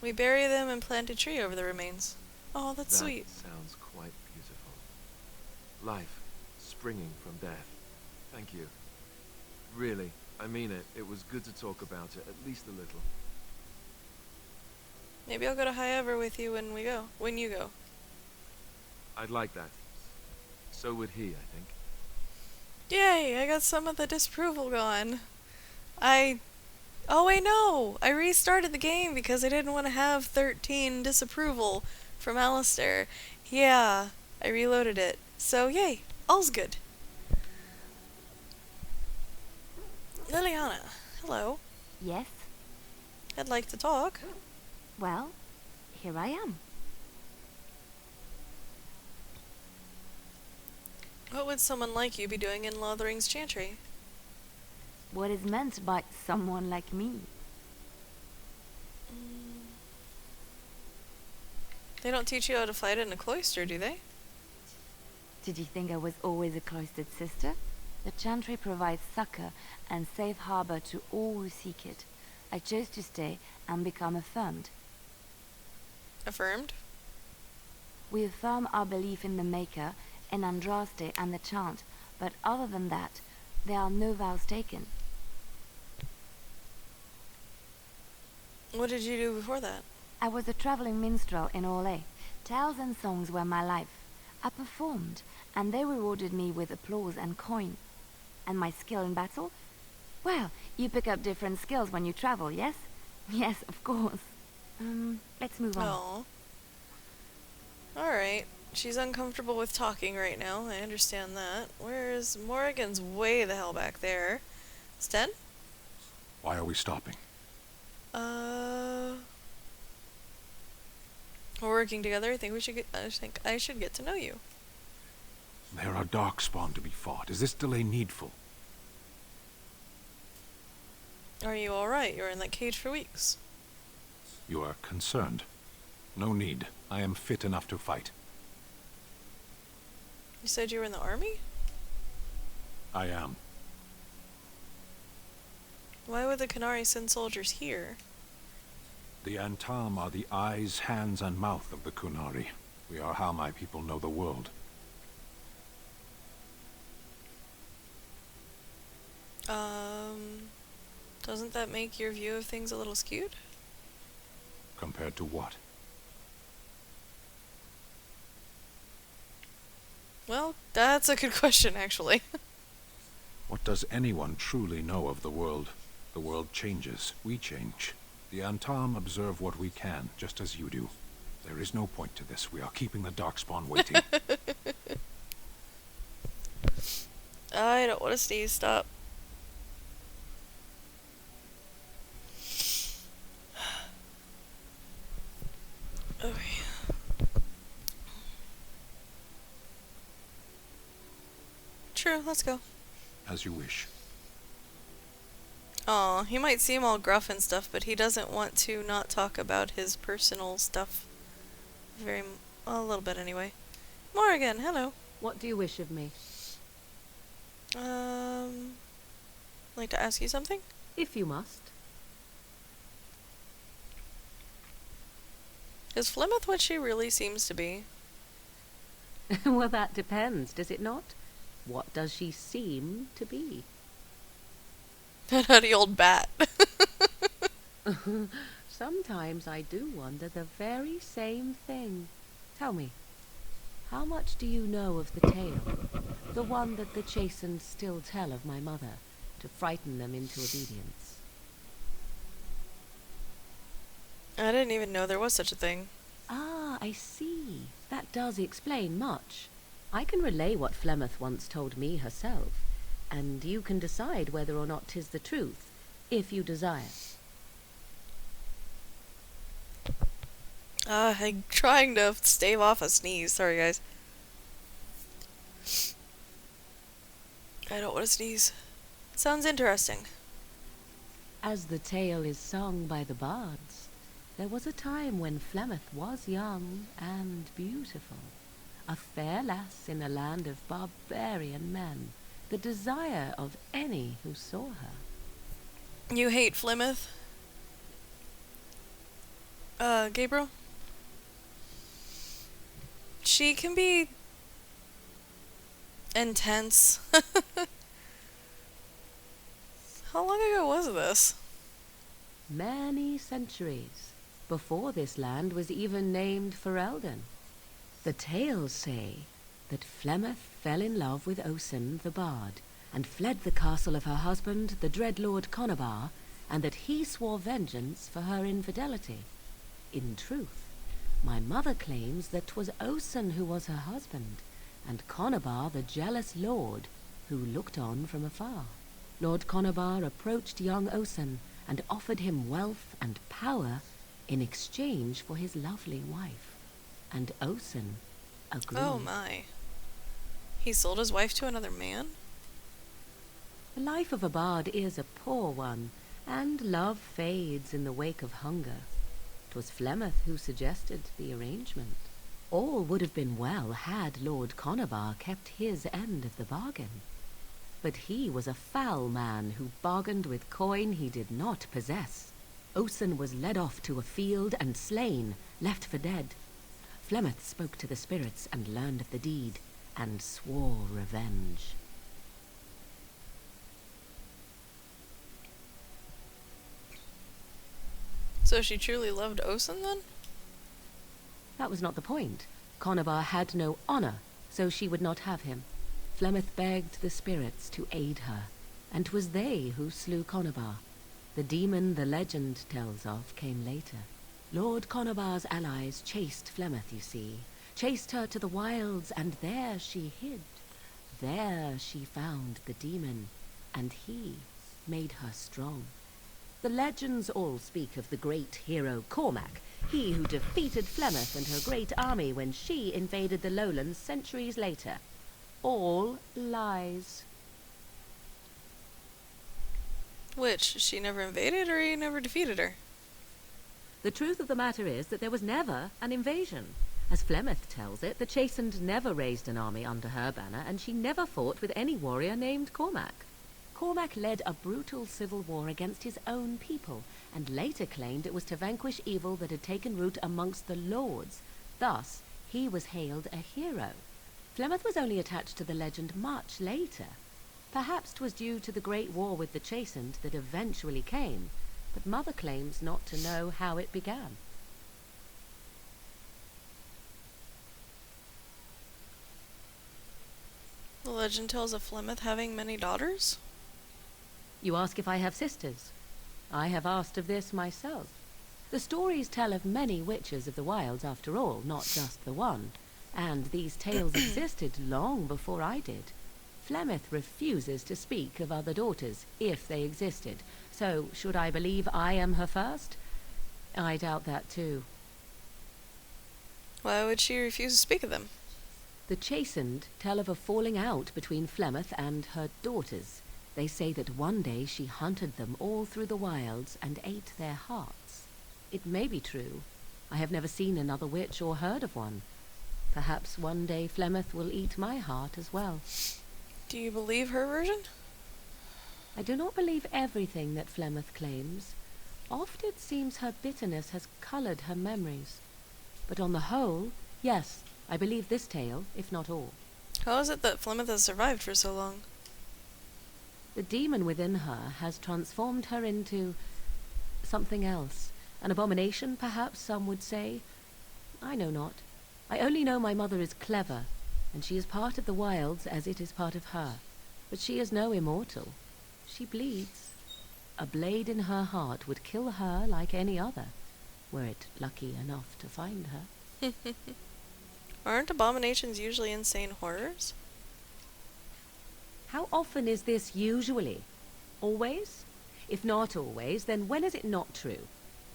We bury them and plant a tree over the remains. Oh, that's sweet. That sounds quite beautiful. Life springing from death. Thank you. Really, I mean it. It was good to talk about it, at least a little. Maybe I'll go to High Ever with you when you go. I'd like that. So would he, I think. Yay, I got some of the disapproval gone. Oh wait, no! I restarted the game because I didn't want to have 13 disapproval from Alistair. Yeah, I reloaded it. So yay, all's good. Liliana, hello. Yes? I'd like to talk. Well, here I am. What would someone like you be doing in Lothering's Chantry? What is meant by someone like me? They don't teach you how to fight in a cloister, do they? Did you think I was always a cloistered sister? The Chantry provides succor and safe harbor to all who seek it. I chose to stay and become affirmed. Affirmed? We affirm our belief in the Maker, in Andraste and the chant, but other than that, there are no vows taken. What did you do before that? I was a traveling minstrel in Orlais. Tales and songs were my life. I performed, and they rewarded me with applause and coin. And my skill in battle? Well, you pick up different skills when you travel, yes? Yes, of course. Let's move on. Oh. Alright. She's uncomfortable with talking right now. I understand that. Where's Morrigan's way the hell back there? Sten? Why are we stopping? We're working together. I think I should get to know you. There are darkspawn to be fought. Is this delay needful? Are you alright? You were in that cage for weeks. You are concerned. No need. I am fit enough to fight. You said you were in the army? I am. Why would the Qunari send soldiers here? The Antam are the eyes, hands, and mouth of the Qunari. We are how my people know the world. Doesn't that make your view of things a little skewed? Compared to what? Well, that's a good question, actually. What does anyone truly know of the world? The world changes. We change. The Antam observe what we can, just as you do. There is no point to this. We are keeping the Darkspawn waiting. I don't want to sneeze. Stop. Okay. True, let's go. As you wish. Aw, he might seem all gruff and stuff, but he doesn't want to not talk about his personal stuff. A little bit anyway. Morrigan, hello. What do you wish of me? Like to ask you something? If you must. Is Flemeth what she really seems to be? Well, that depends, does it not? What does she seem to be? That nutty old bat. Sometimes I do wonder the very same thing. Tell me, how much do you know of the tale? The one that the chastened still tell of my mother, to frighten them into obedience. I didn't even know there was such a thing. Ah, I see. That does explain much. I can relay what Flemeth once told me herself, and you can decide whether or not 'tis the truth, if you desire. I'm trying to stave off a sneeze. Sorry, guys. I don't want to sneeze. Sounds interesting. As the tale is sung by the bards, there was a time when Flemeth was young and beautiful, a fair lass in a land of barbarian men, the desire of any who saw her. You hate Flemeth? Gabriel? She can be intense. How long ago was this? Many centuries, before this land was even named Ferelden. The tales say that Flemeth fell in love with Osen the Bard, and fled the castle of her husband, the dread Lord Conobar, and that he swore vengeance for her infidelity. In truth, my mother claims that 'twas Osen who was her husband, and Conobar the jealous lord, who looked on from afar. Lord Conobar approached young Osen, and offered him wealth and power in exchange for his lovely wife. And Osen agreed. Oh my. He sold his wife to another man? The life of a bard is a poor one, and love fades in the wake of hunger. 'Twas Flemeth who suggested the arrangement. All would have been well had Lord Conobar kept his end of the bargain. But he was a foul man who bargained with coin he did not possess. Osen was led off to a field and slain, left for dead. Flemeth spoke to the spirits and learned of the deed, and swore revenge. So she truly loved Osen then? That was not the point. Conobar had no honor, so she would not have him. Flemeth begged the spirits to aid her, and 'twas they who slew Conobar. The demon the legend tells of came later. Lord Conobar's allies chased Flemeth, you see. Chased her to the wilds, and there she hid. There she found the demon, and he made her strong. The legends all speak of the great hero Cormac, he who defeated Flemeth and her great army when she invaded the lowlands centuries later. All lies. Which, she never invaded or he never defeated her? The truth of the matter is that there was never an invasion. As Flemeth tells it, the Chastened never raised an army under her banner, and she never fought with any warrior named Cormac. Cormac led a brutal civil war against his own people, and later claimed it was to vanquish evil that had taken root amongst the lords. Thus, he was hailed a hero. Flemeth was only attached to the legend much later. Perhaps 'twas due to the great war with the Chastened that eventually came, but Mother claims not to know how it began. The legend tells of Flemeth having many daughters? You ask if I have sisters. I have asked of this myself. The stories tell of many witches of the wilds after all, not just the one, and these tales existed long before I did. Flemeth refuses to speak of other daughters, if they existed, so should I believe I am her first? I doubt that too. Why would she refuse to speak of them? The Chastened tell of a falling out between Flemeth and her daughters. They say that one day she hunted them all through the wilds and ate their hearts. It may be true. I have never seen another witch or heard of one. Perhaps one day Flemeth will eat my heart as well. Do you believe her version? I do not believe everything that Flemeth claims. Oft it seems her bitterness has colored her memories. But on the whole, yes, I believe this tale, if not all. How is it that Flemeth has survived for so long? The demon within her has transformed her into something else. An abomination, perhaps some would say. I know not. I only know my mother is clever, and she is part of the wilds as it is part of her. But she is no immortal. She bleeds. A blade in her heart would kill her like any other, were it lucky enough to find her. Aren't abominations usually insane horrors? How often is this usually? Always? If not always, then when is it not true?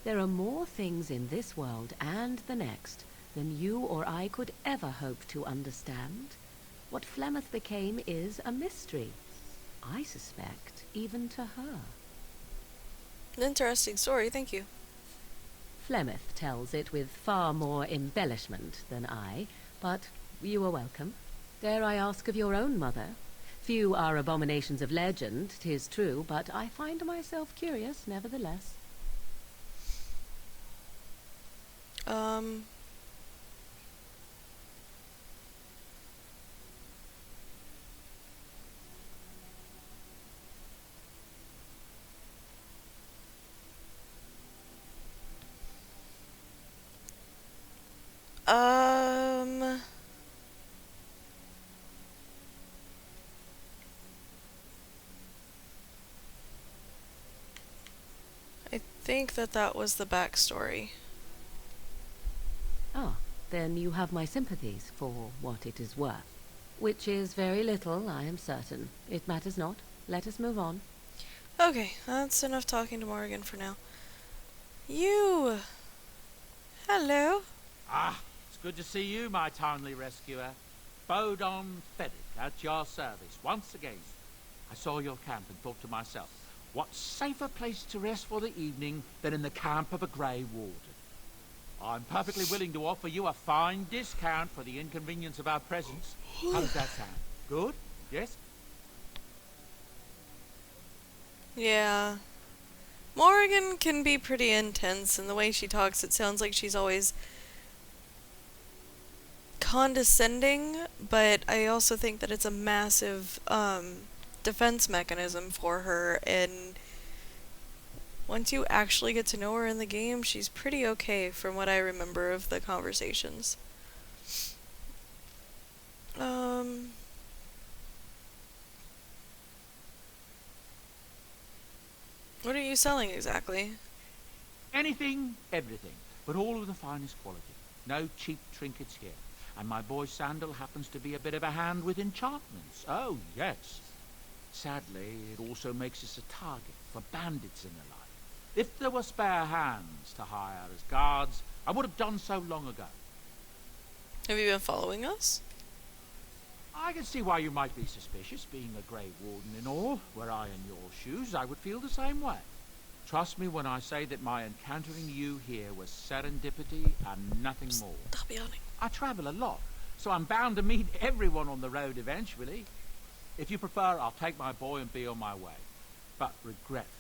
There are more things in this world and the next than you or I could ever hope to understand. What Flemeth became is a mystery. I suspect, even to her. An interesting story, thank you. Flemeth tells it with far more embellishment than I, but you are welcome. Dare I ask of your own mother? Few are abominations of legend, 'tis true, but I find myself curious nevertheless. I think that was the backstory. Ah, then you have my sympathies for what it is worth. Which is very little, I am certain. It matters not. Let us move on. Okay, that's enough talking to Morrigan for now. You! Hello. Ah, it's good to see you, my timely rescuer. Bodon Feddick, at your service, once again. I saw your camp and thought to myself, what safer place to rest for the evening than in the camp of a Grey Warden? I'm perfectly willing to offer you a fine discount for the inconvenience of our presence. How does that sound? Good? Yes? Yeah. Morrigan can be pretty intense, and the way she talks, it sounds like she's always condescending, but I also think that it's a massive defense mechanism for her, and once you actually get to know her in the game, she's pretty okay from what I remember of the conversations. What are you selling exactly? Anything, everything, but all of the finest quality. No cheap trinkets here. And my boy Sandal happens to be a bit of a hand with enchantments. Oh, yes. Sadly, it also makes us a target for bandits and the like. If there were spare hands to hire as guards, I would have done so long ago. Have you been following us? I can see why you might be suspicious, being a Grey Warden and all. Were I in your shoes, I would feel the same way. Trust me when I say that my encountering you here was serendipity and nothing more. Stop yawning. I travel a lot, so I'm bound to meet everyone on the road eventually. If you prefer, I'll take my boy and be on my way. But regretfully,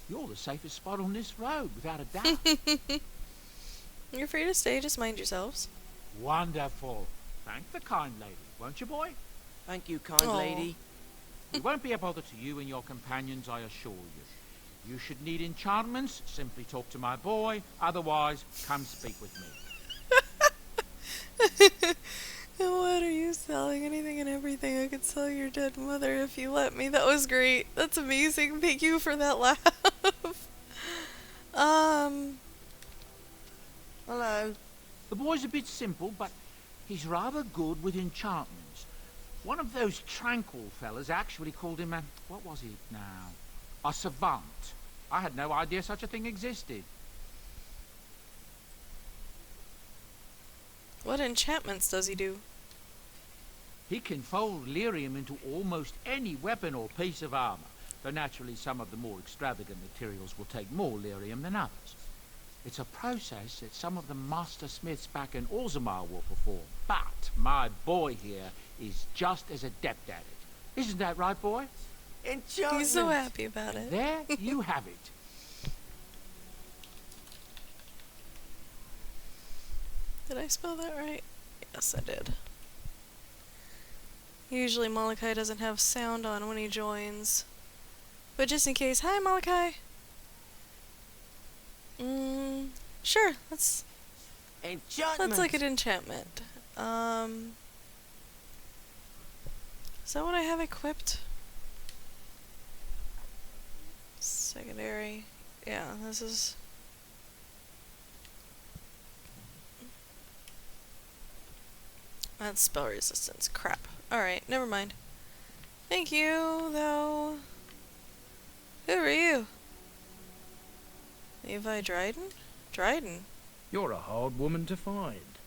you're the safest spot on this road, without a doubt. You're free to stay, just mind yourselves. Wonderful. Thank the kind lady, won't you, boy? Thank you, kind lady. We won't be a bother to you and your companions, I assure you. You should need enchantments, simply talk to my boy. Otherwise, come speak with me. What are you selling? Anything and everything. I could sell your dead mother if you let me. That was great. That's amazing. Thank you for that laugh. Hello. The boy's a bit simple, but he's rather good with enchantments. One of those tranquil fellas actually called him a... what was he now? A savant. I had no idea such a thing existed. What enchantments does he do? He can fold lyrium into almost any weapon or piece of armor, though naturally some of the more extravagant materials will take more lyrium than others. It's a process that some of the master smiths back in Orzammar will perform, but my boy here is just as adept at it. Isn't that right, boy? Enchantment. He's so happy about it. There you have it. Did I spell that right? Yes, I did. Usually Malachi doesn't have sound on when he joins. But just in case, hi Malachi! Sure, let's look at enchantment. Is that what I have equipped? Secondary. Yeah, this is... That's spell resistance. Crap. Alright, never mind. Thank you, though. Who are you? Levi Dryden? Dryden? You're a hard woman to find.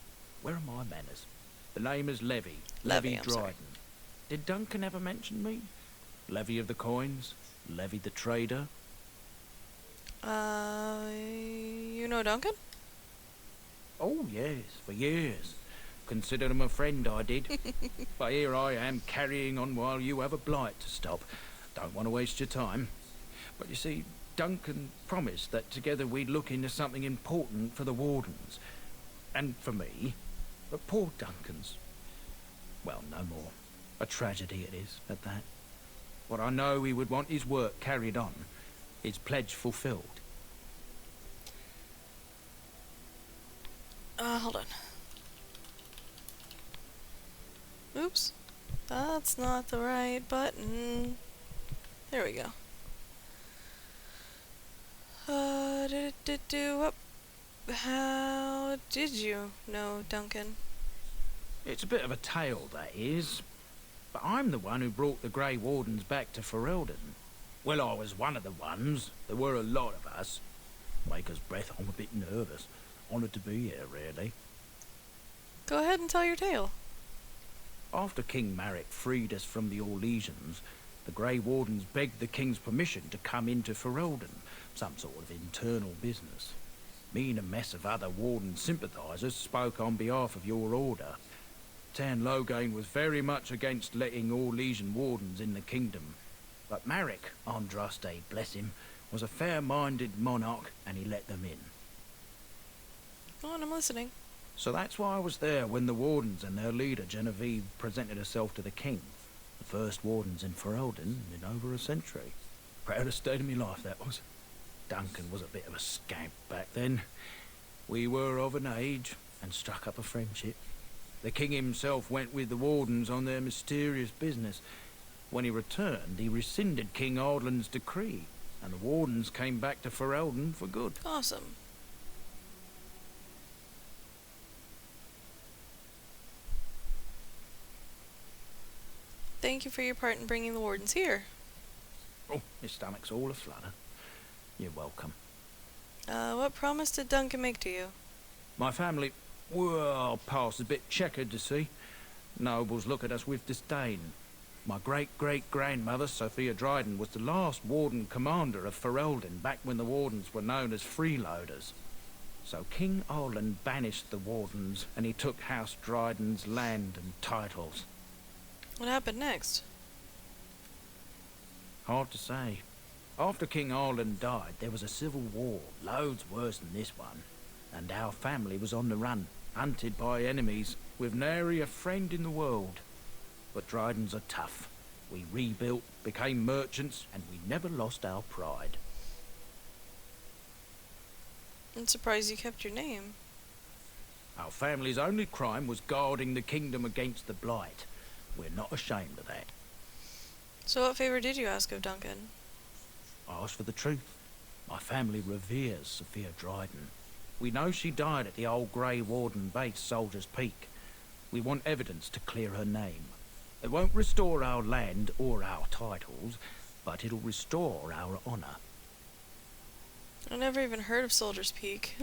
Where are my manners? The name is Levy. Levy I'm Dryden. sorry. Did Duncan ever mention me? Levy of the coins? Levy the trader? You know Duncan? Oh, yes, for years. Considered him a friend, I did. But here I am carrying on while you have a blight to stop. Don't want to waste your time. But you see, Duncan promised that together we'd look into something important for the Wardens. And for me. But poor Duncan's... well, no more. A tragedy it is, at that. But I know he would want his work carried on. His pledge fulfilled. Hold on. Oops. That's not the right button. There we go. How did you know Duncan? It's a bit of a tale, that is. But I'm the one who brought the Grey Wardens back to Ferelden. Well, I was one of the ones. There were a lot of us. Maker's breath, I'm a bit nervous. Honoured to be here, really. Go ahead and tell your tale. After King Marek freed us from the Orlesians, the Grey Wardens begged the King's permission to come into Ferelden, some sort of internal business. Me and a mess of other Warden sympathisers spoke on behalf of your order. Tan Loghain was very much against letting Orlesian Wardens in the kingdom. But Marek, Andraste, bless him, was a fair-minded monarch, and he let them in. Go on, I'm listening. So that's why I was there when the Wardens and their leader, Genevieve, presented herself to the King. The first Wardens in Ferelden in over a century. Proudest day of my life, that was. Duncan was a bit of a scamp back then. We were of an age and struck up a friendship. The king himself went with the wardens on their mysterious business. When he returned, he rescinded King Ardland's decree, and the wardens came back to Ferelden for good. Awesome. Thank you for your part in bringing the wardens here. Oh, my stomach's all aflutter. You're welcome. What promise did Duncan make to you? My family, well, past a bit checkered to see. Nobles look at us with disdain. My great-great-grandmother, Sophia Dryden, was the last warden commander of Ferelden back when the wardens were known as freeloaders. So King Ardland banished the wardens, and he took House Dryden's land and titles. What happened next? Hard to say. After King Ardland died, there was a civil war, loads worse than this one. And our family was on the run, hunted by enemies, with nary a friend in the world. But Drydens are tough. We rebuilt, became merchants, and we never lost our pride. I'm surprised you kept your name. Our family's only crime was guarding the kingdom against the Blight. We're not ashamed of that. So what favor did you ask of Duncan? I asked for the truth. My family reveres Sophia Dryden. We know she died at the old Grey Warden base, Soldier's Peak. We want evidence to clear her name. It won't restore our land or our titles, but it'll restore our honor. I never even heard of Soldier's Peak.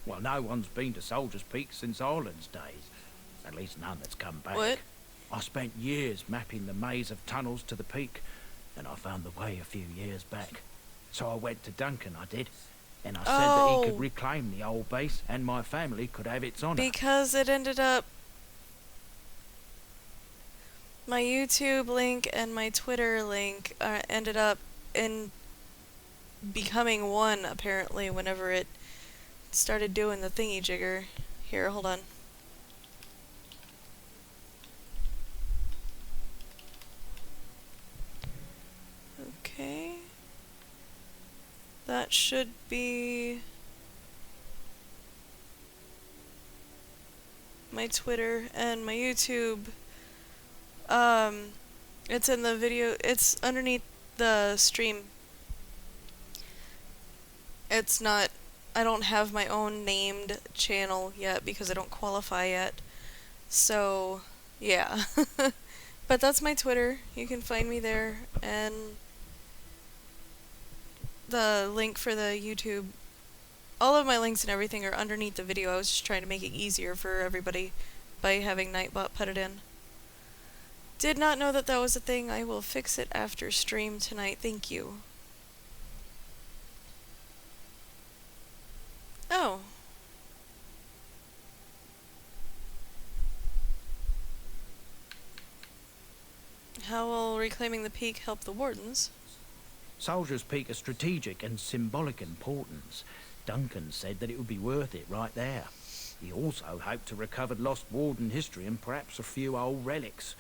Well, no one's been to Soldier's Peak since Ireland's days. At least none that's come back. What? I spent years mapping the maze of tunnels to the peak, and I found the way a few years back. So I went to Duncan, I did, and I said that he could reclaim the old base, and my family could have its honor. Because it ended up... My YouTube link and my Twitter link ended up in becoming one, apparently, whenever it started doing the thingy-jigger. Here, hold on. Okay. That should be my Twitter and my YouTube. It's in the video, it's underneath the stream. It's not, I don't have my own named channel yet because I don't qualify yet. So, yeah. But that's my Twitter. You can find me there, and the link for the YouTube, all of my links and everything are underneath the video. I was just trying to make it easier for everybody by having Nightbot put it in. Did not know that that was a thing. I will fix it after stream tonight. Thank you. Oh. How will reclaiming the peak help the wardens? Soldier's Peak is strategic and symbolic importance. Duncan said that it would be worth it right there. He also hoped to recover lost warden history and perhaps a few old relics.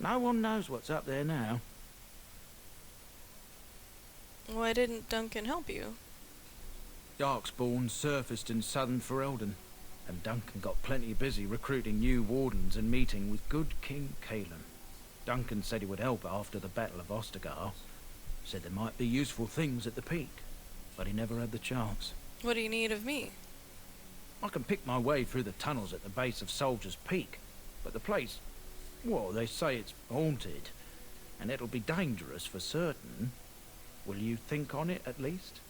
No one knows what's up there now. Why didn't Duncan help you? Darkspawn surfaced in southern Ferelden, and Duncan got plenty busy recruiting new wardens and meeting with good King Cailan. Duncan said he would help after the Battle of Ostagar. Said there might be useful things at the peak, but he never had the chance. What do you need of me? I can pick my way through the tunnels at the base of Soldier's Peak, but the place, well, they say it's haunted, and it'll be dangerous for certain. Will you think on it at least?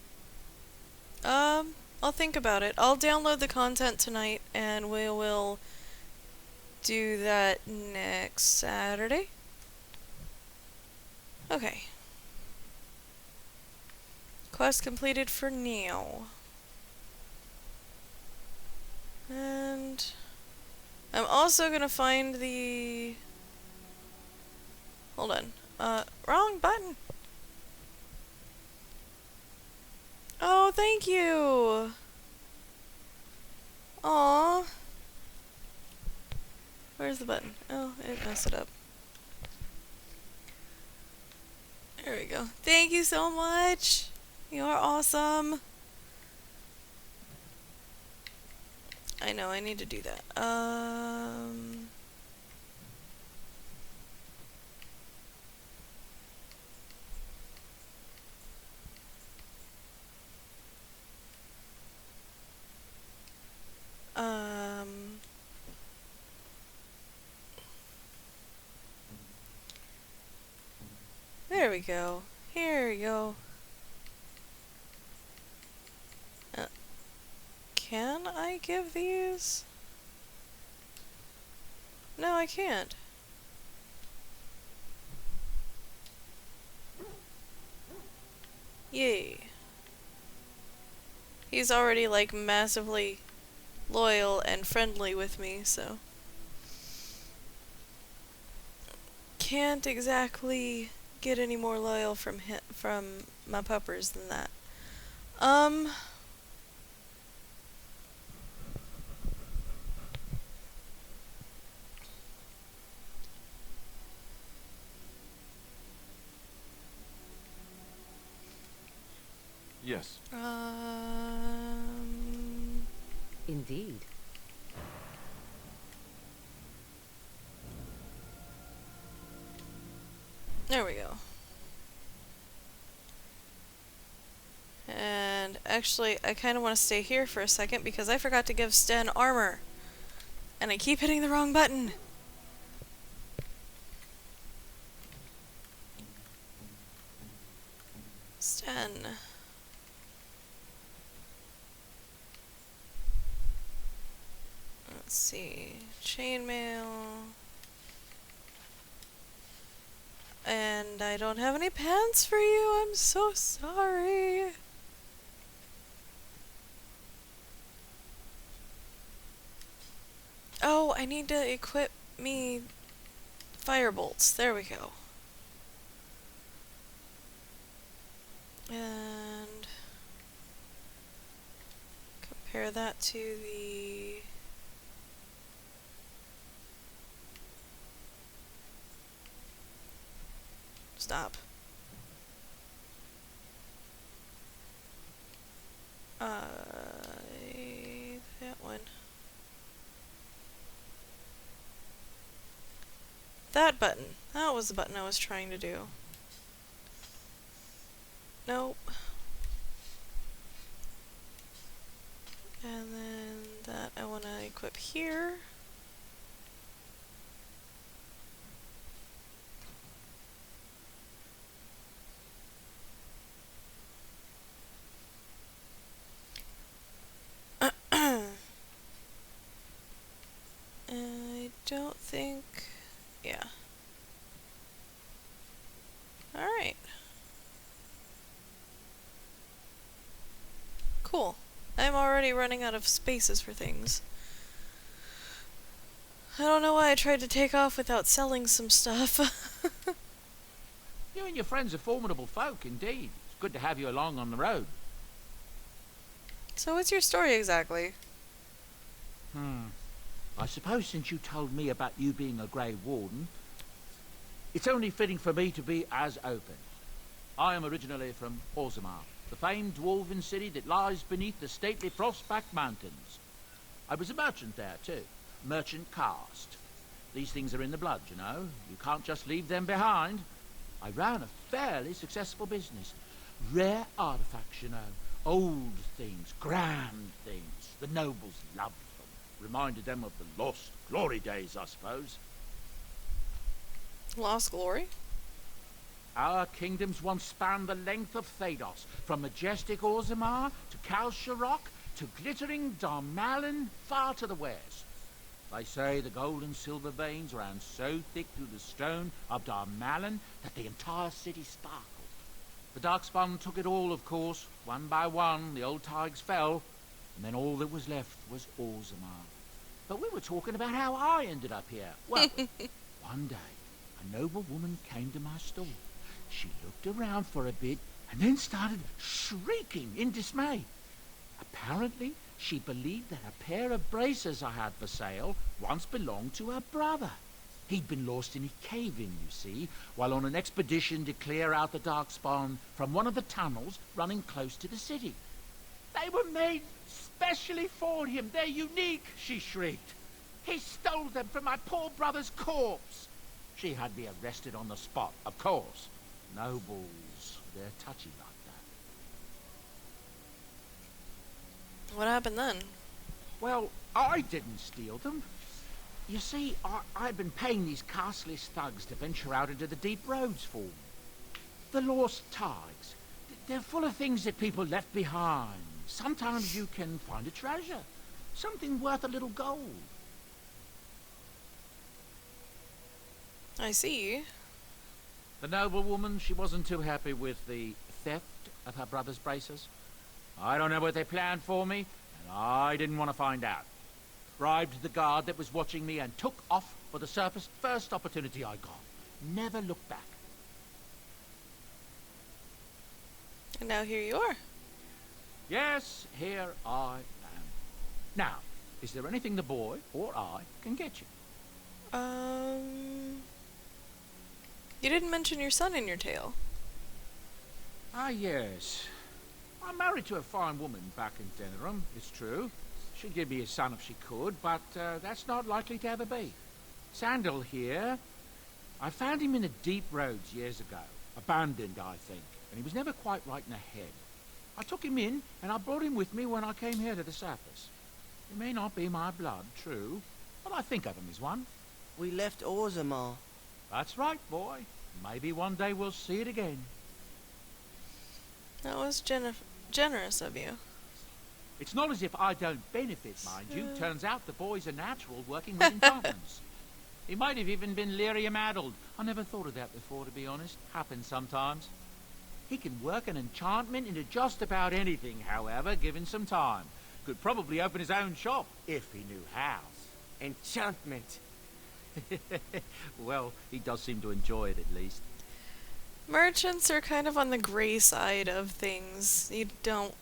I'll think about it. I'll download the content tonight, and we will do that next Saturday. Okay. Quest completed for now. And I'm also gonna find the... Hold on. Wrong button. Oh, thank you. Aww. Where's the button? Oh, it messed it up. There we go. Thank you so much. You're awesome. I know, I need to do that. There we go. Here we go. Can I give these? No, I can't. Yay. He's already, like, massively loyal and friendly with me, so... Can't exactly get any more loyal from my puppers than that. Yes. Indeed. There we go. And actually, I kind of want to stay here for a second because I forgot to give Sten armor. And I keep hitting the wrong button. Sten. Let's see. Chainmail. And I don't have any pants for you. I'm so sorry. Oh, I need to equip me firebolts. There we go. And compare that to the... Stop. That one. That button. That was the button I was trying to do. Nope. And then that I want to equip here. I don't think... yeah. Alright. Cool. I'm already running out of spaces for things. I don't know why I tried to take off without selling some stuff. You and your friends are formidable folk, indeed. It's good to have you along on the road. So what's your story exactly? I suppose since you told me about you being a Grey Warden, it's only fitting for me to be as open. I am originally from Orzammar, the famed dwarven city that lies beneath the stately Frostback Mountains. I was a merchant there, too. Merchant caste. These things are in the blood, you know. You can't just leave them behind. I ran a fairly successful business. Rare artifacts, you know. Old things, grand things. The nobles loved them. Reminded them of the lost glory days, I suppose. Lost glory? Our kingdoms once spanned the length of Thados, from majestic Orzammar to Kal Sharok to glittering Darmalin far to the west. They say the gold and silver veins ran so thick through the stone of Darmalin that the entire city sparkled. The Darkspawn took it all, of course. One by one, the old tigers fell, and then all that was left was Orzammar. But we were talking about how I ended up here. Well, one day, a noble woman came to my store. She looked around for a bit and then started shrieking in dismay. Apparently, she believed that a pair of braces I had for sale once belonged to her brother. He'd been lost in a cave-in, you see, while on an expedition to clear out the Darkspawn from one of the tunnels running close to the city. They were made specially for him. They're unique, she shrieked. He stole them from my poor brother's corpse. She had me arrested on the spot, of course. Nobles, they're touchy like that. What happened then? Well, I didn't steal them. You see, I'd been paying these castless thugs to venture out into the deep roads for me. The lost tides. They're full of things that people left behind. Sometimes you can find a treasure. Something worth a little gold. I see. The noblewoman, she wasn't too happy with the theft of her brother's braces. I don't know what they planned for me, and I didn't want to find out. Bribed the guard that was watching me and took off for the surface first opportunity I got. Never looked back. And now here you are. Yes, here I am. Now, is there anything the boy or I can get you? You didn't mention your son in your tale. Ah, yes. I'm married to a fine woman back in Denerim, it's true. She'd give me a son if she could, but that's not likely to ever be. Sandal here, I found him in the deep roads years ago. Abandoned, I think, and he was never quite right in the head. I took him in, and I brought him with me when I came here to the surface. He may not be my blood, true, but I think of him as one. We left Orzammar. That's right, boy. Maybe one day we'll see it again. That was generous of you. It's not as if I don't benefit, mind you. Turns out the boy's a natural working with enchantments. He might have even been lyrium-addled. I never thought of that before, to be honest. Happens sometimes. He can work an enchantment into just about anything, however, given some time. Could probably open his own shop, if he knew how. Enchantment. Well, he does seem to enjoy it, at least. Merchants are kind of on the gray side of things. You don't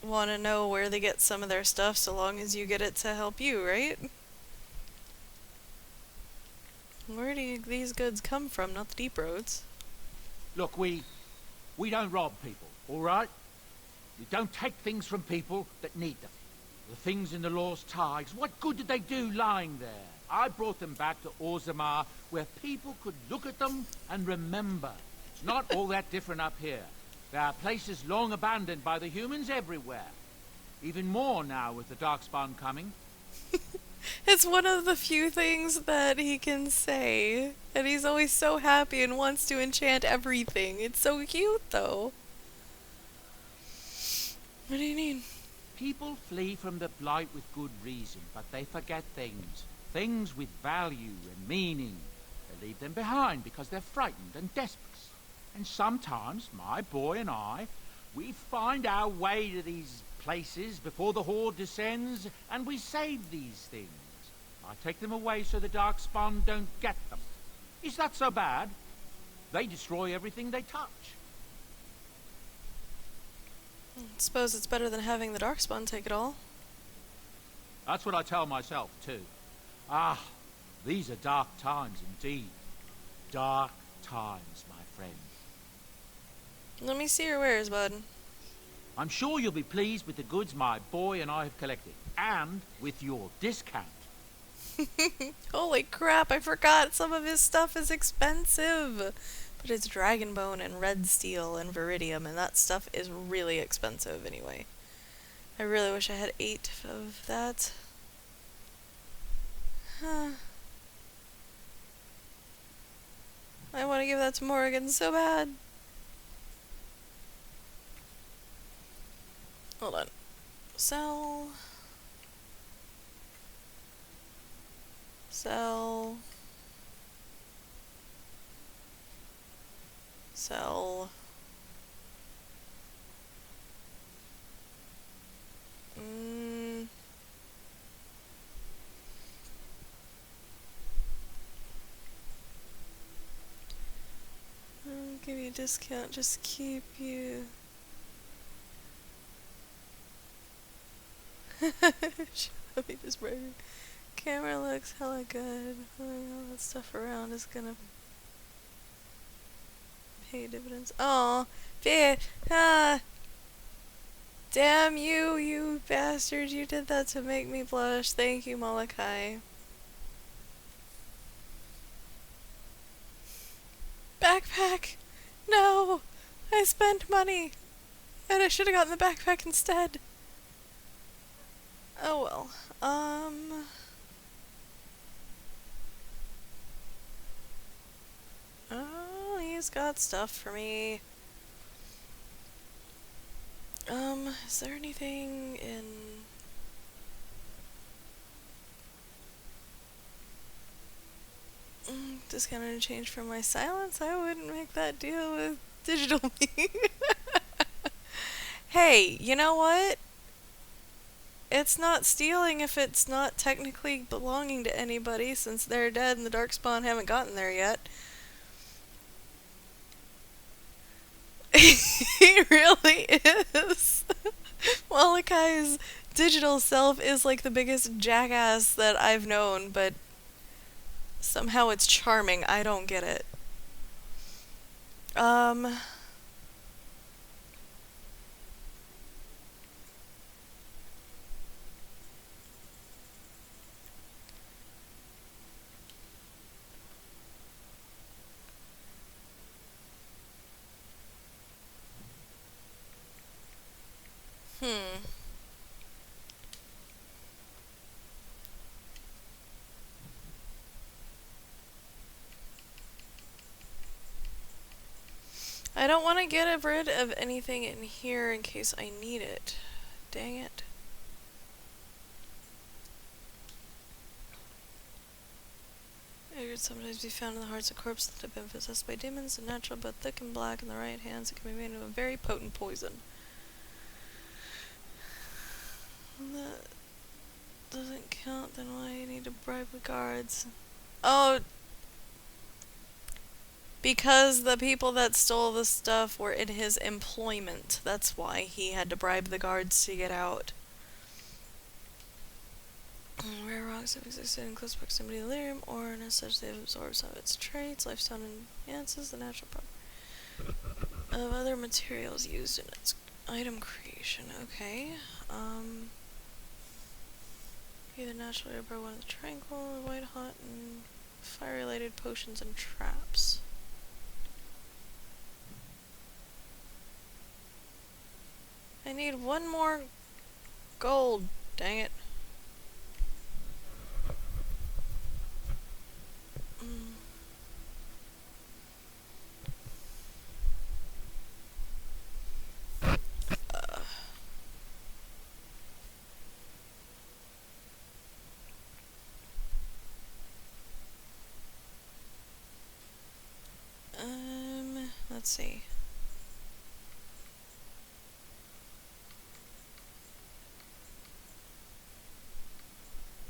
want to know where they get some of their stuff so long as you get it to help you, right? Where do these goods come from, not the deep roads? Look, we don't rob people, all right? You don't take things from people that need them. The things in the Lost Tides, what good did they do lying there? I brought them back to Orzammar, where people could look at them and remember. It's not all that different up here. There are places long abandoned by the humans everywhere. Even more now with the Darkspawn coming. It's one of the few things that he can say. And he's always so happy and wants to enchant everything. It's so cute, though. What do you need? People flee from the Blight with good reason, but they forget things. Things with value and meaning. They leave them behind because they're frightened and desperate. And sometimes, my boy and I, we find our way to these places before the Horde descends, and we save these things. I take them away so the Darkspawn don't get them. Is that so bad? They destroy everything they touch. I suppose it's better than having the Darkspawn take it all. That's what I tell myself, too. Ah, these are dark times indeed. Dark times, my friend. Let me see your wares, bud. I'm sure you'll be pleased with the goods my boy and I have collected, and with your discount. Holy crap, I forgot some of his stuff is expensive. But it's Dragonbone and Red Steel and Viridium, and that stuff is really expensive anyway. I really wish I had 8 of that. I want to give that to Morrigan so bad. Hold on. Sell. Sell. Sell. I'll give you a discount, just keep you. Shut up, he just bragging. Camera looks hella good. All that stuff around is gonna pay dividends. Oh, damn you, you bastard. You did that to make me blush. Thank you, Molokai. Backpack! No! I spent money! And I should have gotten the backpack instead. Oh well. Oh, he's got stuff for me. Is there anything in... Just gonna change from my silence? I wouldn't make that deal with digital me. Hey, you know what? It's not stealing if it's not technically belonging to anybody, since they're dead and the Darkspawn haven't gotten there yet. He really is. Molokai's digital self is like the biggest jackass that I've known, but somehow it's charming. I don't get it. I don't want to get rid of anything in here in case I need it. Dang it. It could sometimes be found in the hearts of corpses that have been possessed by demons, and natural but thick and black in the right hands. It can be made into a very potent poison. That doesn't count, then why do you need to bribe the guards? Oh, because the people that stole the stuff were in his employment. That's why he had to bribe the guards to get out. Rare rocks have existed in close proximity to Lyrium, or and as such they have absorbed some of its traits. Lifestone enhances the natural property of other materials used in its item creation. Okay. Either naturally or by one of the tranquil, white hot, and fire-related potions and traps. I need one more gold, dang it. Let's see.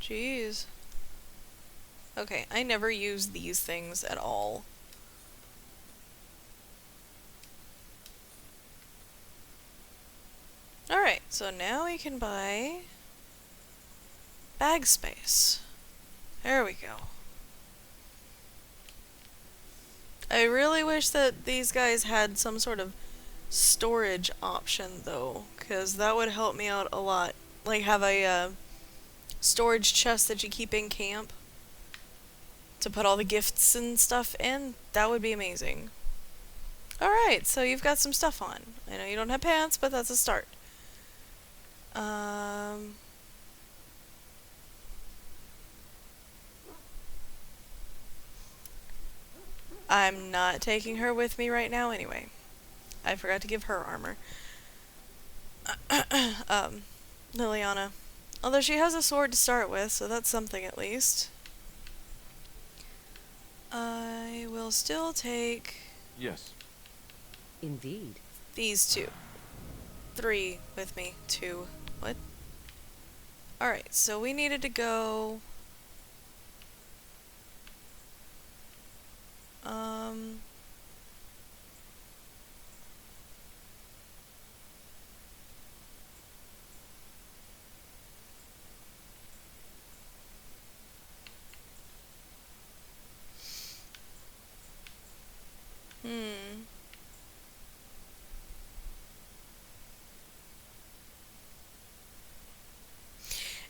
Jeez. Okay, I never use these things at all. Alright, so now we can buy bag space. There we go. I really wish that these guys had some sort of storage option though, because that would help me out a lot. Like have a storage chest that you keep in camp to put all the gifts and stuff in. That would be amazing. Alright, so you've got some stuff on. I know you don't have pants, but that's a start. I'm not taking her with me right now anyway. I forgot to give her armor. Liliana. Although she has a sword to start with, so that's something at least. I will still take... Yes. Indeed. These two. 3 with me. 2. What? Alright, so we needed to go... Hmm.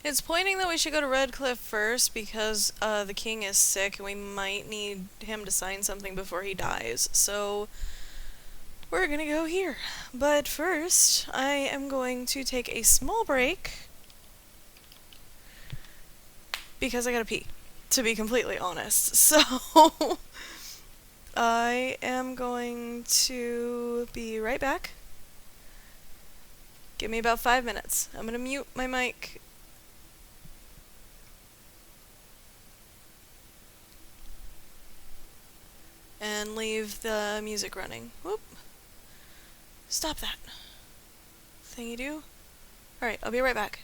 It's pointing that we should go to Redcliffe first because the king is sick and we might need him to sign something before he dies. So we're gonna go here. But first, I am going to take a small break because I gotta pee, to be completely honest. So I am going to be right back. Give me about 5 minutes. I'm gonna mute my mic. And leave the music running. Whoop. Stop that. Thingy do. Alright, I'll be right back.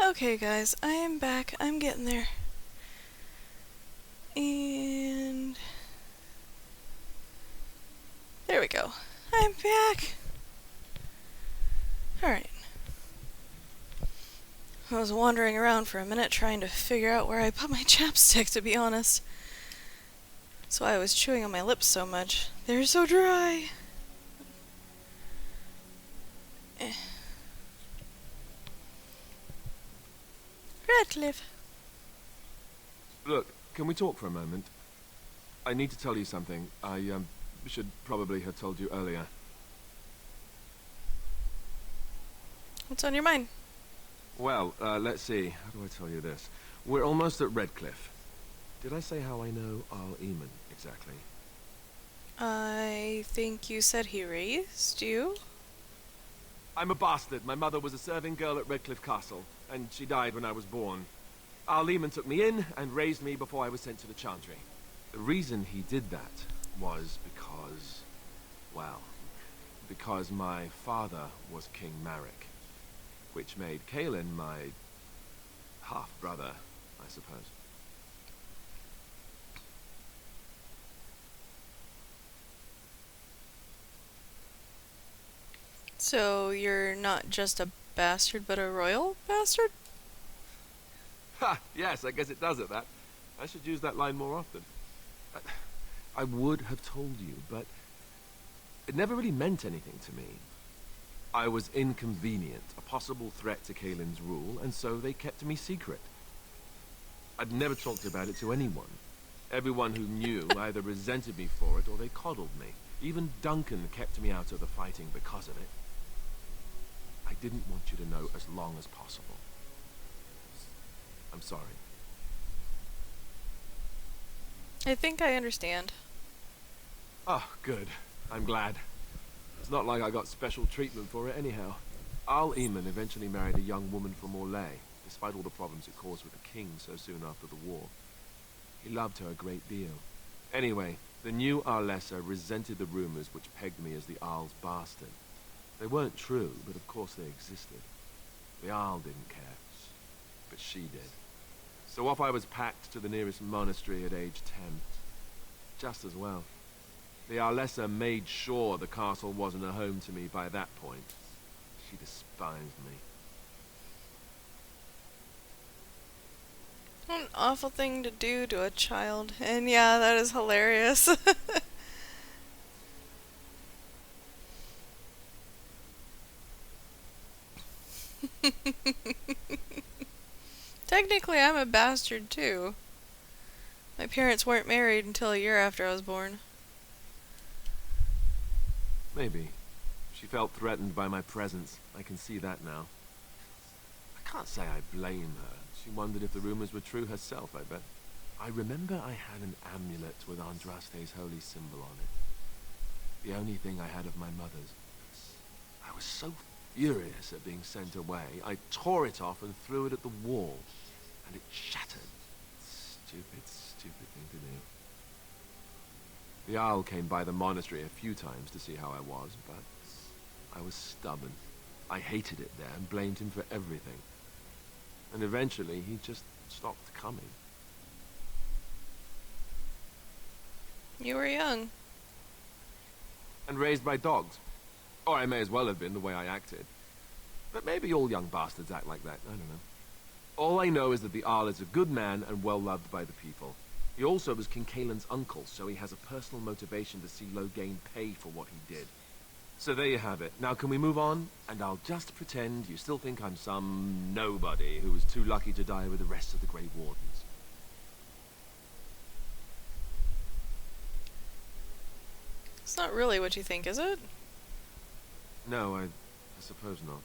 Okay, guys, I am back. I'm getting there. And there we go. I'm back. Alright. I was wandering around for a minute trying to figure out where I put my chapstick, to be honest. That's why I was chewing on my lips so much. They're so dry. Redcliffe. Look, can we talk for a moment? I need to tell you something. I should probably have told you earlier. What's on your mind? Well, let's see. How do I tell you this? We're almost at Redcliffe. Did I say how I know Arl Eamon exactly? I think you said he raised you? I'm a bastard. My mother was a serving girl at Redcliffe Castle, and she died when I was born. Arl Eamon took me in and raised me before I was sent to the Chantry. The reason he did that was because, well, because my father was King Marek, which made Kaelin my half-brother, I suppose. So you're not just a bastard, but a royal bastard? Ha! Yes, I guess it does at that. I should use that line more often. I would have told you, but it never really meant anything to me. I was inconvenient, a possible threat to Kaelin's rule, and so they kept me secret. I'd never talked about it to anyone. Everyone who knew either resented me for it or they coddled me. Even Duncan kept me out of the fighting because of it. I didn't want you to know as long as possible. I'm sorry. I think I understand. Oh, good. I'm glad. It's not like I got special treatment for it anyhow. Arl Eamon eventually married a young woman from Orlais, despite all the problems it caused with the king so soon after the war. He loved her a great deal. Anyway, the new Arlessa resented the rumors which pegged me as the Arl's bastard. They weren't true, but of course they existed. The Arl didn't care, but she did. So off I was packed to the nearest monastery at age 10. Just as well. The Arlessa made sure the castle wasn't a home to me by that point. She despised me. What an awful thing to do to a child. And yeah, that is hilarious. Technically, I'm a bastard too. My parents weren't married until a year after I was born. Maybe. She felt threatened by my presence. I can see that now. I can't say I blame her. She wondered if the rumors were true herself, I bet. I remember I had an amulet with Andraste's holy symbol on it. The only thing I had of my mother's. I was so furious at being sent away, I tore it off and threw it at the wall. And it shattered. Stupid, stupid thing to do. The Arl came by the monastery a few times to see how I was, but I was stubborn. I hated it there and blamed him for everything. And eventually, he just stopped coming. You were young. And raised by dogs. Or I may as well have been, the way I acted. But maybe all young bastards act like that, I don't know. All I know is that the Arl is a good man and well-loved by the people. He also was King Kaelin's uncle, so he has a personal motivation to see Loghain pay for what he did. So there you have it. Now can we move on? And I'll just pretend you still think I'm some nobody who was too lucky to die with the rest of the Grey Wardens. It's not really what you think, is it? No, I suppose not.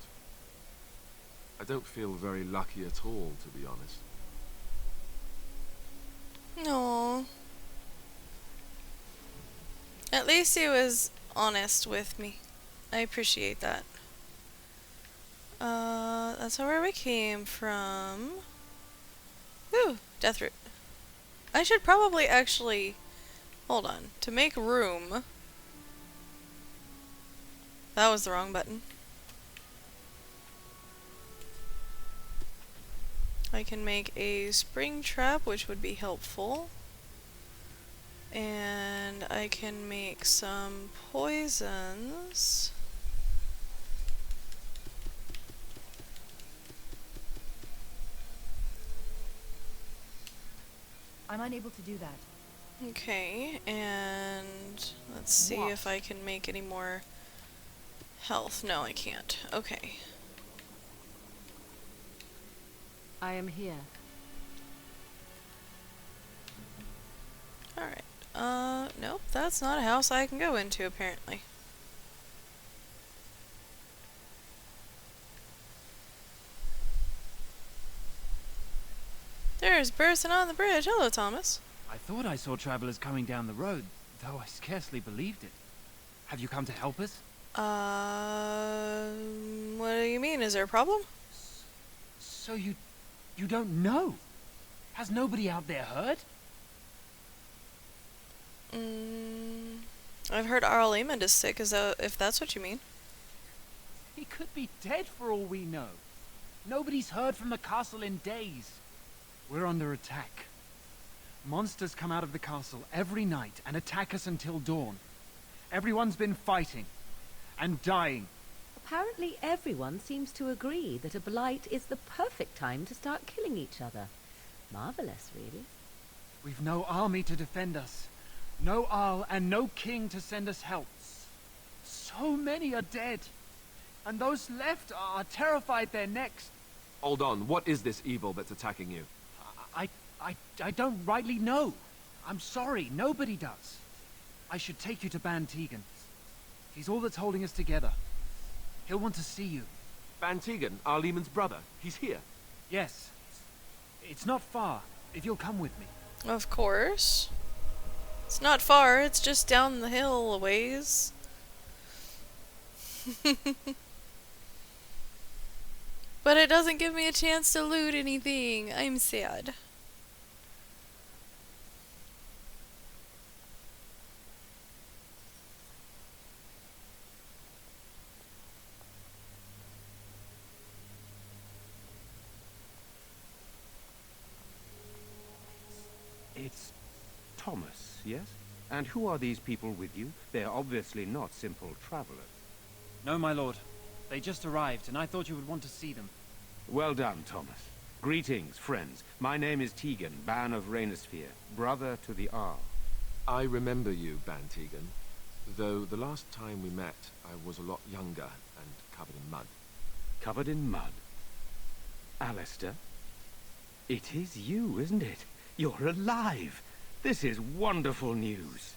I don't feel very lucky at all, to be honest. No. At least he was honest with me. I appreciate that. That's not where we came from. Ooh, Deathroot. I should probably actually... Hold on. To make room... That was the wrong button. I can make a spring trap, which would be helpful. And I can make some poisons. I'm unable to do that. Okay, and let's see if I can make any more health. No, I can't. Okay. I am here. Alright. Nope, that's not a house I can go into, apparently. There's a person on the bridge. Hello, Thomas. I thought I saw travelers coming down the road, though I scarcely believed it. Have you come to help us? What do you mean? Is there a problem? So you don't know? Has nobody out there heard? I've heard Arl Eamon is sick, if that's what you mean. He could be dead for all we know. Nobody's heard from the castle in days. We're under attack. Monsters come out of the castle every night and attack us until dawn. Everyone's been fighting and dying. Apparently everyone seems to agree that a blight is the perfect time to start killing each other. Marvelous, really. We've no army to defend us. No Arl and no king to send us help. So many are dead. And those left are terrified they're next. Hold on, what is this evil that's attacking you? I don't rightly know. I'm sorry, nobody does. I should take you to Ban Tegan. He's all that's holding us together. He'll want to see you. Ban Tegan, Arl Eamon's brother. He's here. Yes. It's not far, if you'll come with me. Of course. It's not far, it's just down the hill a ways. But it doesn't give me a chance to loot anything. I'm sad. It's Thomas, yes? And who are these people with you? They're obviously not simple travelers. No, my lord. They just arrived, and I thought you would want to see them. Well done, Thomas. Greetings, friends. My name is Tegan, Ban of Rainersphere, brother to the Arl. I remember you, Ban Tegan. Though the last time we met, I was a lot younger and covered in mud. Covered in mud? Alistair? It is you, isn't it? You're alive! This is wonderful news.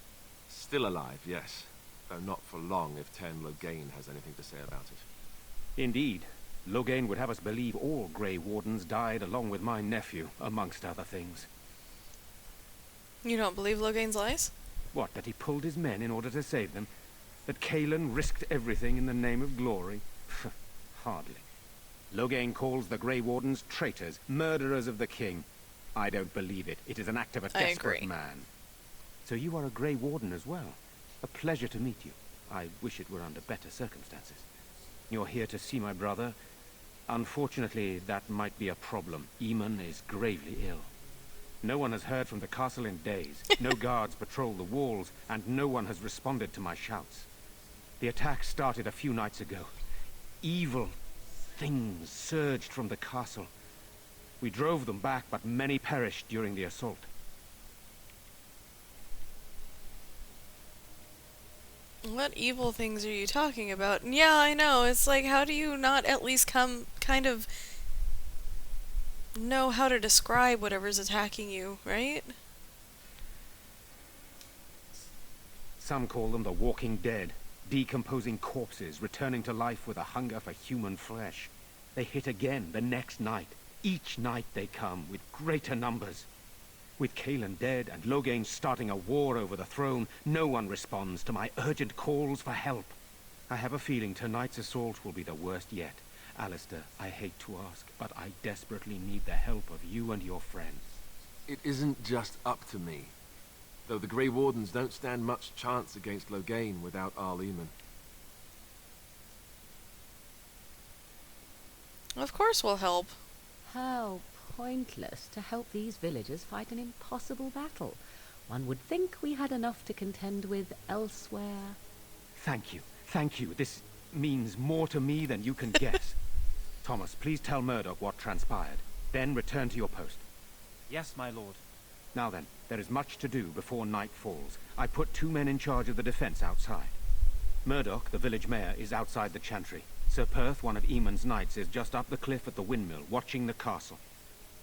Still alive, yes. Though not for long if Ten Loghain has anything to say about it. Indeed. Loghain would have us believe all Grey Wardens died along with my nephew, amongst other things. You don't believe Loghain's lies? What, that he pulled his men in order to save them? That Cailan risked everything in the name of glory? Hardly. Loghain calls the Grey Wardens traitors, murderers of the king. I don't believe it. It is an act of a desperate man. So you are a Grey Warden as well. A pleasure to meet you. I wish it were under better circumstances. You're here to see my brother. Unfortunately, that might be a problem. Eamon is gravely ill. No one has heard from the castle in days. No guards patrol the walls, and no one has responded to my shouts. The attack started a few nights ago. Evil things surged from the castle. We drove them back, but many perished during the assault. What evil things are you talking about? Yeah, I know. It's like, how do you not at least kind of know how to describe whatever's attacking you, right? Some call them the Walking Dead, decomposing corpses returning to life with a hunger for human flesh. They hit again the next night. Each night they come with greater numbers. With Cailan dead and Loghain starting a war over the throne, no one responds to my urgent calls for help. I have a feeling tonight's assault will be the worst yet. Alistair, I hate to ask, but I desperately need the help of you and your friends. It isn't just up to me. Though the Grey Wardens don't stand much chance against Loghain without Arl Eamon. Of course we'll help. Help. pointless to help these villagers fight an impossible battle. One would think we had enough to contend with elsewhere. Thank you. Thank you. This means more to me than you can guess. Thomas, please tell Murdoch what transpired. Then return to your post. Yes, my lord. Now then, there is much to do before night falls. I put 2 men in charge of the defense outside. Murdoch, the village mayor, is outside the chantry. Sir Perth, one of Eamon's knights, is just up the cliff at the windmill, watching the castle.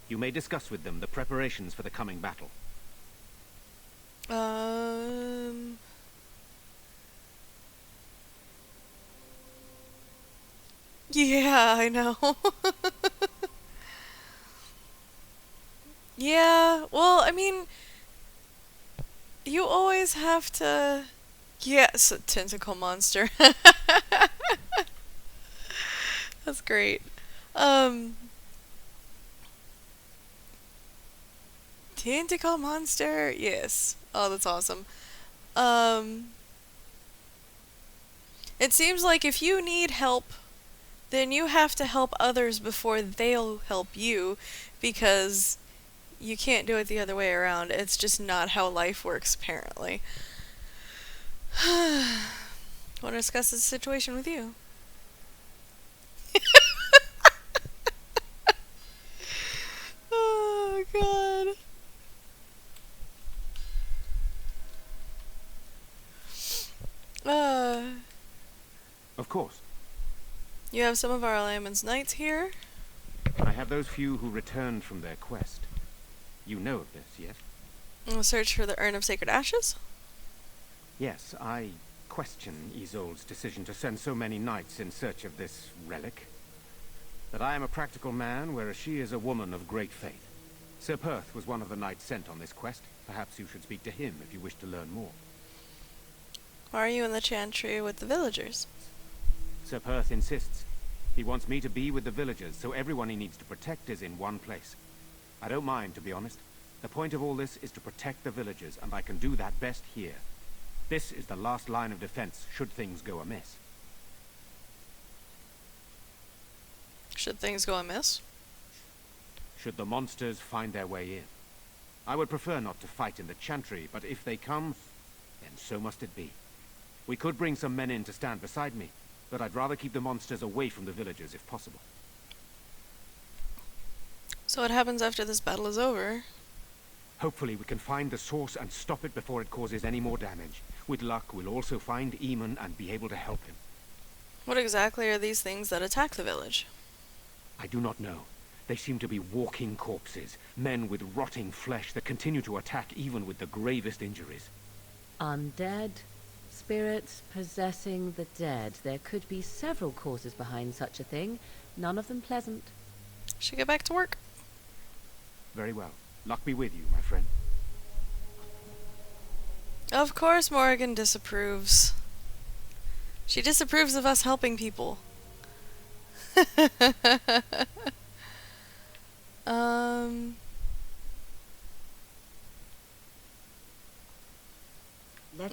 You may discuss with them the preparations for the coming battle. Yeah, I know. Yeah, well, I mean, you always have to... Yes, a tentacle monster. That's great. Tentacle monster, yes. Oh, that's awesome. It seems like if you need help, then you have to help others before they'll help you, because you can't do it the other way around. It's just not how life works, apparently. Want to discuss this situation with you? Oh, God. Of course. You have some of our Alamon's knights here? I have those few who returned from their quest. You know of this, yes? A search for the Urn of Sacred Ashes? Yes, I question Isolde's decision to send so many knights in search of this relic. But I am a practical man, whereas she is a woman of great faith. Sir Perth was one of the knights sent on this quest. Perhaps you should speak to him if you wish to learn more. Why are you in the chantry with the villagers? Sir Perth insists. He wants me to be with the villagers, so everyone he needs to protect is in one place. I don't mind, to be honest. The point of all this is to protect the villagers, and I can do that best here. This is the last line of defense, should things go amiss. Should things go amiss? Should the monsters find their way in. I would prefer not to fight in the chantry, but if they come, then so must it be. We could bring some men in to stand beside me, but I'd rather keep the monsters away from the villagers if possible. So what happens after this battle is over? Hopefully we can find the source and stop it before it causes any more damage. With luck, we'll also find Eamon and be able to help him. What exactly are these things that attack the village? I do not know. They seem to be walking corpses, men with rotting flesh that continue to attack even with the gravest injuries. Undead, spirits possessing the dead. There could be several causes behind such a thing, none of them pleasant. Should get back to work. Very well. Luck be with you, my friend. Of course Morrigan disapproves. She disapproves of us helping people. Let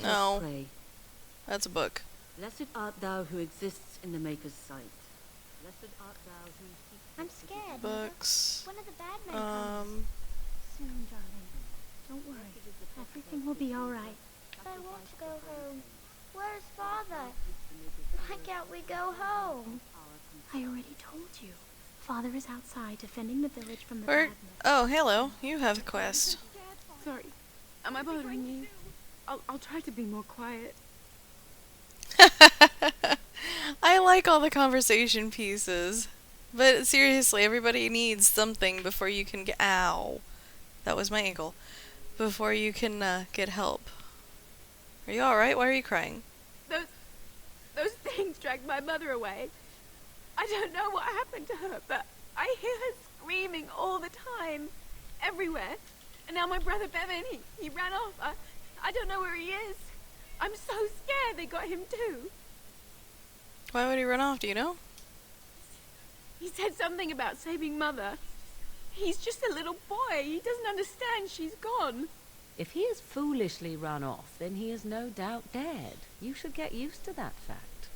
No. us pray. That's a book. Blessed art thou who exists in the Maker's sight. Blessed art thou who seeks... I'm scared. Books. One of the bad men comes. Soon, darling. Don't worry. Everything will be all right. I want to go home. Where's Father? Why can't we go home? I already told you. Father is outside defending the village from the Where? bad men. Oh, hello. You have a quest. Sorry. Am I bothering you? I'll try to be more quiet. I like all the conversation pieces. But seriously, everybody needs something before you can get... Ow. That was my ankle. Before you can get help. Are you alright? Why are you crying? Those things dragged my mother away. I don't know what happened to her, but I hear her screaming all the time. Everywhere. And now my brother Bevan, he ran off. I don't know where he is. I'm so scared they got him too. Why would he run off? Do you know? He said something about saving Mother. He's just a little boy. He doesn't understand she's gone. If he has foolishly run off, then he is no doubt dead. You should get used to that fact.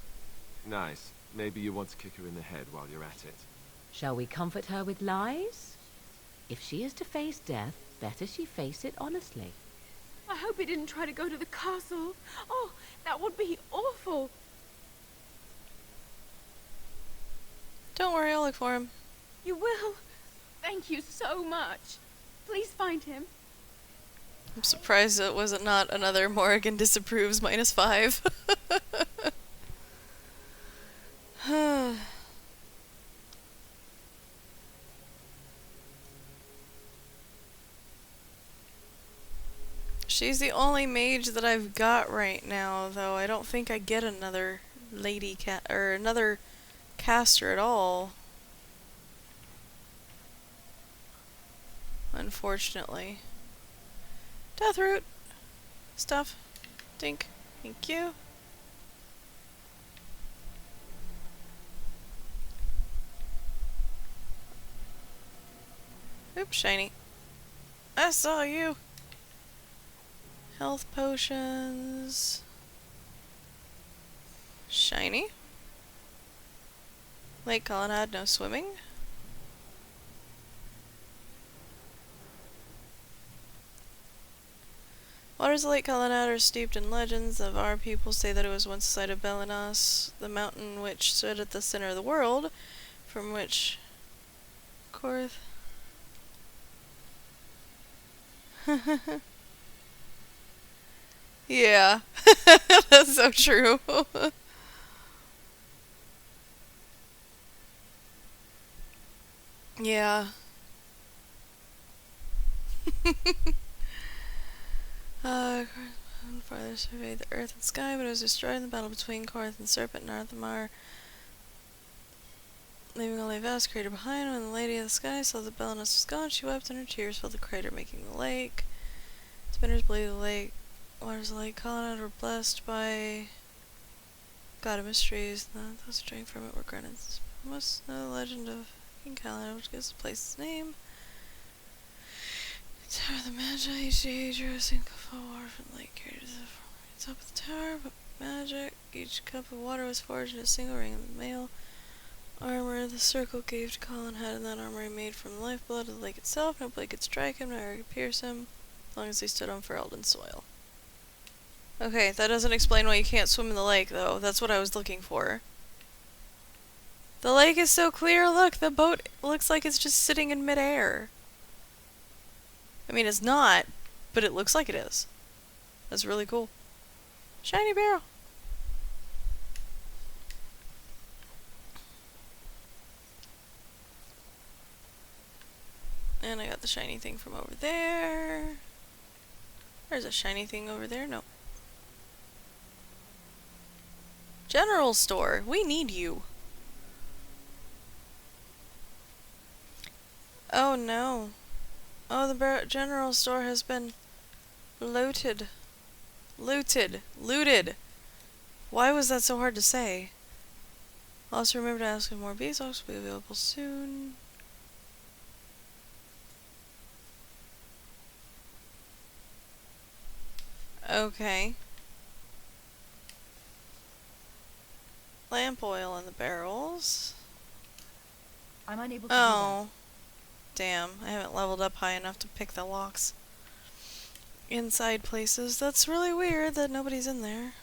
Nice. Maybe you want to kick her in the head while you're at it. Shall we comfort her with lies? If she is to face death, better she face it honestly. I hope he didn't try to go to the castle. Oh, that would be awful. Don't worry, I'll look for him. You will? Thank you so much. Please find him. I'm surprised it wasn't not another Morrigan disapproves -5. She's the only mage that I've got right now, though. I don't think I get another lady cat or another caster at all. Unfortunately. Deathroot stuff. Thank you. Oops, shiny. I saw you. Health potions. Shiny. Lake Colonnade, no swimming. Waters of Lake Colonnade are steeped in legends of our people say that it was once the site of Belenos, the mountain which stood at the center of the world, from which Korth. Yeah, that's so true. Yeah. Farther surveyed the earth and sky, but it was destroyed in the battle between Korth and Serpent and Arthamar, leaving only a vast crater behind. When the Lady of the Sky saw that Belenos was gone, she wept and her tears filled the crater, making the lake. Spinners believe the lake, waters of Lake Colonnade were blessed by God of Mysteries, and those who drank from it were granted. Most know the legend of King Calanad, which gives the place its name. Tower of the Magi, each day drew a single cup of water from the lake, carried to the top of the tower, but magic. Each cup of water was forged in a single ring of mail. Armor the circle gave to Colin had, and that armor he made from the lifeblood of the lake itself. No blade could strike him, no arrow could pierce him, as long as he stood on Ferelden soil. Okay, that doesn't explain why you can't swim in the lake, though. That's what I was looking for. The lake is so clear, look, the boat looks like it's just sitting in midair. I mean, it's not, but it looks like it is. That's really cool. Shiny barrel. And I got the shiny thing from over there. There's a shiny thing over there. No. General store. We need you. Oh no. Oh, the general store has been looted. Looted. Why was that so hard to say? Also remember to ask if more beeswax will be available soon. Okay. Lamp oil in the barrels. I'm unable to do that. Damn, I haven't leveled up high enough to pick the locks inside places. That's really weird that nobody's in there.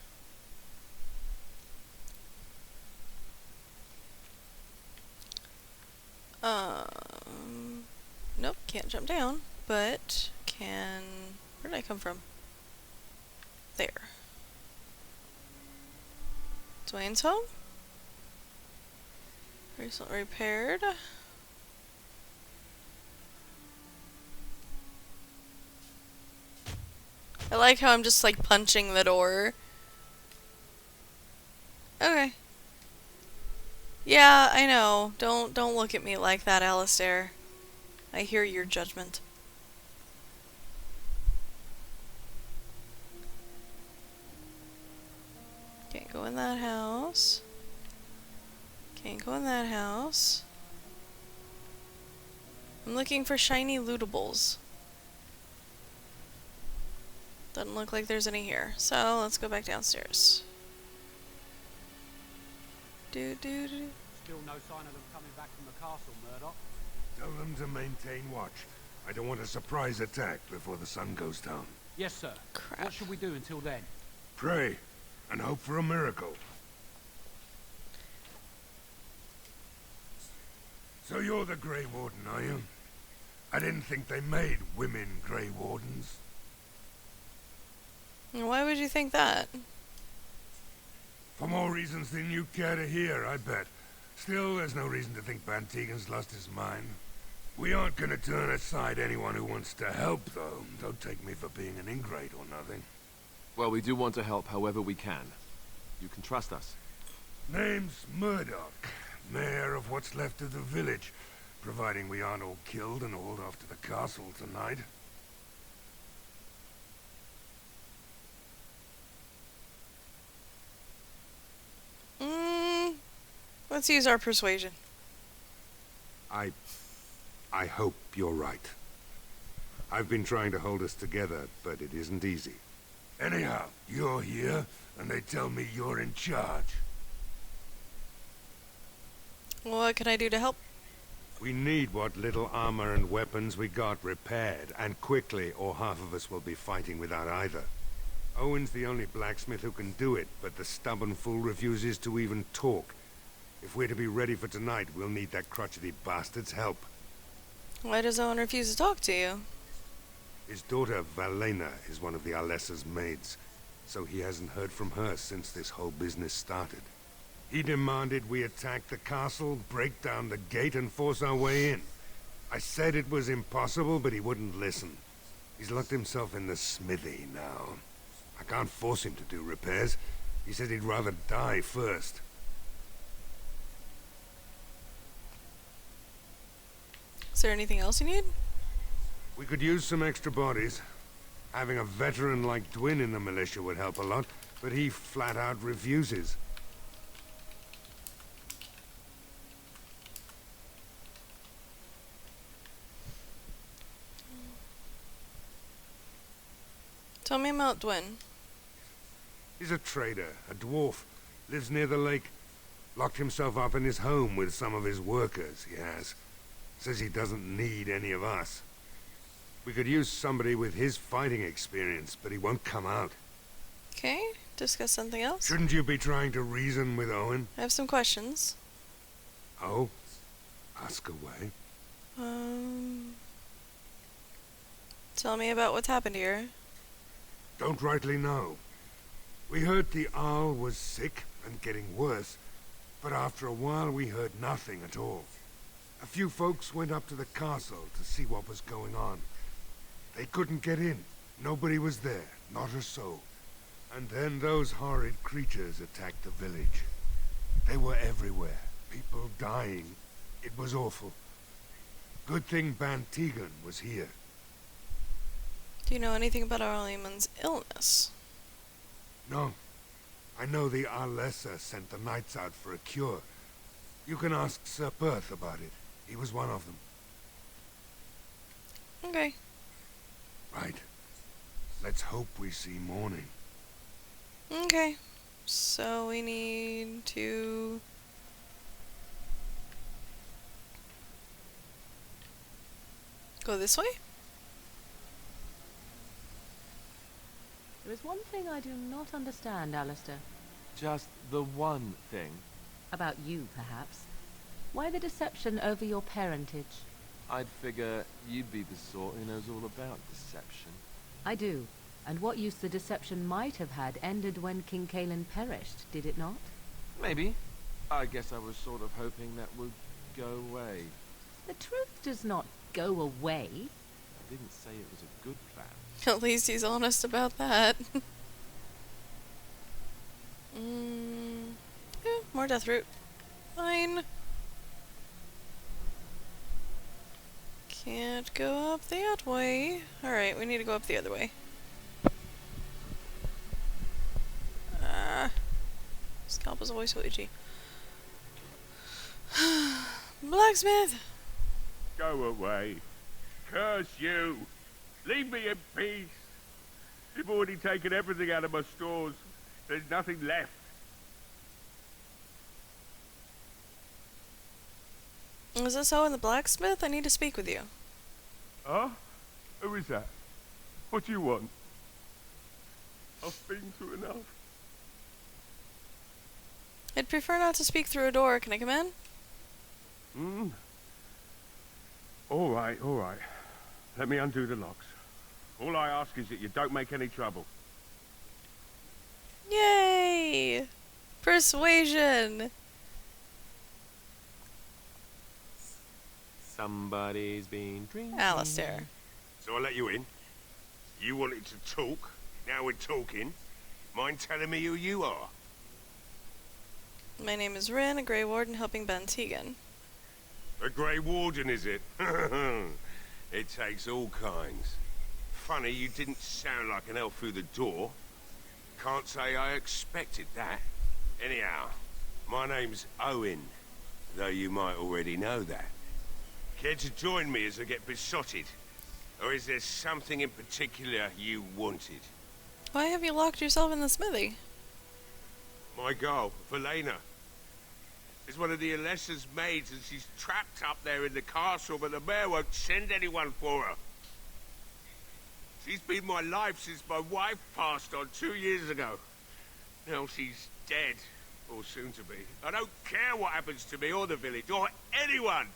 Nope, can't jump down, but can... Where did I come from? There. Dwayne's home? Recently repaired. I like how I'm just like punching the door. Okay. Yeah, I know. Don't look at me like that, Alistair. I hear your judgment. Can't go in that house. Can't go in that house. I'm looking for shiny lootables. Doesn't look like there's any here. So, let's go back downstairs. Still no sign of them coming back from the castle, Murdoch. Tell them to maintain watch. I don't want a surprise attack before the sun goes down. Yes, sir. Crap. What should we do until then? Pray, and hope for a miracle. So you're the Grey Warden, are you? I didn't think they made women Grey Wardens. Why would you think that? For more reasons than you care to hear, I bet. Still, there's no reason to think Van Tegan's lost his mind. We aren't gonna turn aside anyone who wants to help, though. Don't take me for being an ingrate or nothing. Well, we do want to help however we can. You can trust us. Name's Murdoch, mayor of what's left of the village, providing we aren't all killed and hauled off to the castle tonight. Let's use our persuasion. I hope you're right. I've been trying to hold us together, but it isn't easy. Anyhow, you're here, and they tell me you're in charge. What can I do to help? We need what little armor and weapons we got repaired, and quickly, or half of us will be fighting without either. Owen's the only blacksmith who can do it, but the stubborn fool refuses to even talk. If we're to be ready for tonight, we'll need that crotchety bastard's help. Why does Owen refuse to talk to you? His daughter, Valena, is one of the Alessa's maids, so he hasn't heard from her since this whole business started. He demanded we attack the castle, break down the gate, and force our way in. I said it was impossible, but he wouldn't listen. He's locked himself in the smithy now. I can't force him to do repairs. He said he'd rather die first. Is there anything else you need? We could use some extra bodies. Having a veteran like Dwyn in the militia would help a lot, but he flat out refuses. Tell me about Dwyn. He's a trader, a dwarf, lives near the lake. Locked himself up in his home with some of his workers, he has. Says he doesn't need any of us. We could use somebody with his fighting experience, but he won't come out. Okay, discuss something else. Shouldn't you be trying to reason with Owen? I have some questions. Oh? Ask away. Tell me about what's happened here. Don't rightly know. We heard the Arl was sick and getting worse, but after a while we heard nothing at all. A few folks went up to the castle to see what was going on. They couldn't get in. Nobody was there, not a soul. And then those horrid creatures attacked the village. They were everywhere, people dying. It was awful. Good thing Van Tegan was here. Do you know anything about Arlemon's illness? No. I know the Alessa sent the knights out for a cure. You can ask Sir Perth about it. He was one of them. Okay. Right. Let's hope we see morning. Okay. So we need to... go this way? There is one thing I do not understand, Alistair. Just the one thing. About you, perhaps. Why the deception over your parentage? I'd figure you'd be the sort who knows all about deception. I do. And what use the deception might have had ended when King Cailan perished, did it not? Maybe. I guess I was sort of hoping that would go away. The truth does not go away. I didn't say it was a good plan. At least he's honest about that. Yeah, more death root. Fine. Can't go up that way. Alright, we need to go up the other way. Scalp is always so itchy. Blacksmith! Go away. Curse you. Leave me in peace. You've already taken everything out of my stores. There's nothing left. Is this Owen the blacksmith? I need to speak with you. Huh? Who is that? What do you want? I've been through enough. I'd prefer not to speak through a door. Can I come in? All right, all right. Let me undo the locks. All I ask is that you don't make any trouble. Yay! Persuasion! Somebody's been drinking. Alistair. So I let you in. You wanted to talk. Now we're talking. Mind telling me who you are? My name is Rin, a Grey Warden helping Ben Tegan. A Grey Warden, is it? It takes all kinds. Funny you didn't sound like an elf through the door. Can't say I expected that. Anyhow, my name's Owen, though you might already know that. Care to join me as I get besotted? Or is there something in particular you wanted? Why have you locked yourself in the smithy? My girl, Velena, is one of the Alessa's maids, and she's trapped up there in the castle, but the mayor won't send anyone for her. She's been my life since my wife passed on 2 years ago. Now she's dead, or soon to be. I don't care what happens to me or the village, or anyone!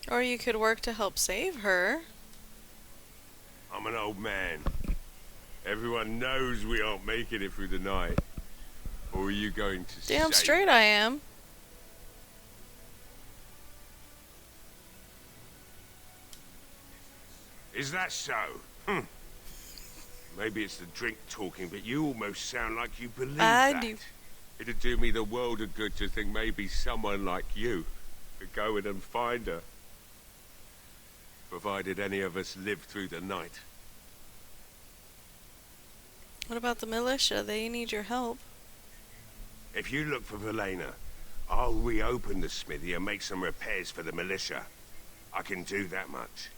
Or you could work to help save her. I'm an old man. Everyone knows we aren't making it through the night. Or are you going to Damn save straight I am. Is that so? Maybe it's the drink talking, but you almost sound like you believe that. do. It'd do me the world of good to think maybe someone like you could go in and find her. Provided any of us live through the night. What about the militia? They need your help. If you look for Velena, I'll reopen the smithy and make some repairs for the militia. I can do that much.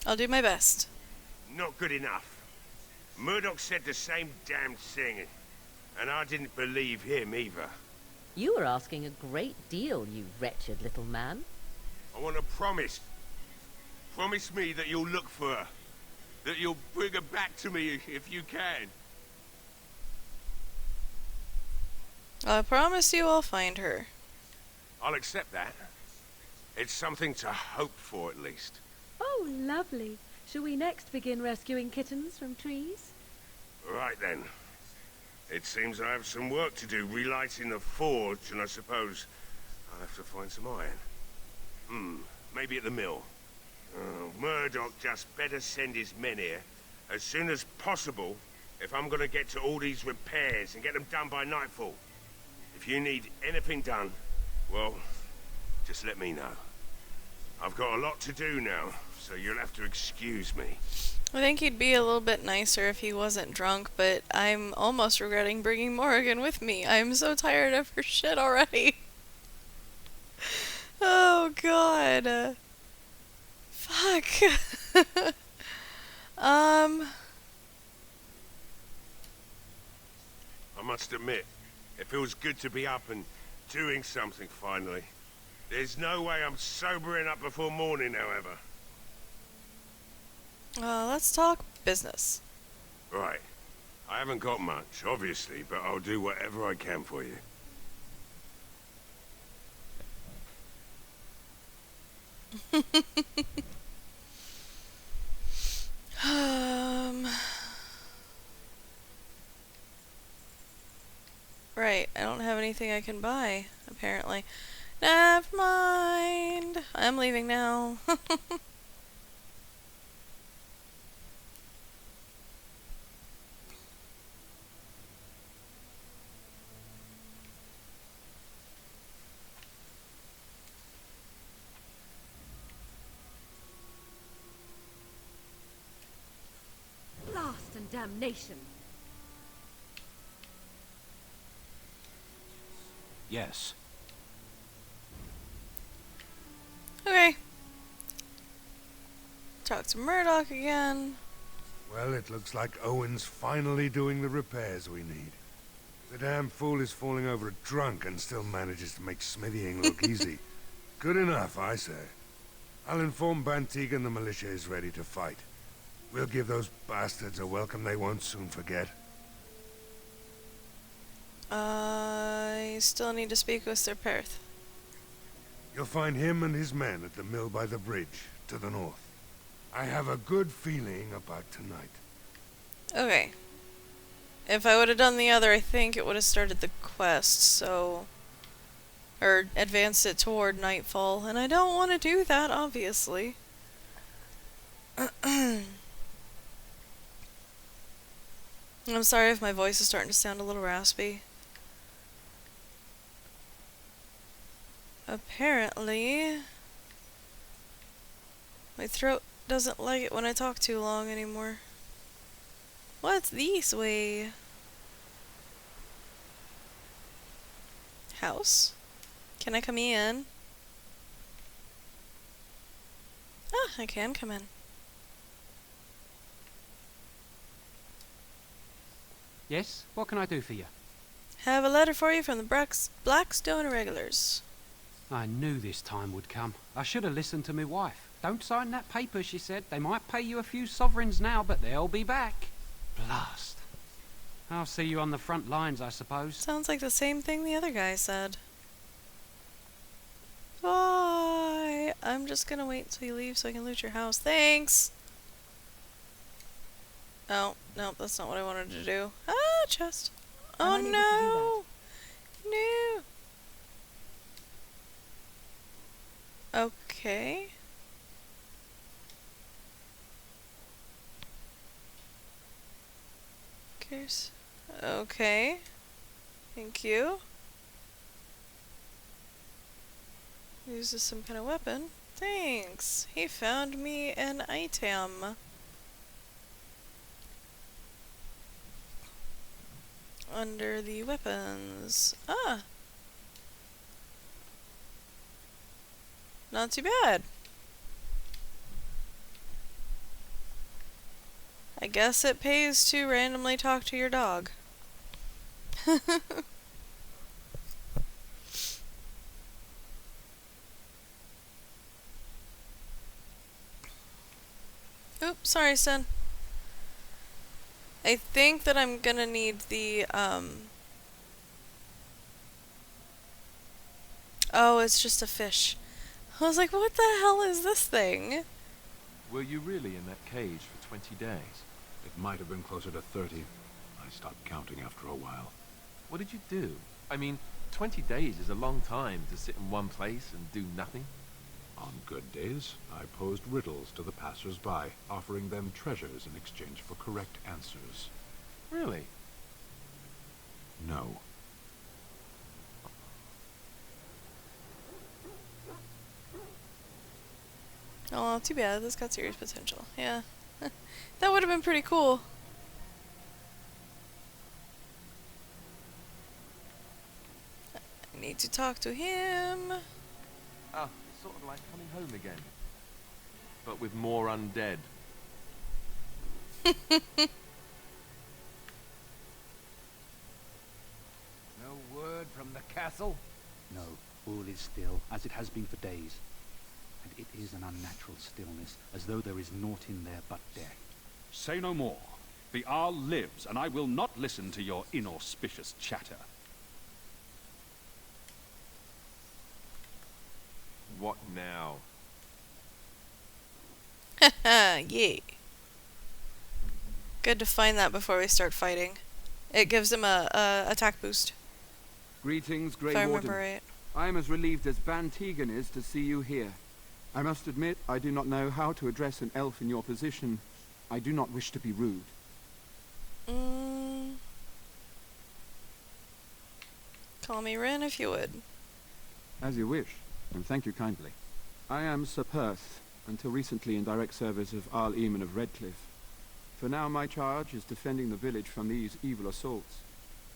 I'll do my best. Not good enough. Murdoch said the same damn thing, and I didn't believe him either. You were asking a great deal, you wretched little man. I want a promise. Promise me that you'll look for her. That you'll bring her back to me if you can. I promise you I'll find her. I'll accept that. It's something to hope for, at least. Oh, lovely. Shall we next begin rescuing kittens from trees? Right then. It seems I have some work to do relighting the forge, and I suppose I'll have to find some iron. Maybe at the mill. Murdoch just better send his men here as soon as possible if I'm gonna get to all these repairs and get them done by nightfall. If you need anything done, well, just let me know. I've got a lot to do now, so you'll have to excuse me. I think he'd be a little bit nicer if he wasn't drunk, but I'm almost regretting bringing Morrigan with me. I'm so tired of her shit already. Oh, God. Fuck. I must admit, it feels good to be up and doing something finally. There's no way I'm sobering up before morning, however. Let's talk business. Right. I haven't got much, obviously, but I'll do whatever I can for you. Right, I don't have anything I can buy, apparently. Never mind. I'm leaving now. Blast and damnation. Yes. Okay. Talk to Murdoch again. Well, it looks like Owen's finally doing the repairs we need. The damn fool is falling over drunk and still manages to make smithying look easy. Good enough, I say. I'll inform Bantigan the militia is ready to fight. We'll give those bastards a welcome they won't soon forget. I still need to speak with Sir Perth. You'll find him and his men at the mill by the bridge, to the north. I have a good feeling about tonight. Okay. If I would have done the other, I think it would have started the quest, so... Or advanced it toward nightfall, and I don't want to do that, obviously. I'm sorry if my voice is starting to sound a little raspy. Apparently... my throat doesn't like it when I talk too long anymore. What's this way? House? Can I come in? Ah, I can come in. Yes? What can I do for you? Have a letter for you from the Blackstone Irregulars. I knew this time would come. I should have listened to my wife. Don't sign that paper, she said. They might pay you a few sovereigns now, but they'll be back. Blast. I'll see you on the front lines, I suppose. Sounds like the same thing the other guy said. Bye. I'm just gonna wait until you leave so I can loot your house. Thanks! Oh, no, that's not what I wanted to do. Ah, chest. Oh no! No! Okay. Okay. Thank you. Use this some kind of weapon. Thanks. He found me an item. Under the weapons. Ah. Not too bad. I guess it pays to randomly talk to your dog. Oops, sorry, son. I think that I'm gonna need the, oh, it's just a fish. I was like, what the hell is this thing? Were you really in that cage for 20 days? It might have been closer to 30. I stopped counting after a while. What did you do? I mean, 20 days is a long time to sit in one place and do nothing. On good days, I posed riddles to the passers-by, offering them treasures in exchange for correct answers. Really? No. Oh, too bad. This got serious potential. Yeah. That would have been pretty cool. I need to talk to him. Ah, it's sort of like coming home again. But with more undead. No word from the castle? No, all is still, as it has been for days. And it is an unnatural stillness, as though there is naught in there but death. Say no more. The Arl lives, and I will not listen to your inauspicious chatter. What now? Haha, yeah. Good to find that before we start fighting. It gives him a attack boost. Greetings, Grey If I Warden. remember right. I am as relieved as Bantigan is to see you here. I must admit, I do not know how to address an elf in your position. I do not wish to be rude. Call me Ren if you would. As you wish, and thank you kindly. I am Sir Perth, until recently in direct service of Arl Eamon of Redcliffe. For now my charge is defending the village from these evil assaults.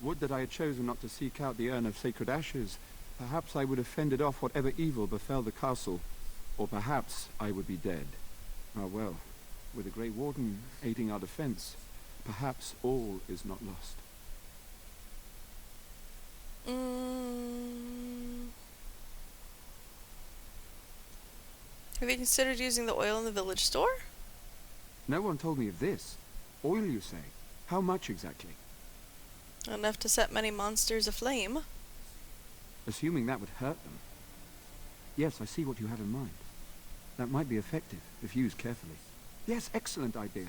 Would that I had chosen not to seek out the urn of sacred ashes. Perhaps I would have fended off whatever evil befell the castle, or perhaps I would be dead. Ah well, with the Grey Warden aiding our defense, perhaps all is not lost. Have you considered using the oil in the village store? No one told me of this. Oil, you say? How much exactly? Enough to set many monsters aflame. Assuming that would hurt them. Yes, I see what you have in mind. That might be effective, if used carefully. Yes, excellent idea.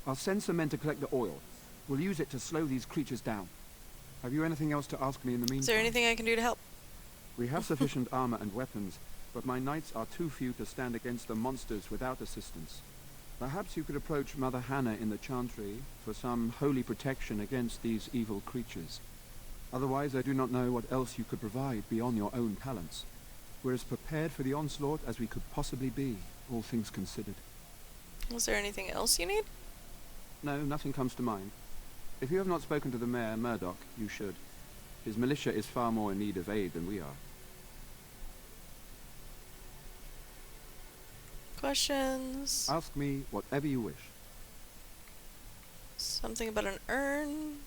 I'll send some men to collect the oil. We'll use it to slow these creatures down. Have you anything else to ask me in the meantime? Is there anything I can do to help? We have sufficient armor and weapons, but my knights are too few to stand against the monsters without assistance. Perhaps you could approach Mother Hannah in the Chantry for some holy protection against these evil creatures. Otherwise, I do not know what else you could provide beyond your own talents. We're as prepared for the onslaught as we could possibly be, all things considered. Was there anything else you need? No, nothing comes to mind. If you have not spoken to the mayor, Murdoch, you should. His militia is far more in need of aid than we are. Questions? Ask me whatever you wish. Something about an urn?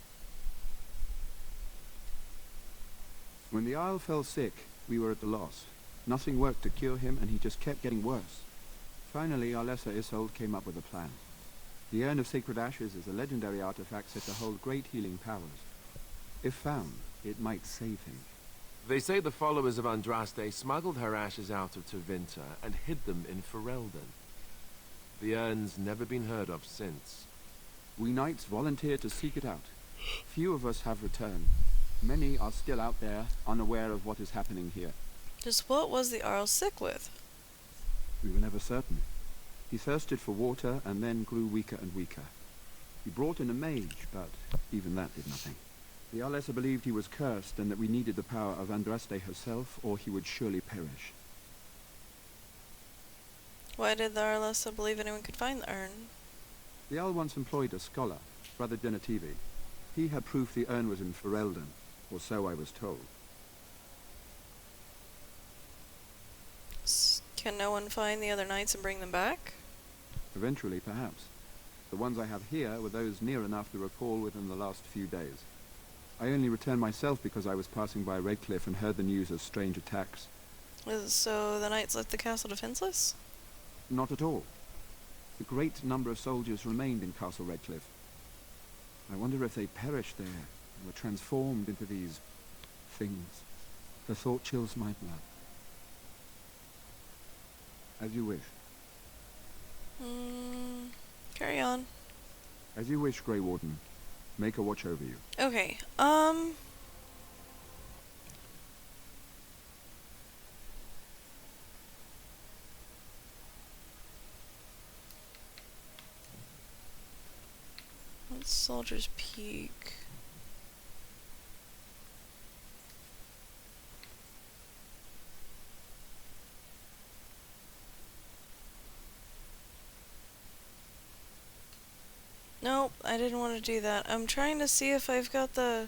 When the Isle fell sick, we were at a loss. Nothing worked to cure him, and he just kept getting worse. Finally, our lesser Isolde came up with a plan. The Urn of Sacred Ashes is a legendary artifact said to hold great healing powers. If found, it might save him. They say the followers of Andraste smuggled her ashes out of Tevinter and hid them in Ferelden. The urn's never been heard of since. We knights volunteered to seek it out. Few of us have returned. Many are still out there, unaware of what is happening here. Just what was the Arl sick with? We were never certain. He thirsted for water and then grew weaker and weaker. He brought in a mage, but even that did nothing. The Arlessa believed he was cursed and that we needed the power of Andraste herself, or he would surely perish. Why did the Arlessa believe anyone could find the urn? The Arl once employed a scholar, Brother Genetivi. He had proof the urn was in Ferelden, or so I was told. Can no one find the other knights and bring them back? Eventually, perhaps. The ones I have here were those near enough to recall within the last few days. I only returned myself because I was passing by Redcliffe and heard the news of strange attacks. So the knights left the castle defenseless? Not at all. A great number of soldiers remained in Castle Redcliffe. I wonder if they perished there and were transformed into these things. The thought chills my blood. As you wish. Carry on. As you wish, Grey Warden. Make a watch over you. Okay, What's Soldier's Peak? Nope, I didn't want to do that. I'm trying to see if I've got the...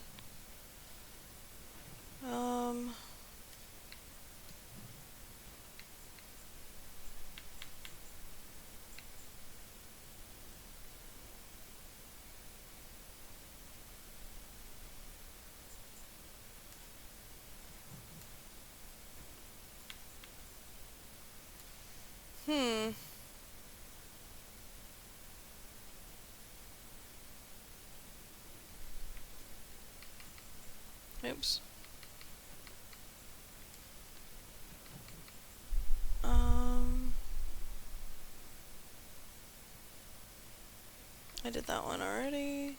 Oops. I did that one already.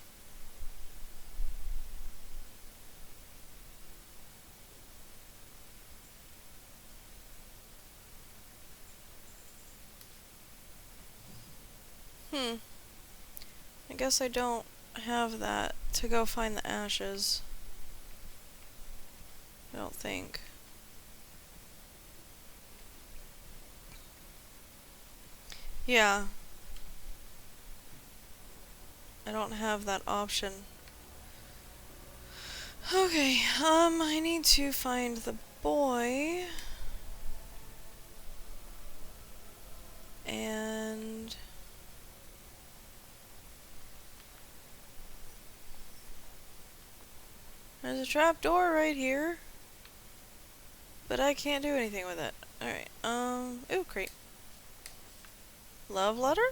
I guess I don't have that to go find the ashes. I don't think. Yeah. I don't have that option. Okay, I need to find the boy. And... There's a trap door right here. But I can't do anything with it. Alright, ooh, crate. Love letter?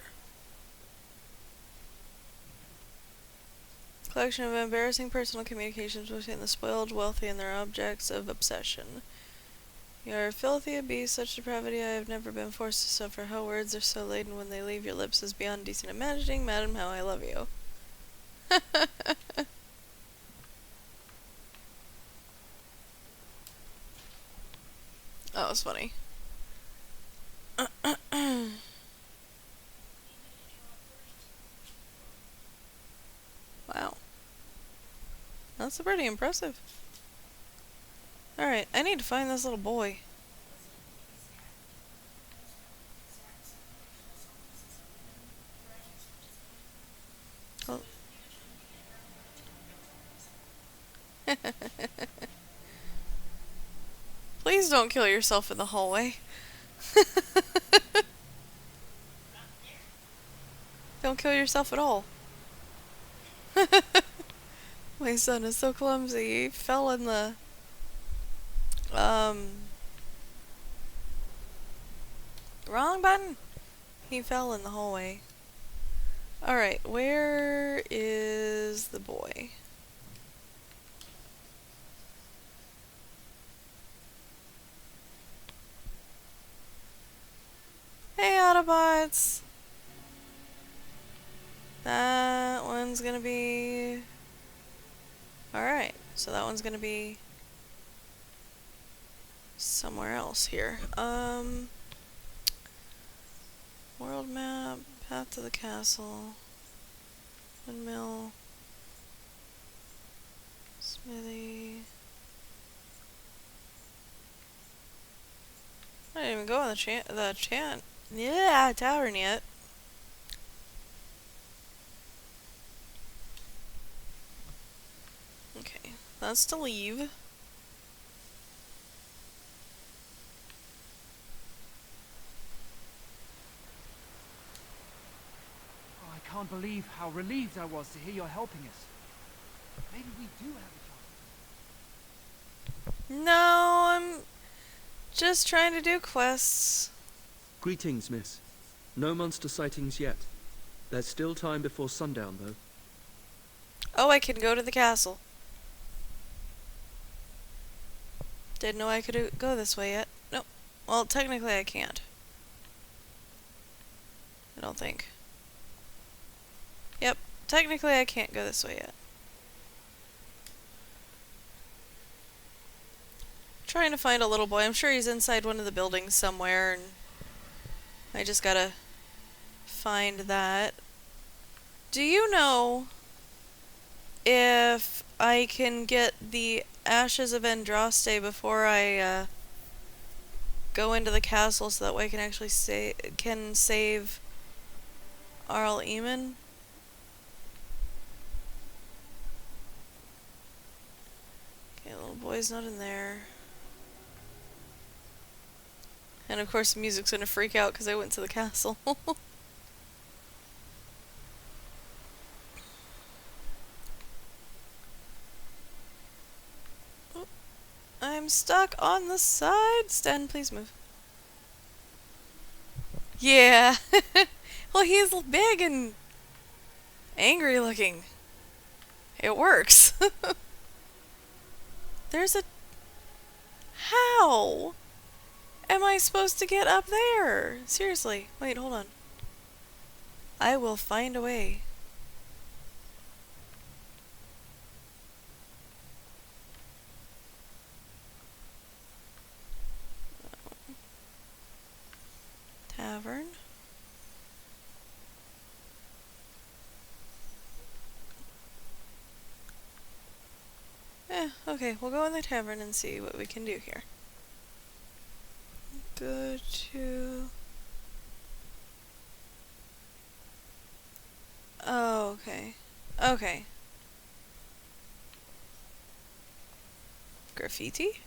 Collection of embarrassing personal communications between the spoiled, wealthy, and their objects of obsession. You are filthy, a beast, such depravity I have never been forced to suffer. How words are so laden when they leave your lips is beyond decent imagining. Madam, how I love you. That was funny. Wow. That's pretty impressive. Alright, I need to find this little boy. Oh. Please don't kill yourself in the hallway. Don't kill yourself at all. My son is so clumsy. He fell in the wrong button. He fell in the hallway. Alright, where is the boy? Hey, Autobots! That one's gonna be... Alright, so that one's gonna be... somewhere else here. World map, path to the castle, windmill, smithy. I didn't even go on the tavern yet. Okay, that's to leave. I can't believe how relieved I was to hear you're helping us. Maybe we do have a chance. No, I'm just trying to do quests. Greetings, miss. No monster sightings yet. There's still time before sundown, though. Oh, I can go to the castle. Didn't know I could go this way yet. Nope. Well, technically I can't. I don't think. Yep, technically I can't go this way yet. Trying to find a little boy. I'm sure he's inside one of the buildings somewhere, and I just gotta find that. Do you know if I can get the Ashes of Andraste before I go into the castle, so that way I can actually save Arl Eamon? Okay, little boy's not in there. And of course the music's gonna freak out because I went to the castle. Oh, I'm stuck on the side. Sten, please move. Yeah. Well, he's big and angry looking. It works. There's a... How am I supposed to get up there? Seriously. Wait, hold on. I will find a way. Tavern. Okay, we'll go in the tavern and see what we can do here. Go to... Oh, okay. Okay. Graffiti?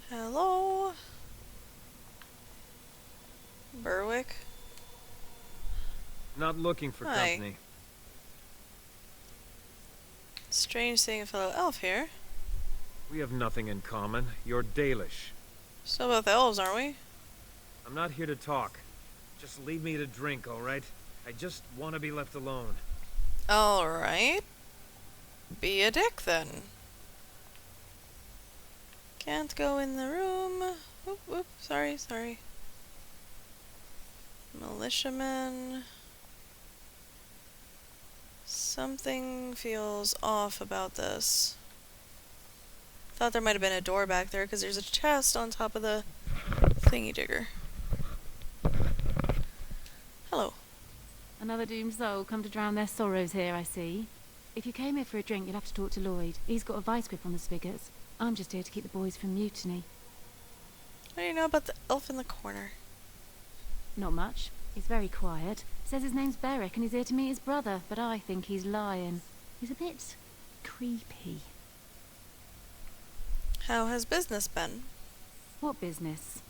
Hello? Berwick? Not looking for Hi. company. Strange seeing a fellow elf here. We have nothing in common. You're Dalish. Still both elves, aren't we? I'm not here to talk. Just leave me to drink, alright? I just want to be left alone. Alright. Be a dick then. Can't go in the room. Whoop, whoop. Sorry. Militiamen. Something feels off about this. Thought there might have been a door back there because there's a chest on top of the thingy digger. Hello. Another doomed soul come to drown their sorrows here, I see. If you came here for a drink, you'll have to talk to Lloyd. He's got a vice grip on the spigots. I'm just here to keep the boys from mutiny. What do you know about the elf in the corner? Not much. He's very quiet. Says his name's Beric and he's here to meet his brother, but I think he's lying. He's a bit creepy. How has business been? What business?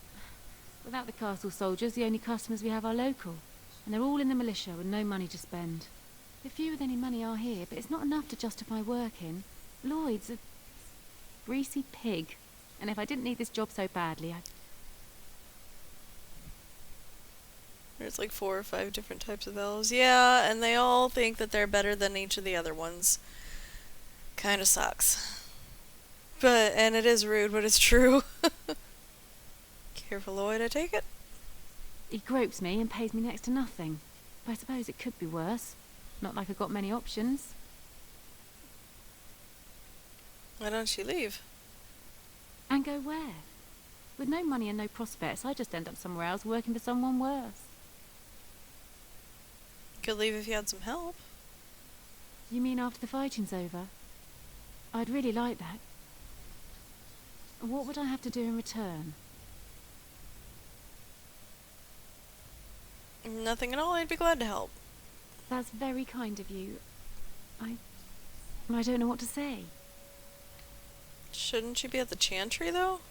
Without the castle soldiers, the only customers we have are local. And they're all in the militia with no money to spend. The few with any money are here, but it's not enough to justify working. Lloyd's a greasy pig. And if I didn't need this job so badly, There's like 4 or 5 different types of elves. Yeah, and they all think that they're better than each of the other ones. Kinda sucks. And it is rude, but it's true. Careful, Lloyd, I take it? he gropes me and pays me next to nothing. But I suppose it could be worse. Not like I've got many options. Why don't you leave? And go where? With no money and no prospects, I just end up somewhere else working for someone worse. Could leave if you had some help. You mean after the fighting's over? I'd really like that. What would I have to do in return? Nothing at all, I'd be glad to help. That's very kind of you. I don't know what to say. Shouldn't you be at the chantry, though?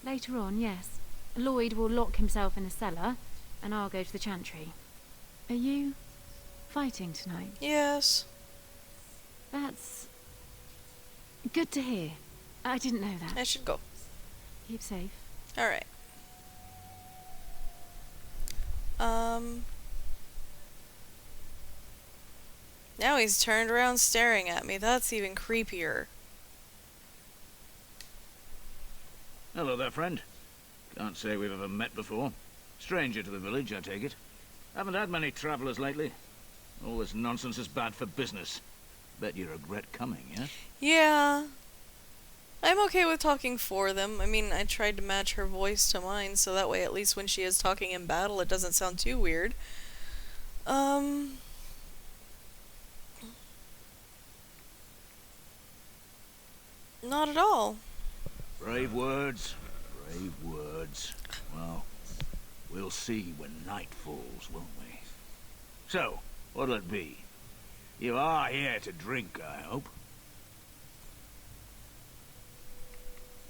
Later on, yes. Lloyd will lock himself in a cellar, and I'll go to the chantry. Are you fighting tonight? Yes. That's good to hear. I didn't know that. I should go. Keep safe. Alright. Now he's turned around staring at me. That's even creepier. Hello there, friend. Can't say we've ever met before. Stranger to the village, I take it. Haven't had many travelers lately. All this nonsense is bad for business. Bet you regret coming, yeah? Yeah. I'm okay with talking for them. I mean, I tried to match her voice to mine, so that way at least when she is talking in battle, it doesn't sound too weird. Not at all. Brave words. Brave words. Well, we'll see when night falls, won't we? So, what'll it be? You are here to drink, I hope.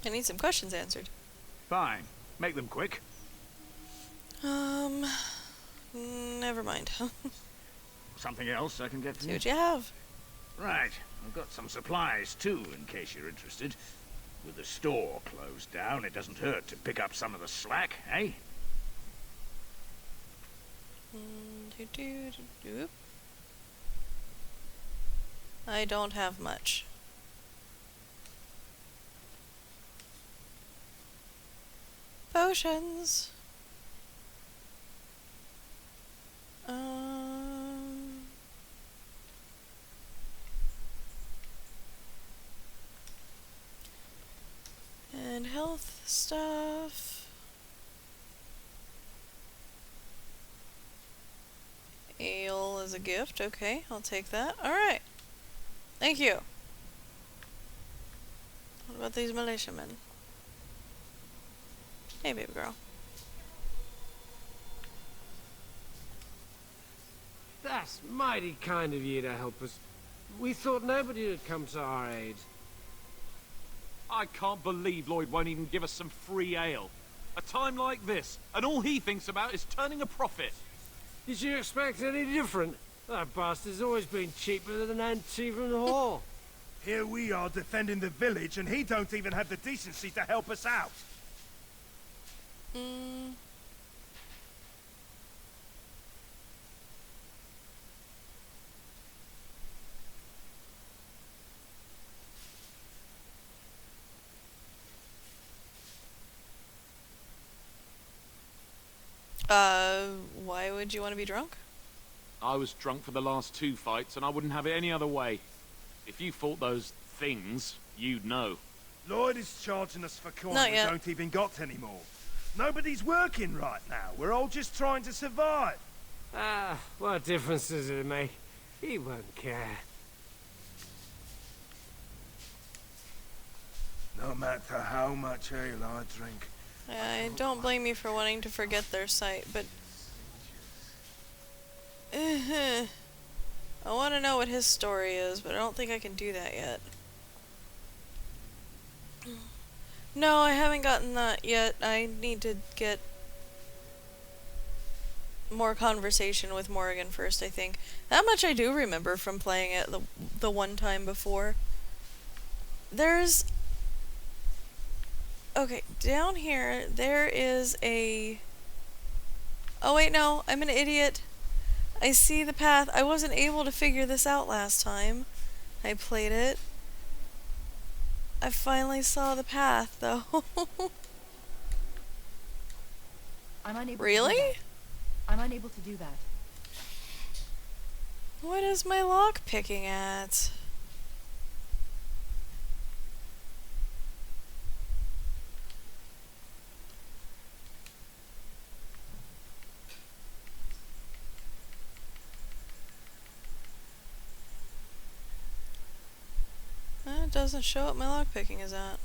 I need some questions answered. Fine. Make them quick. Never mind. Something else I can get for See you? what you have. Right. I've got some supplies, too, in case you're interested. With the store closed down, it doesn't hurt to pick up some of the slack, eh? I don't have much. Potions. And health stuff. Ale is a gift. Okay, I'll take that. Alright. Thank you. What about these militiamen? Hey, baby girl. That's mighty kind of you to help us. We thought nobody would come to our aid. I can't believe Lloyd won't even give us some free ale. A time like this, and all he thinks about is turning a profit. Did you expect any different? That bastard's always been cheaper than Antietam Hall. Here we are defending the village, and he don't even have the decency to help us out. Why would you want to be drunk? I was drunk for the last 2 fights, and I wouldn't have it any other way. If you fought those things, you'd know. Lloyd is charging us for coin Not we yet. don't even got anymore. Nobody's working right now. We're all just trying to survive. Ah, what difference does it make? He won't care. No matter how much ale I drink. I don't blame you for wanting to forget their sight, but... I want to know what his story is, but I don't think I can do that yet. No, I haven't gotten that yet. I need to get more conversation with Morrigan first, I think. That much I do remember from playing it the one time before. There's... Okay, down here, there is a... Oh wait, no, I'm an idiot. I see the path. I wasn't able to figure this out last time I played it. I finally saw the path, though. I'm unable Really? to do that. I'm unable to do that. What is my lock picking at? It doesn't show what my lock picking is at.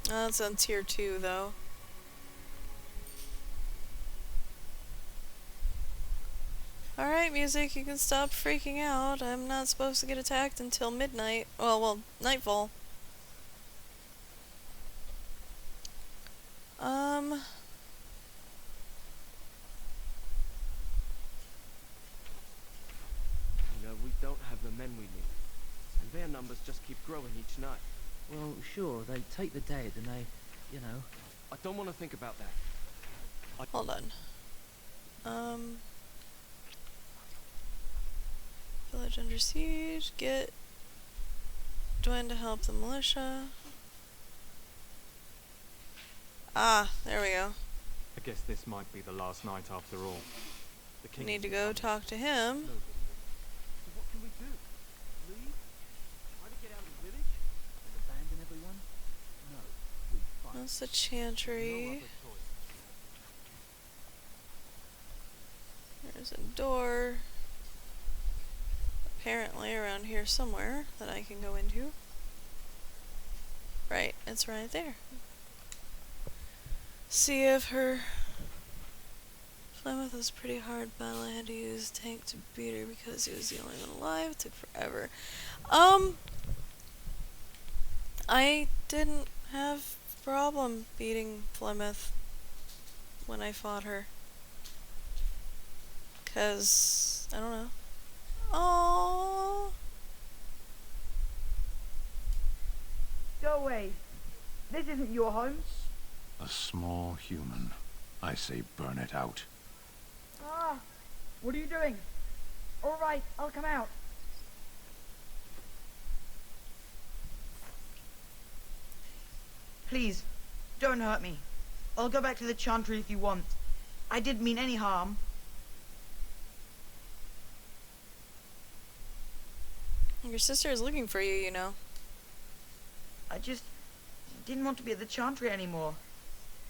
That's on tier 2 though. Alright, music, you can stop freaking out. I'm not supposed to get attacked until midnight. Well, nightfall. You know, we don't have the men we need, and their numbers just keep growing each night. Well, sure, they take the dead and they, you know... I don't want to think about that. Hold on. Village under siege. Get Dwayne to help the militia. Ah, there we go. I guess this might be the last night after all. The king Need to go talk to him. So what can we do? Leave? Try to get out of the village? And abandon everyone? No, we fight. That's the chantry. There's a door. Apparently around here somewhere that I can go into. Right, it's right there. See if her... Plymouth was a pretty hard battle. I had to use tank to beat her because he was the only one alive. It took forever. I didn't have problem beating Plymouth when I fought her. 'Cause I don't know. Oh. Go away. This isn't your home. A small human. I say burn it out. Ah, what are you doing? All right, I'll come out. Please, don't hurt me. I'll go back to the chantry if you want. I didn't mean any harm. Your sister is looking for you, you know. I just didn't want to be at the chantry anymore.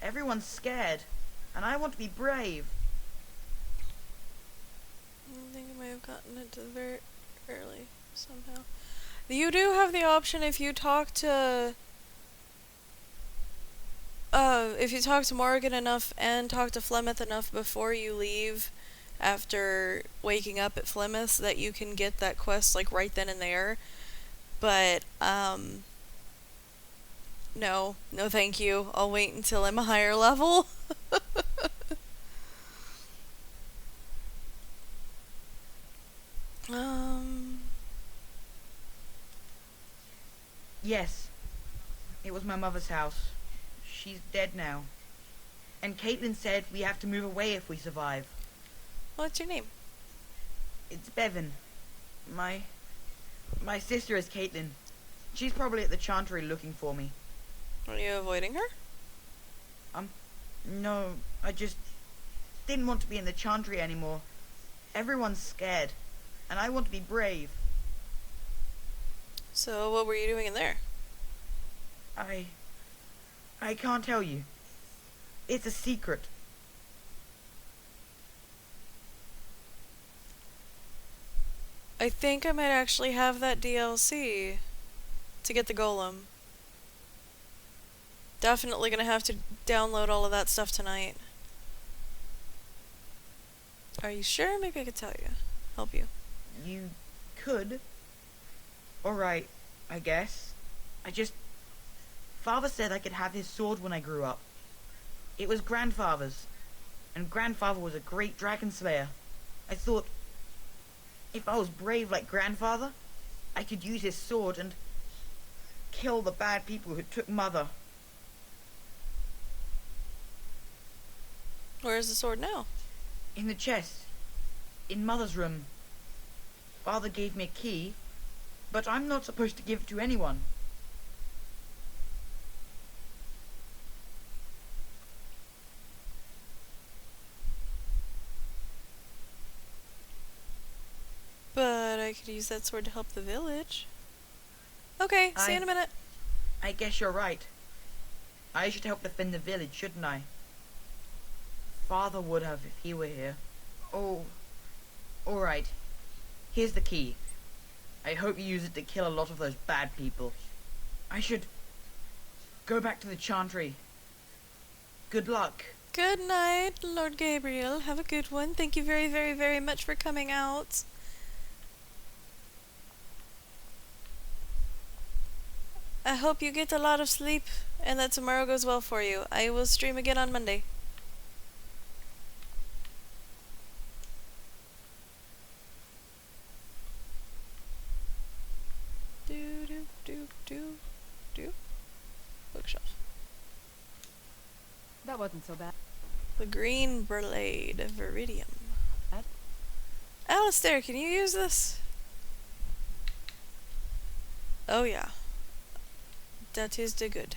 Everyone's scared, and I want to be brave. I think I might have gotten it to very early somehow. You do have the option if you talk to Morrigan enough and talk to Flemeth enough before you leave after waking up at Flemeth that you can get that quest like right then and there. But no thank you. I'll wait until I'm a higher level. Yes. It was my mother's house. She's dead now. And Caitlin said we have to move away if we survive. What's your name? It's Bevan. My sister is Caitlin. She's probably at the Chantry looking for me. Are you avoiding her? No, I just didn't want to be in the Chantry anymore. Everyone's scared, and I want to be brave. So what were you doing in there? I can't tell you. It's a secret. I think I might actually have that DLC to get the golem. Definitely gonna have to download all of that stuff tonight. Are you sure? Maybe I could tell you. Help you. You could. Alright, I guess. Father said I could have his sword when I grew up. It was Grandfather's. And Grandfather was a great dragon slayer. I thought, if I was brave like Grandfather, I could use his sword and kill the bad people who took Mother. Where's the sword now? In the chest. In Mother's room. Father gave me a key, but I'm not supposed to give it to anyone. But I could use that sword to help the village. Okay, see you in a minute. I guess you're right. I should help defend the village, shouldn't I? Father would have if he were here. Oh, alright. Here's the key. I hope you use it to kill a lot of those bad people. I should go back to the Chantry. Good luck. Good night, Lord Gabriel. Have a good one. Thank you very, very, very much for coming out. I hope you get a lot of sleep and that tomorrow goes well for you. I will stream again on Monday. Do. Bookshelf. That wasn't so bad. The green blade of Viridium. Alistair, can you use this? Oh yeah. That is the good.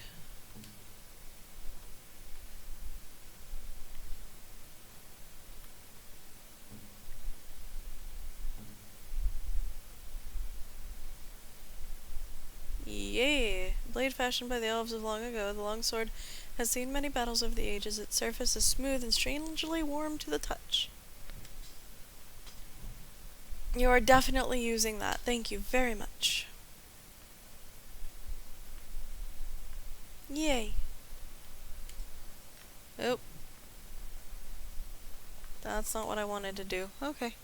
Yeah! Blade fashioned by the elves of long ago, the longsword has seen many battles over the ages. Its surface is smooth and strangely warm to the touch. You are definitely using that. Thank you very much. Yay. Oh. That's not what I wanted to do. Okay.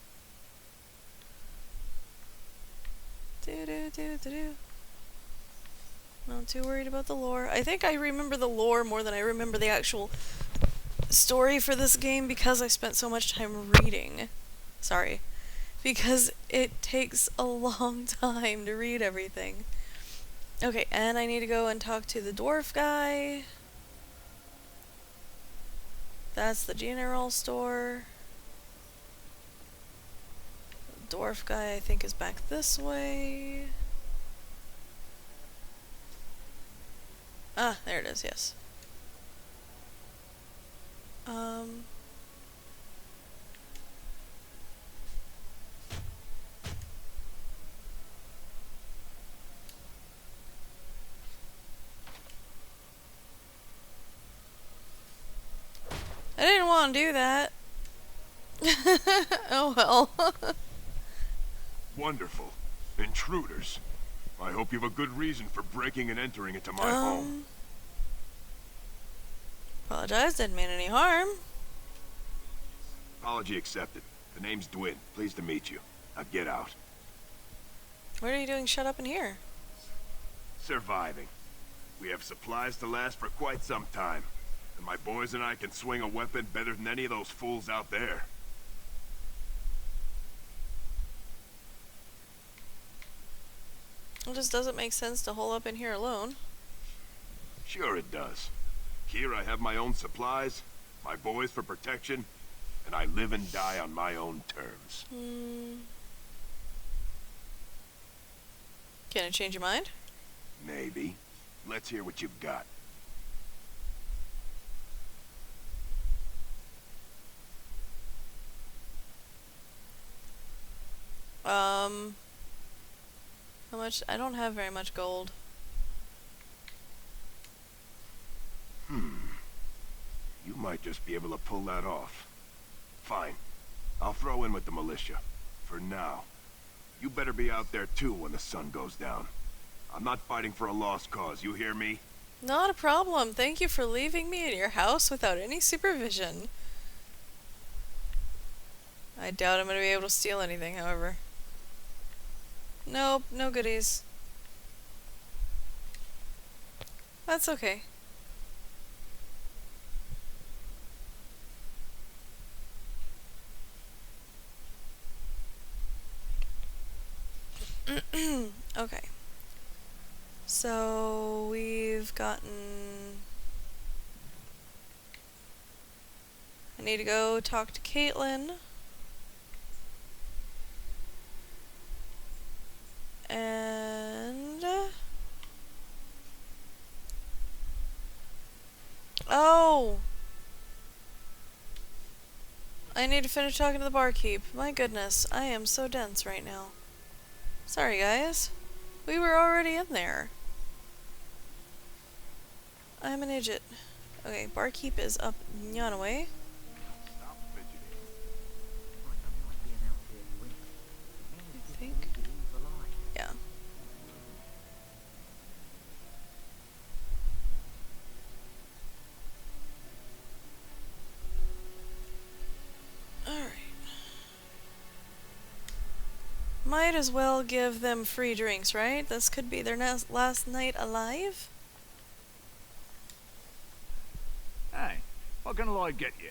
Do. Not too worried about the lore. I think I remember the lore more than I remember the actual story for this game because I spent so much time reading. Sorry. Because it takes a long time to read everything. Okay, and I need to go and talk to the dwarf guy. That's the general store. The dwarf guy, I think, is back this way. Ah, there it is, yes. I didn't want to do that. Oh well. Wonderful. Intruders. I hope you have a good reason for breaking and entering into my home. Apologize, didn't mean any harm. Apology accepted. The name's Dwyn. Pleased to meet you. Now get out. What are you doing shut up in here? Surviving. We have supplies to last for quite some time. And my boys and I can swing a weapon better than any of those fools out there. It just doesn't make sense to hole up in here alone. Sure it does. Here I have my own supplies, my boys for protection, and I live and die on my own terms. Can I change your mind? Maybe. Let's hear what you've got. How much? I don't have very much gold. You might just be able to pull that off. Fine. I'll throw in with the militia. For now. You better be out there too when the sun goes down. I'm not fighting for a lost cause, you hear me? Not a problem. Thank you for leaving me in your house without any supervision. I doubt I'm going to be able to steal anything, however. Nope, no goodies. That's okay. Okay. So we've gotten... I need to go talk to Caitlin. And... Oh! I need to finish talking to the barkeep. My goodness, I am so dense right now. Sorry, guys. We were already in there. I'm an idiot. Okay, barkeep is up Nyanaway. I think. Yeah. Alright. Might as well give them free drinks, right? This could be their last night alive? Hey, what can Lloyd get you?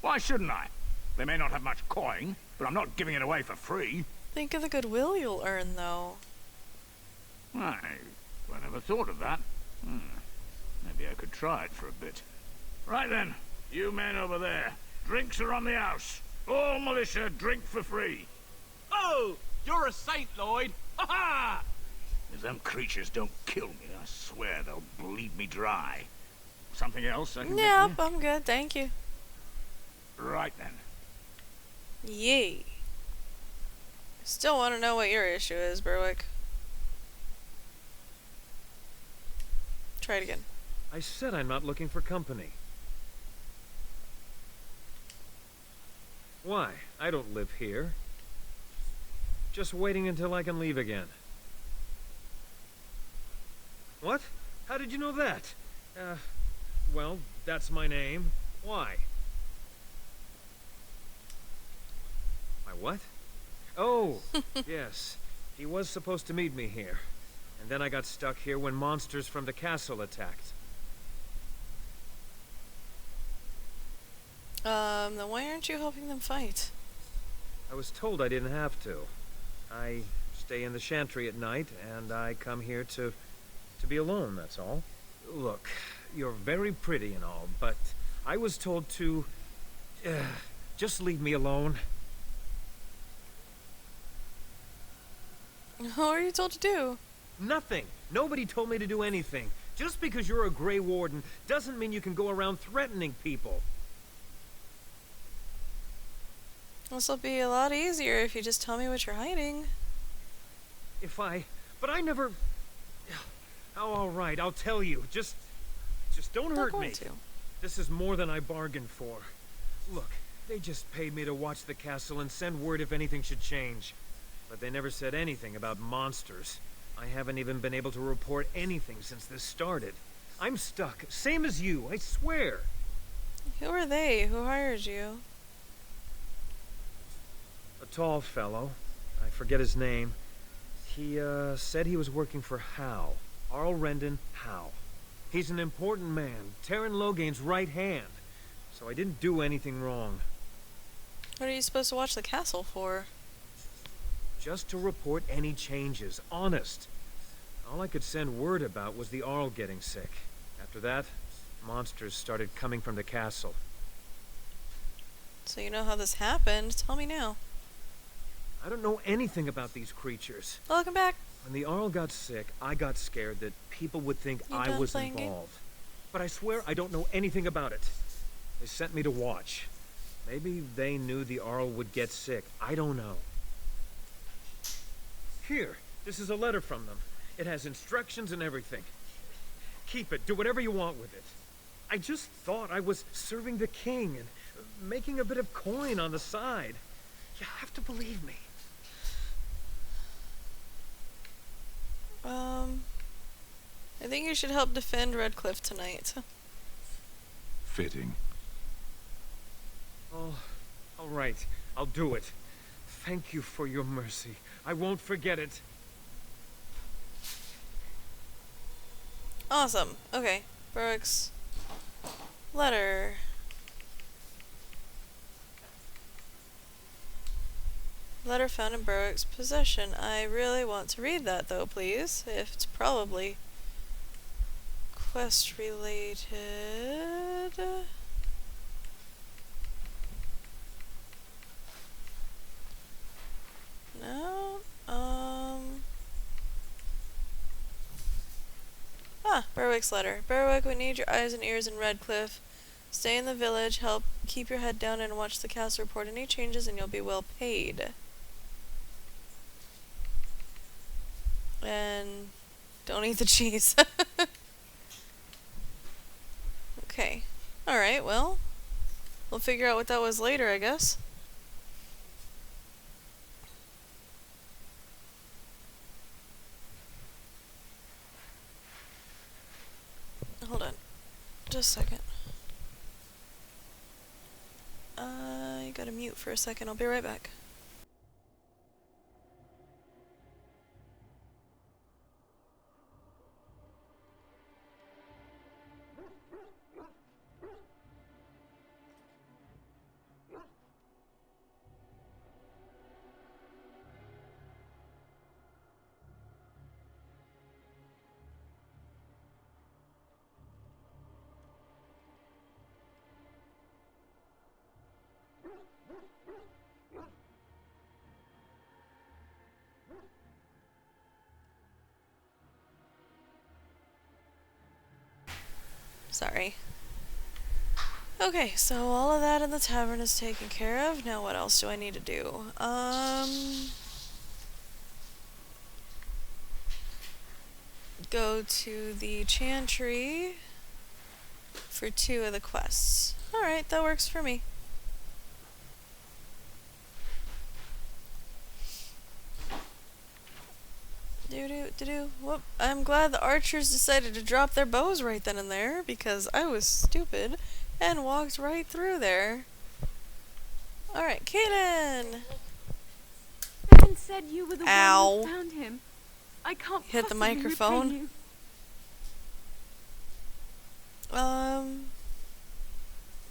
Why shouldn't I? They may not have much coin, but I'm not giving it away for free. Think of the goodwill you'll earn, though. I never thought of that. Maybe I could try it for a bit. Right then, you men over there. Drinks are on the house. All militia drink for free. Oh, you're a saint, Lloyd. Ha ha! If them creatures don't kill me, I swear they'll bleed me dry. Something else I can get Nope, you? I'm good, thank you. Right then. Yay. Still want to know what your issue is, Berwick. Try it again. I said I'm not looking for company. Why? I don't live here. Just waiting until I can leave again. What? How did you know that? Well, that's my name. Why? My what? Oh, yes. He was supposed to meet me here. And then I got stuck here when monsters from the castle attacked. Then why aren't you helping them fight? I was told I didn't have to. I stay in the chantry at night, and I come here to be alone, that's all. Look, you're very pretty and all, but I was told to... just leave me alone. What are you told to do? Nothing. Nobody told me to do anything. Just because you're a Grey Warden doesn't mean you can go around threatening people. This'll be a lot easier if you just tell me what you're hiding. But I never... Oh, all right, I'll tell you. Just don't hurt me. This is more than I bargained for. Look, they just paid me to watch the castle and send word if anything should change. But they never said anything about monsters. I haven't even been able to report anything since this started. I'm stuck, same as you, I swear. Who are they? Who hired you? A tall fellow. I forget his name. He, said he was working for Hal. Arl Rendon Hal. He's an important man, Terran Loghain's right hand. So I didn't do anything wrong. What are you supposed to watch the castle for? just to report any changes, honest. All I could send word about was the Arl getting sick. After that, monsters started coming from the castle. So you know how this happened. Tell me now. I don't know anything about these creatures. Welcome back. When the Arl got sick, I got scared that people would think I was involved. But I swear I don't know anything about it. They sent me to watch. Maybe they knew the Arl would get sick. I don't know. Here, this is a letter from them. It has instructions and everything. Keep it. Do whatever you want with it. I just thought I was serving the king and making a bit of coin on the side. You have to believe me. I think you should help defend Redcliffe tonight. Fitting. Oh, all right. I'll do it. Thank you for your mercy. I won't forget it. Awesome. Okay. Berwick's letter. Letter found in Berwick's possession. I really want to read that though, please. If it's probably quest related. No? Berwick's letter. Berwick, we need your eyes and ears in Redcliffe. Stay in the village, help keep your head down and watch the castle report any changes and you'll be well paid. And don't eat the cheese. Okay. Alright, well, we'll figure out what that was later, I guess. Hold on. Just a second. I gotta mute for a second. I'll be right back. Sorry. Okay, so all of that in the tavern is taken care of. Now what else do I need to do? Go to the chantry for 2 of the quests. Alright, that works for me. Whoop. I'm glad the archers decided to drop their bows right then and there, because I was stupid and walked right through there. Alright, Caitlin! Bevan said you were the one who found him. I can't hit the possibly microphone. repay you.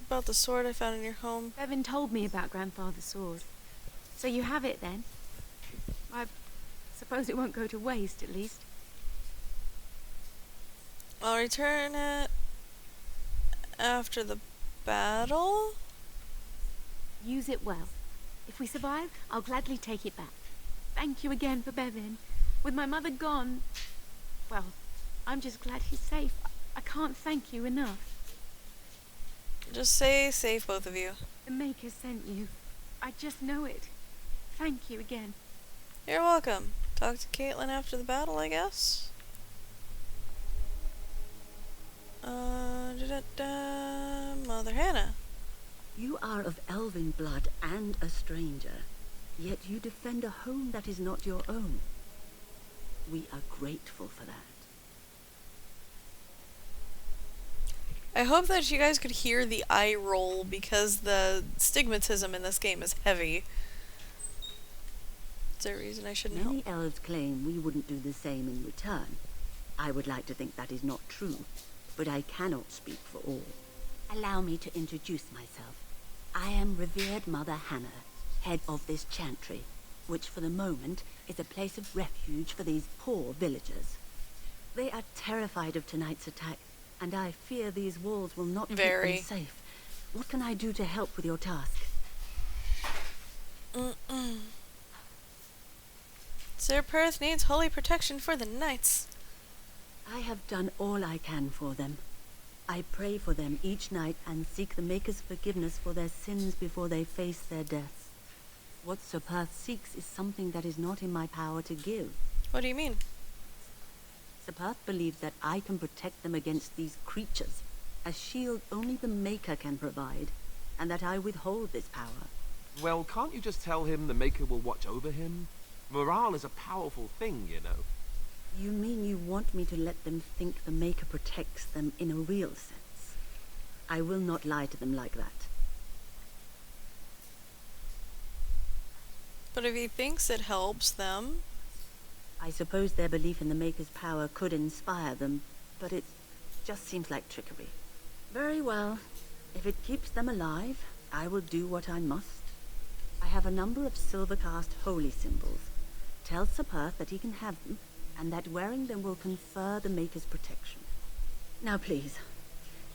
About the sword I found in your home. Bevan told me about Grandfather's sword. So you have it then? I suppose it won't go to waste, at least. I'll return it after the battle. Use it well. If we survive, I'll gladly take it back. Thank you again for Bevan. With my mother gone, well, I'm just glad he's safe. I can't thank you enough. Just stay safe, both of you. The Maker sent you. I just know it. Thank you again. You're welcome. Talk to Caitlin after the battle, I guess. Mother Hannah. You are of elven blood and a stranger, yet you defend a home that is not your own. We are grateful for that. I hope that you guys could hear the eye roll, because the stigmatism in this game is heavy. Is there a reason I shouldn't help? Many elves claim we wouldn't do the same in return. I would like to think that is not true, but I cannot speak for all. Allow me to introduce myself. I am revered Mother Hannah, head of this chantry. which for the moment is a place of refuge for these poor villagers. They are terrified of tonight's attack, and I fear these walls will not keep them safe. What can I do to help with your task? Sir Perth needs holy protection for the knights. I have done all I can for them. I pray for them each night and seek the Maker's forgiveness for their sins before they face their deaths. What Sir Perth seeks is something that is not in my power to give. What do you mean? Sir Perth believes that I can protect them against these creatures, a shield only the Maker can provide, and that I withhold this power. Well, can't you just tell him the Maker will watch over him? Morale is a powerful thing, you know. You mean you want me to let them think the Maker protects them in a real sense? I will not lie to them like that. But if he thinks it helps them... I suppose their belief in the Maker's power could inspire them, but it just seems like trickery. Very well. If it keeps them alive, I will do what I must. I have a number of silver-cast holy symbols. Tell Sir Perth that he can have them, and that wearing them will confer the Maker's protection. Now please,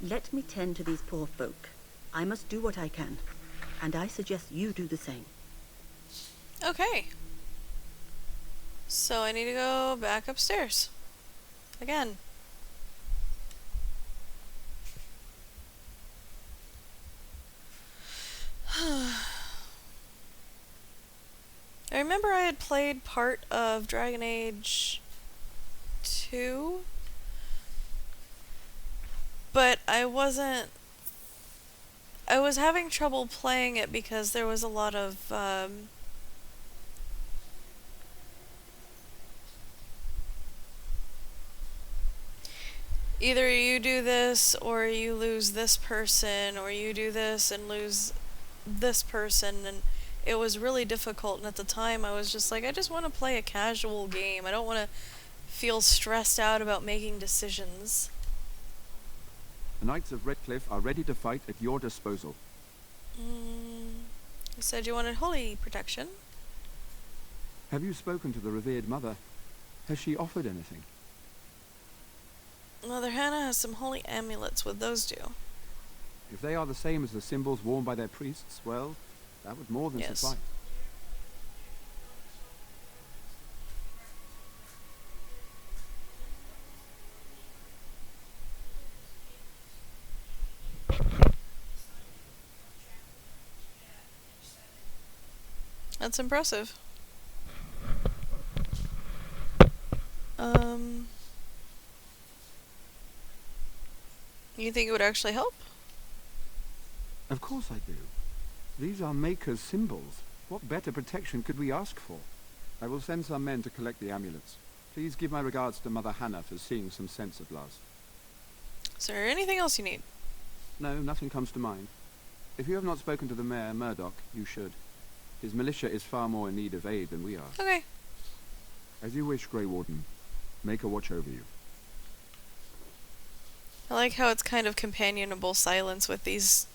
let me tend to these poor folk. I must do what I can, and I suggest you do the same. Okay. So I need to go back upstairs. Again. I remember I had played part of Dragon Age 2, but I was having trouble playing it because there was a lot of either you do this or you lose this person, or you do this and lose this person, and it was really difficult. And at the time I was just like, I just want to play a casual game. I don't want to feel stressed out about making decisions. The Knights of Redcliffe are ready to fight at your disposal. You said you wanted holy protection. Have you spoken to the revered mother? Has she offered anything? Mother Hannah has some holy amulets. Would those do? If they are the same as the symbols worn by their priests, well, that would more than suffice. That's impressive. You think it would actually help? Of course I do. These are Maker's symbols. What better protection could we ask for? I will send some men to collect the amulets. Please give my regards to Mother Hannah for seeing some sense at last. Is there anything else you need? No, nothing comes to mind. If you have not spoken to the Mayor, Murdoch, you should. His militia is far more in need of aid than we are. Okay. As you wish, Grey Warden. Maker watch over you. I like how it's kind of companionable silence with these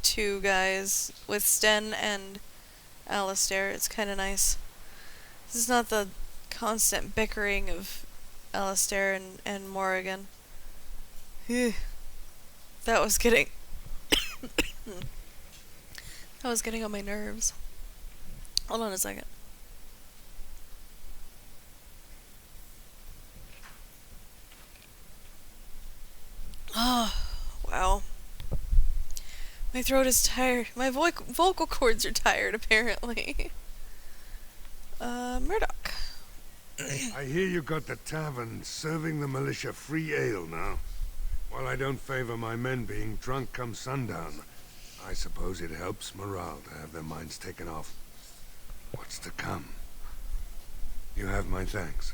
two guys, with Sten and Alistair. It's kind of nice. This is not the constant bickering of Alistair and Morrigan. That was getting... that was getting on my nerves. Hold on a second. Oh, wow. My throat is tired. My vocal cords are tired, apparently. Murdoch. I hear you got the tavern serving the militia free ale now. While I don't favor my men being drunk come sundown, I suppose it helps morale to have their minds taken off what's to come. You have my thanks.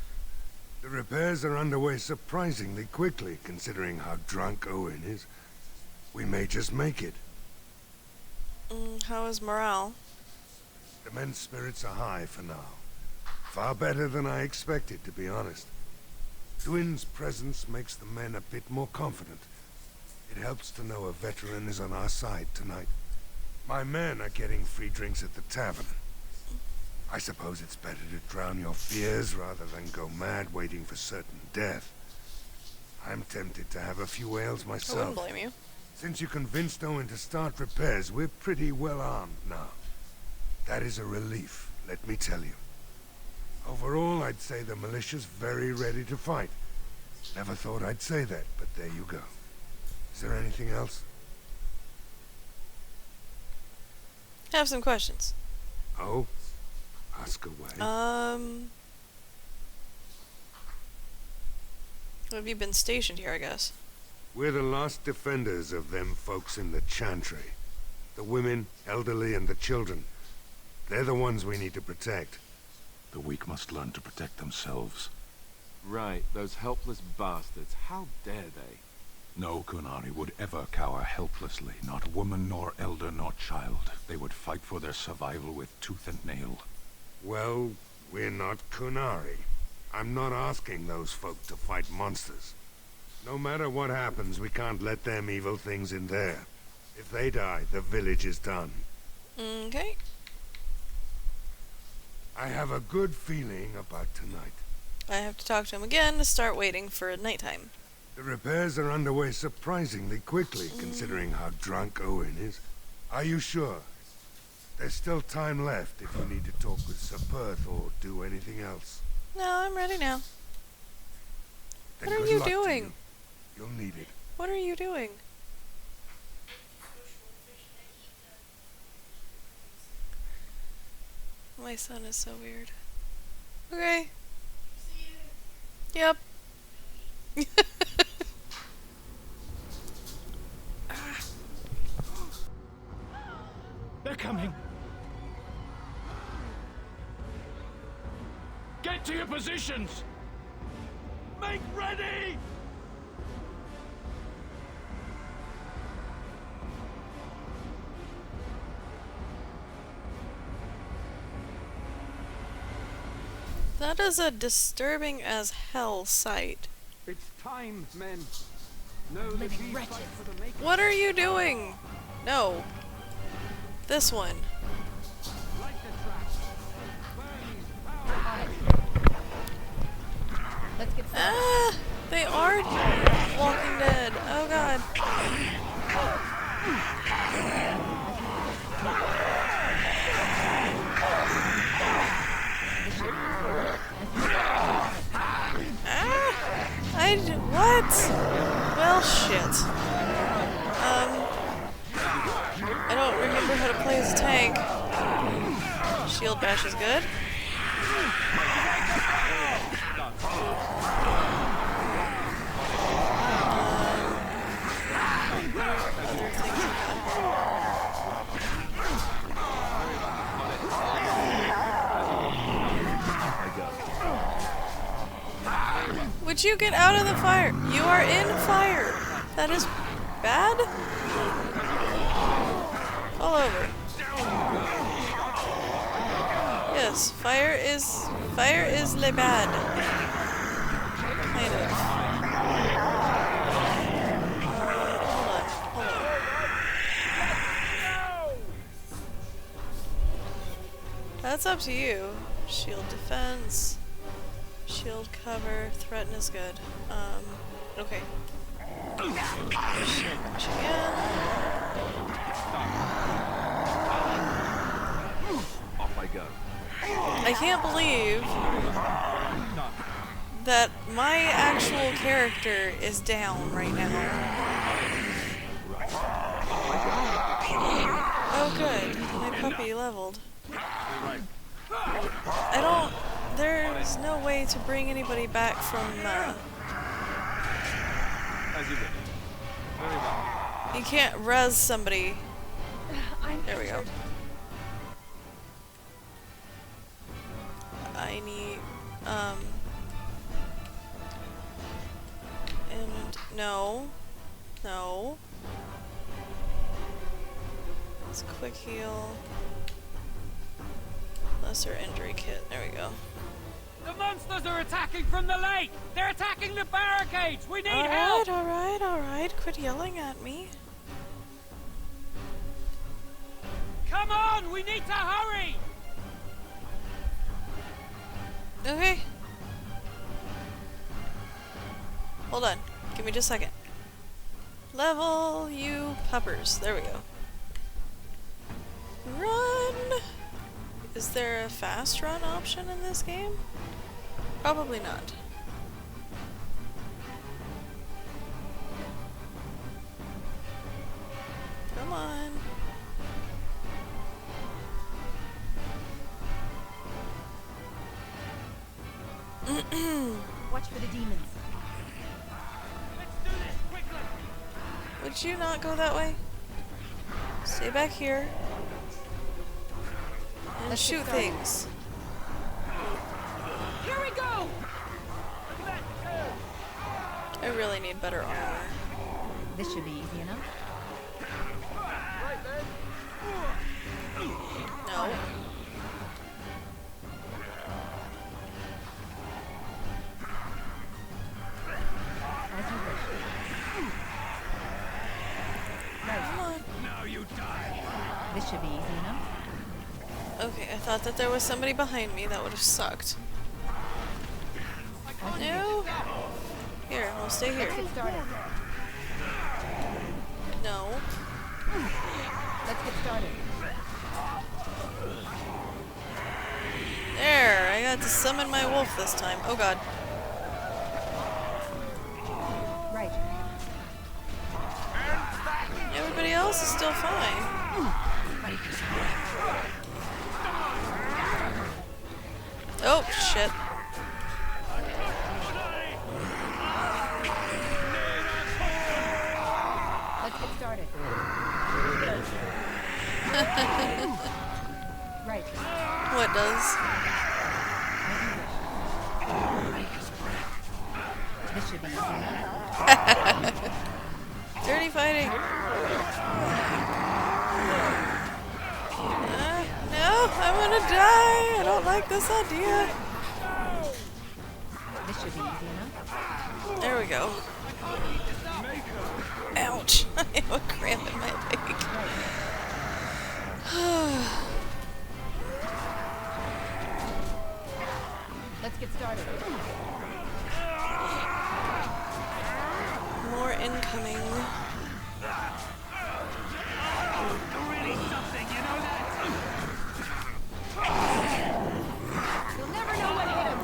The repairs are underway surprisingly quickly, considering how drunk Owen is. We may just make it. How is morale? The men's spirits are high for now. Far better than I expected, to be honest. Dwin's presence makes the men a bit more confident. It helps to know a veteran is on our side tonight. My men are getting free drinks at the tavern. I suppose it's better to drown your fears rather than go mad waiting for certain death. I'm tempted to have a few ales myself. I wouldn't blame you. Since you convinced Owen to start repairs, we're pretty well armed now. That is a relief, let me tell you. Overall, I'd say the militia's very ready to fight. Never thought I'd say that, but there you go. Is there anything else? I have some questions. Oh? Ask away. Have you been stationed here, I guess? We're the last defenders of them folks in the Chantry. The women, elderly, and the children. They're the ones we need to protect. The weak must learn to protect themselves. Right, those helpless bastards. How dare they? No Kunari would ever cower helplessly, not woman, nor elder, nor child. They would fight for their survival with tooth and nail. Well, we're not Kunari. I'm not asking those folk to fight monsters. No matter what happens, we can't let them evil things in there. If they die, the village is done. Okay. I have a good feeling about tonight. I have to talk to him again to start waiting for nighttime. The repairs are underway surprisingly quickly, considering how drunk Owen is. Are you sure? There's still time left if you need to talk with Sir Perth or do anything else. No, I'm ready now. Then What are good you luck to doing? you. You'll need it. What are you doing? My son is so weird. Okay. Yep. They're coming. Get to your positions! Make ready! That is a disturbing as hell sight. It's time, men. Know that we fight for the making. What are you doing? No. This one. Let's get started. Ah! They are Walking Dead. Oh god. What? Well, shit. I don't remember how to play as a tank. Shield bash is good. Other things I Would you get out of the fire? You are in fire. That is bad. All over. Yes, fire is le bad. Kind of. Hold on. That's up to you. Shield defense. Shield cover, threaten is good. Okay. Shield bash again. Off I go. I can't believe that my actual character is down right now. Oh good, my puppy leveled. There's no way to bring anybody back from, As you wish. Very well. You can't res somebody. There we go. I need, and no. It's a quick heal. Lesser injury kit. There we go. The monsters are attacking from the lake! They're attacking the barricades! We need help! Alright. Quit yelling at me. Come on! We need to hurry! Okay. Hold on. Give me just a second. Level you puppers. There we go. Run! Is there a fast run option in this game? Probably not. Come on. Watch for the demons. Would you not go that way? Stay back here. And Let's shoot get started. things. Here we go! I really need better armor. This should be easy enough. No. As you wish. Right. Come on. Now you die. This should be easy enough. Okay, I thought that there was somebody behind me. That would have sucked. No. Here, we'll stay here. Let's get started. No. Let's get started. There, I got to summon my wolf this time. Oh god. Right. Everybody else is still fine. Oh, shit. Let's get started. Right. What does? This should be easy enough. Dirty fighting. No, I'm gonna die. I don't like this idea. This should be easy enough. There we go. Ouch. I have a cramp in my leg. Let's get started. More incoming.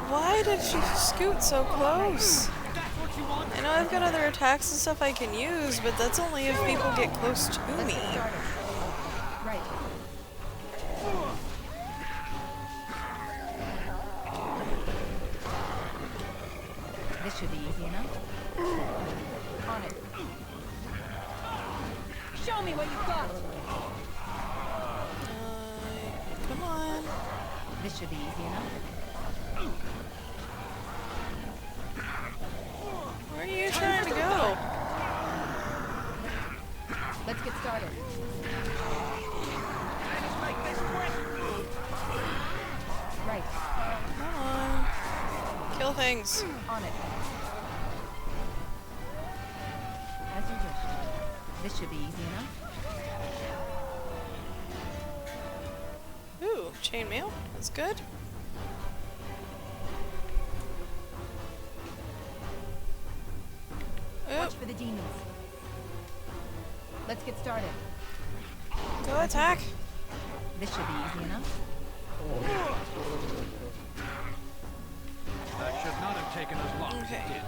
Why did she scoot so close? I know I've got other attacks and stuff I can use, but that's only if people get close to me. Right. This should be easy enough. On it. Show me what you've got. Come on. This should be easy enough. Where are you trying to go? Let's get started. Right. Come on. Kill things. On it. As you wish. This should be easy enough. Ooh, chainmail. That's good. Watch for the demons. Let's get started. Go attack. This should be easy enough. That should not have taken as long as it did.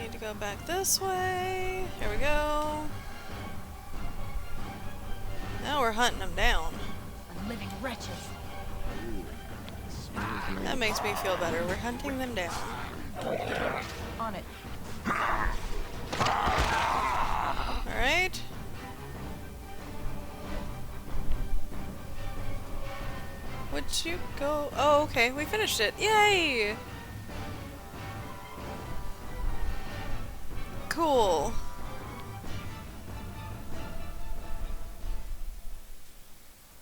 Need to go back this way. Here we go. Now we're hunting them down. Living wretches. That makes me feel better. We're hunting them down. On it. Alright. Would you go? Oh, okay. We finished it. Yay! Cool.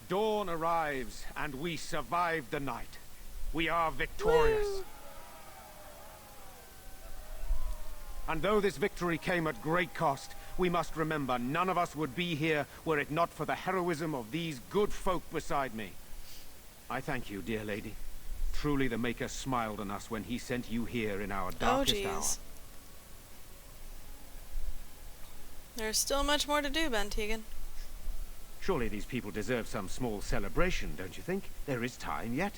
Dawn arrives, and we survive the night. We are victorious. Woo. And though this victory came at great cost, we must remember none of us would be here were it not for the heroism of these good folk beside me. I thank you, dear lady. Truly the Maker smiled on us when he sent you here in our darkest hour. There's still much more to do, Ben Tegan. Surely these people deserve some small celebration, don't you think? There is time yet.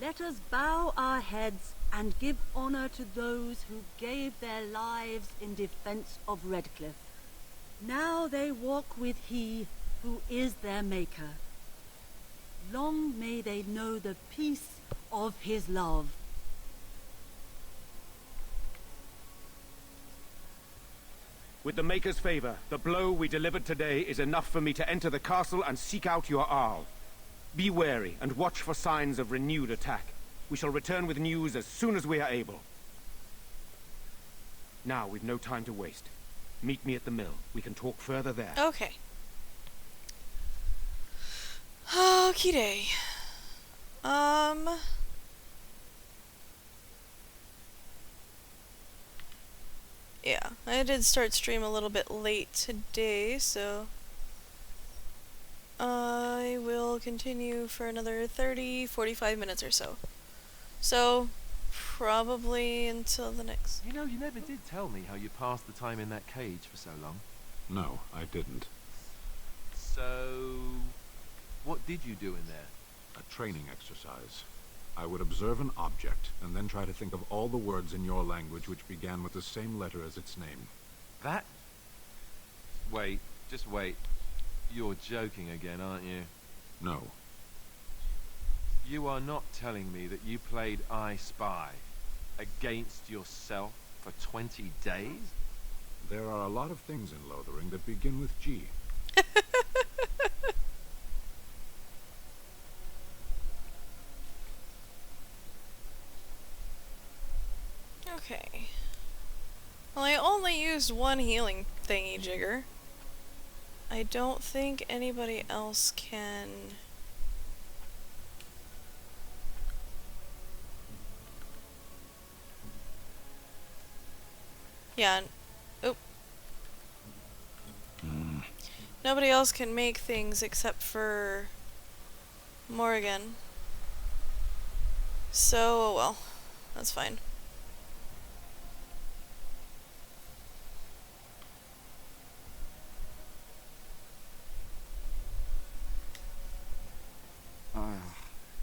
Let us bow our heads and give honor to those who gave their lives in defense of Redcliffe. Now they walk with he who is their Maker. Long may they know the peace of his love. With the Maker's favor, the blow we delivered today is enough for me to enter the castle and seek out your Arl. Be wary and watch for signs of renewed attack. We shall return with news as soon as we are able. Now, we've no time to waste. Meet me at the mill. We can talk further there. Okay. Okie day. Yeah, I did start stream a little bit late today, so I will continue for another 30-45 minutes or so. So, probably until the next... You know, you never did tell me how you passed the time in that cage for so long. No, I didn't. So, what did you do in there? A training exercise. I would observe an object, and then try to think of all the words in your language which began with the same letter as its name. That? Wait, just wait. You're joking again, aren't you? No. You are not telling me that you played I Spy against yourself for 20 days? There are a lot of things in Lothering that begin with G. Okay. Well, I only used one healing thingy jigger. I don't think anybody else can... Yeah. Oop. Nobody else can make things except for Morgan. So, well, that's fine.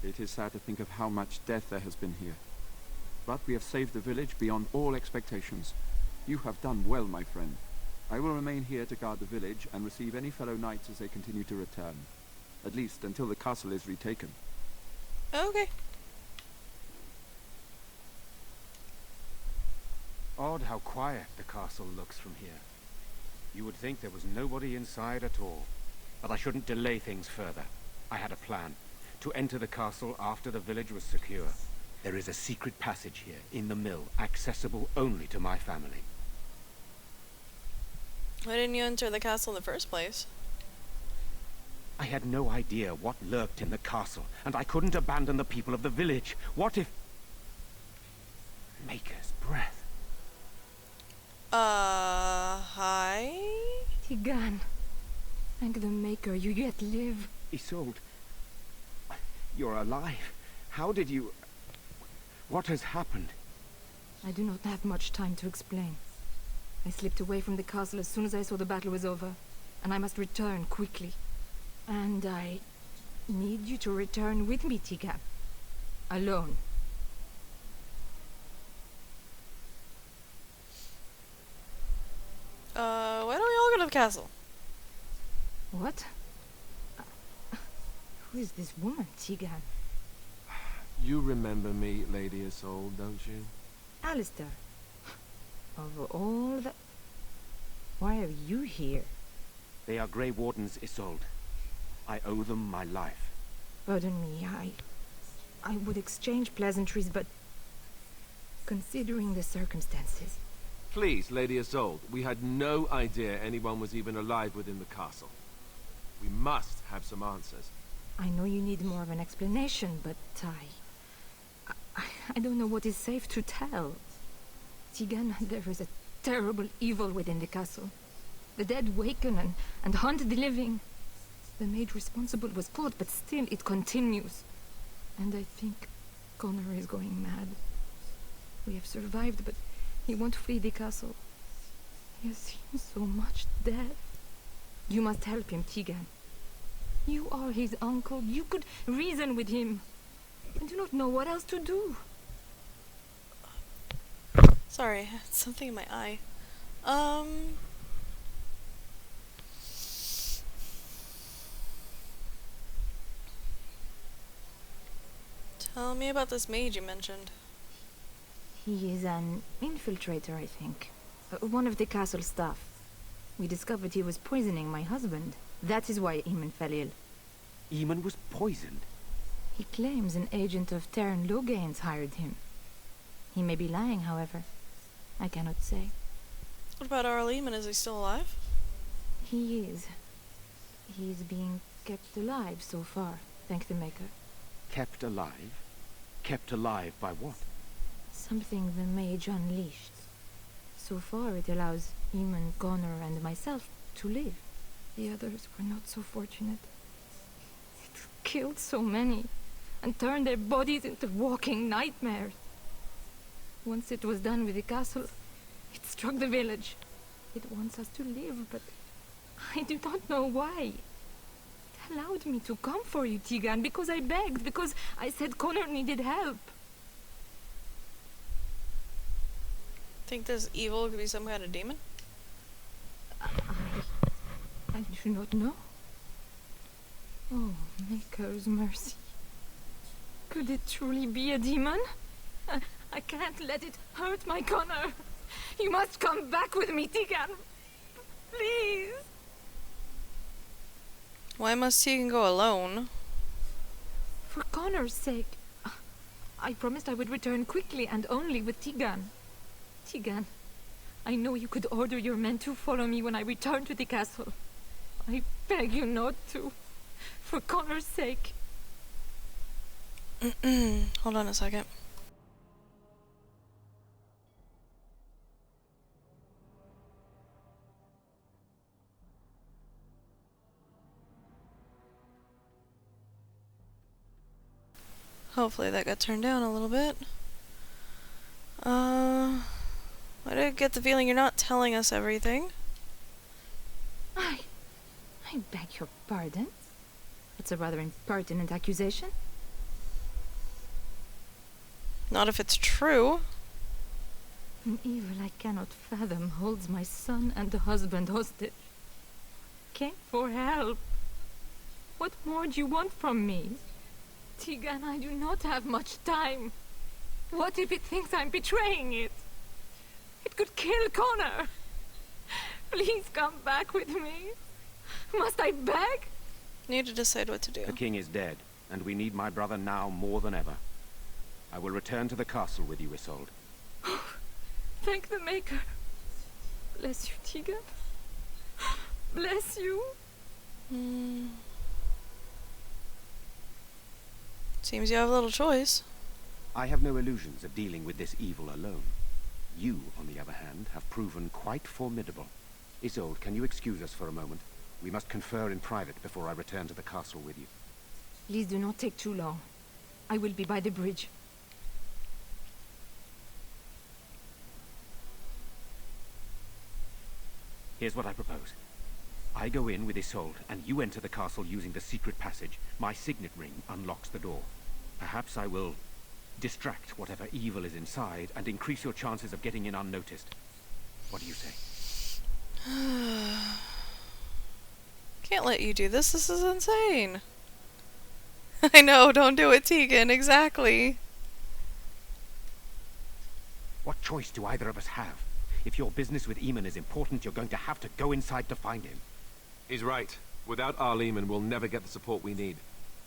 It is sad to think of how much death there has been here. But we have saved the village beyond all expectations. You have done well, my friend. I will remain here to guard the village and receive any fellow knights as they continue to return. At least until the castle is retaken. Okay. Odd how quiet the castle looks from here. You would think there was nobody inside at all. But I shouldn't delay things further. I had a plan. To enter the castle after the village was secure. There is a secret passage here, in the mill, accessible only to my family. Why didn't you enter the castle in the first place? I had no idea what lurked in the castle, and I couldn't abandon the people of the village. What if... Maker's breath. Hi? Tigan. Thank the Maker you yet live. Isolde. You're alive. How did you... What has happened? I do not have much time to explain. I slipped away from the castle as soon as I saw the battle was over, and I must return quickly. And I need you to return with me, Tigan. Alone. Why don't we all go to the castle? What? Who is this woman, Tigan? You remember me, Lady Isolde, don't you? Alistair. Of all the... Why are you here? They are Grey Wardens, Isolde. I owe them my life. Pardon me, I would exchange pleasantries, but... Considering the circumstances... Please, Lady Isolde, we had no idea anyone was even alive within the castle. We must have some answers. I know you need more of an explanation, but I don't know what is safe to tell. Tigan, there is a terrible evil within the castle. The dead waken and haunt the living. The maid responsible was caught, but still it continues. And I think Connor is going mad. We have survived, but he won't flee the castle. He has seen so much death. You must help him, Tegan. You are his uncle. You could reason with him. I do not know what else to do. Sorry, I had something in my eye. Tell me about this mage you mentioned. He is an infiltrator, I think. One of the castle staff. We discovered he was poisoning my husband. That is why Eamon fell ill. Eamon was poisoned? He claims an agent of Terran Logains hired him. He may be lying, however. I cannot say. What about Arl Eamon? Is he still alive? He is. He is being kept alive so far, thank the Maker. Kept alive? Kept alive by what? Something the mage unleashed. So far it allows Eamon, Connor, and myself to live. The others were not so fortunate. It killed so many, and turned their bodies into walking nightmares. Once it was done with the castle, it struck the village. It wants us to live, but I do not know why. It allowed me to come for you, Tegan, because I begged, because I said Connor needed help. Think this evil could be some kind of demon? I do not know. Oh, Maker's mercy. Could it truly be a demon? I can't let it hurt my Connor. You must come back with me, Tegan. Please. Why must Tegan go alone? For Connor's sake. I promised I would return quickly and only with Tegan. Tegan, I know you could order your men to follow me when I return to the castle. I beg you not to. For Connor's sake. Hold on a second. Hopefully that got turned down a little bit. I did get the feeling you're not telling us everything. I beg your pardon. That's a rather impertinent accusation. Not if it's true. An evil I cannot fathom holds my son and the husband hostage. Came for help. What more do you want from me? Tegan, I do not have much time. What if it thinks I'm betraying it? It could kill Connor. Please come back with me. Must I beg? Need to decide what to do. The king is dead, and we need my brother now more than ever. I will return to the castle with you, Isolde. Thank the Maker. Bless you, Tegan. Bless you. Seems you have little choice. I have no illusions of dealing with this evil alone. You, on the other hand, have proven quite formidable. Isolde, can you excuse us for a moment? We must confer in private before I return to the castle with you. Please do not take too long. I will be by the bridge. Here's what I propose. I go in with Isolde, and you enter the castle using the secret passage. My signet ring unlocks the door. Perhaps I will distract whatever evil is inside and increase your chances of getting in unnoticed. What do you say? Can't let you do this. This is insane. I know, don't do it, Tegan. Exactly. What choice do either of us have? If your business with Eamon is important, you're going to have to go inside to find him. He's right. Without Arl Eamon, we'll never get the support we need.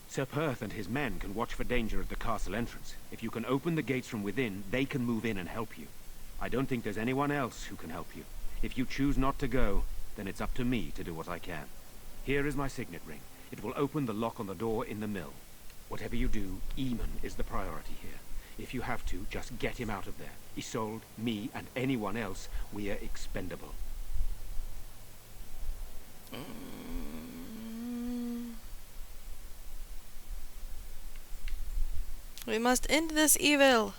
Sir Perth and his men can watch for danger at the castle entrance. If you can open the gates from within, they can move in and help you. I don't think there's anyone else who can help you. If you choose not to go, then it's up to me to do what I can. Here is my signet ring. It will open the lock on the door in the mill. Whatever you do, Eamon is the priority here. If you have to, just get him out of there. Isolde, me, and anyone else, we are expendable. We must end this evil.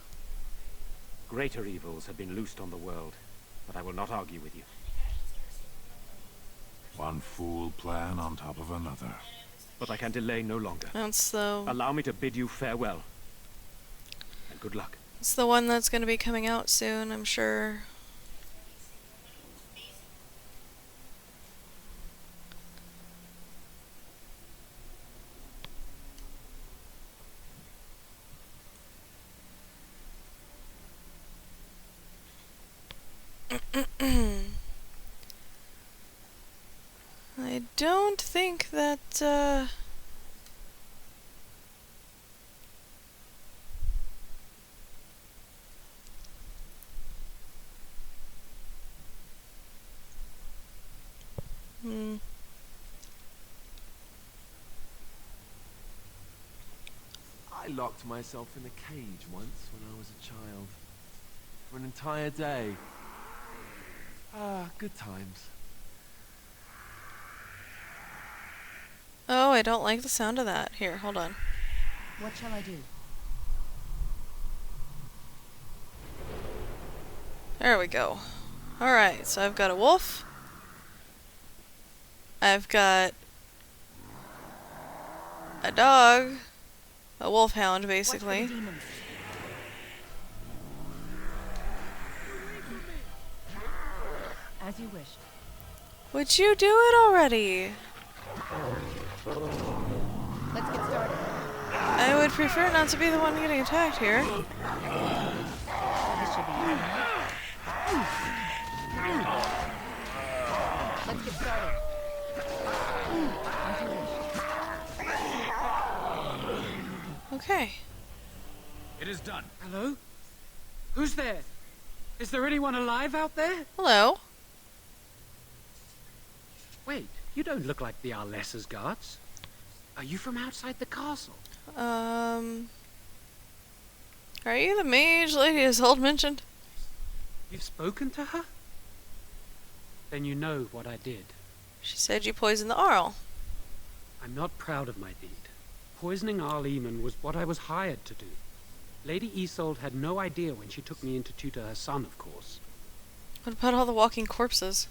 Greater evils have been loosed on the world, but I will not argue with you. One fool plan on top of another. But I can delay no longer. That's the... Allow me to bid you farewell. And good luck. It's the one that's going to be coming out soon, I'm sure. I don't think that, I locked myself in a cage once when I was a child. For an entire day. Ah, good times. Oh, I don't like the sound of that. Here, hold on. What shall I do? There we go. Alright, so I've got a wolf. I've got a dog. A wolfhound, basically. As you wished. Would you do it already? Let's get started. I would prefer not to be the one getting attacked here. This should be easy. Let's get started. As you wish. Okay. It is done. Hello? Who's there? Is there anyone alive out there? Hello. Wait, you don't look like the Arlessa's guards. Are you from outside the castle? Are you the mage Lady Isolde mentioned? You've spoken to her? Then you know what I did. She said you poisoned the Arl. I'm not proud of my deed. Poisoning Arl Eamon was what I was hired to do. Lady Isolde had no idea when she took me in to tutor her son, of course. What about all the walking corpses?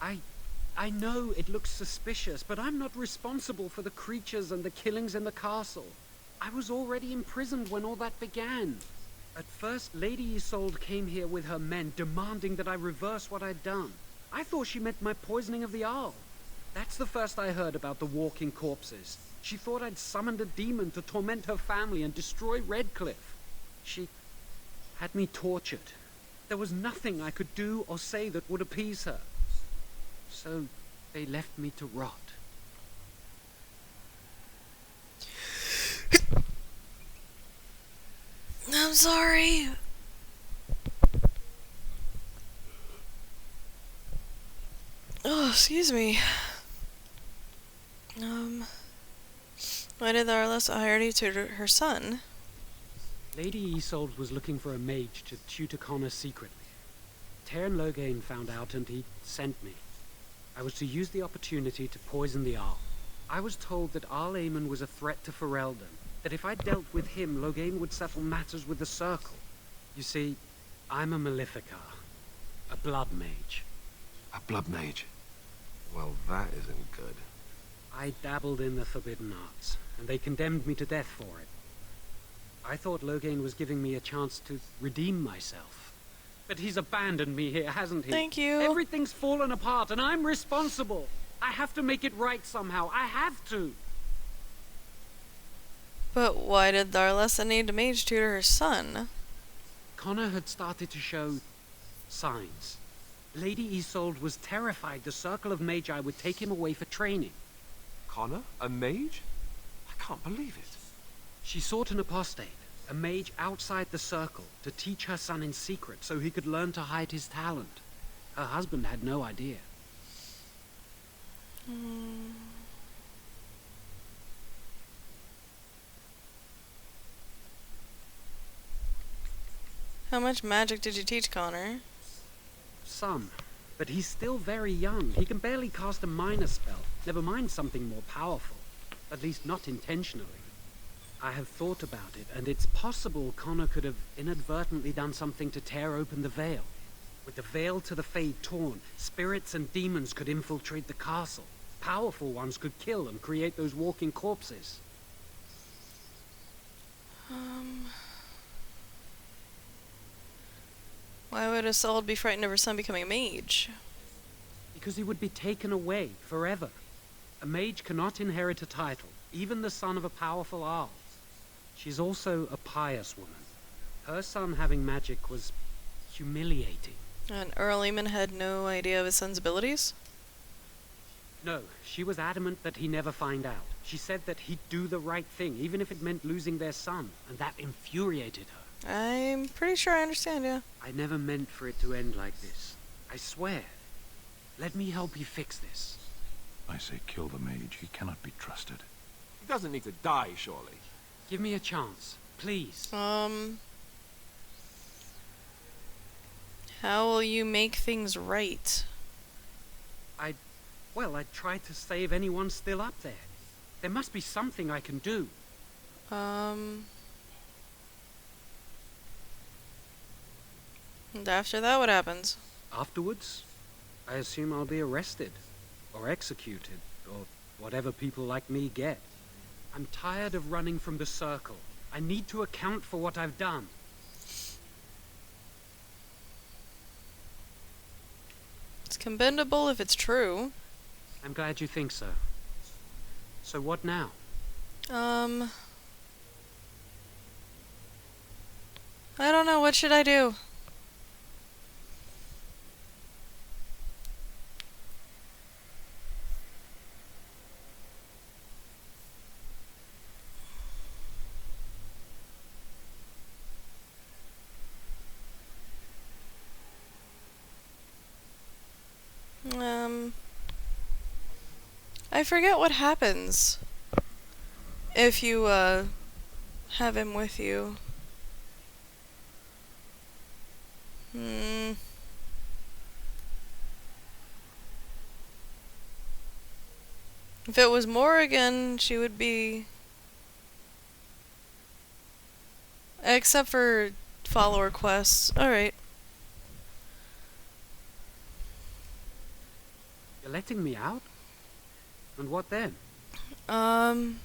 I know it looks suspicious, but I'm not responsible for the creatures and the killings in the castle. I was already imprisoned when all that began. At first, Lady Isolde came here with her men, demanding that I reverse what I'd done. I thought she meant my poisoning of the Arl. That's the first I heard about the walking corpses. She thought I'd summoned a demon to torment her family and destroy Redcliffe. She had me tortured. There was nothing I could do or say that would appease her. So they left me to rot. I'm sorry. Oh, excuse me. Why did the Arlessa hire you to tutor her son? Lady Isolde was looking for a mage to tutor Connor secretly. Tairn Loghain found out and he sent me. I was to use the opportunity to poison the Arl. I was told that Arl Eamon was a threat to Ferelden, that if I dealt with him, Loghain would settle matters with the Circle. You see, I'm a Maleficar, a blood mage. A blood mage? Well, that isn't good. I dabbled in the forbidden arts, and they condemned me to death for it. I thought Loghain was giving me a chance to redeem myself. But he's abandoned me here, hasn't he? Thank you. Everything's fallen apart, and I'm responsible. I have to make it right somehow. I have to. But why did the Arlessa need to mage tutor her son? Connor had started to show signs. Lady Isolde was terrified the Circle of Magi would take him away for training. Connor? A mage? I can't believe it. She sought an apostate, a mage outside the Circle, to teach her son in secret so he could learn to hide his talent. Her husband had no idea. How much magic did you teach Connor? Some. But he's still very young. He can barely cast a minor spell, never mind something more powerful. At least not intentionally. I have thought about it, and it's possible Connor could have inadvertently done something to tear open the veil. With the veil to the Fade torn, spirits and demons could infiltrate the castle. Powerful ones could kill and create those walking corpses. Why would Isolde be frightened of her son becoming a mage? Because he would be taken away forever. A mage cannot inherit a title, even the son of a powerful Arl. She's also a pious woman. Her son having magic was humiliating. And Earl Eamon had no idea of his son's abilities? No, she was adamant that he never find out. She said that he'd do the right thing, even if it meant losing their son, and that infuriated her. I'm pretty sure I understand, yeah. I never meant for it to end like this. I swear. Let me help you fix this. I say kill the mage. He cannot be trusted. He doesn't need to die, surely. Give me a chance, please. How will you make things right? Well, I tried to save anyone still up there. There must be something I can do. And after that, what happens? Afterwards, I assume I'll be arrested, or executed, or whatever people like me get. I'm tired of running from the circle. I need to account for what I've done. It's commendable if it's true. I'm glad you think so. So what now? I don't know. What should I do? I forget what happens if you, have him with you. If it was Morrigan, she would be... Except for follower quests. Alright. You're letting me out? And what then? I'm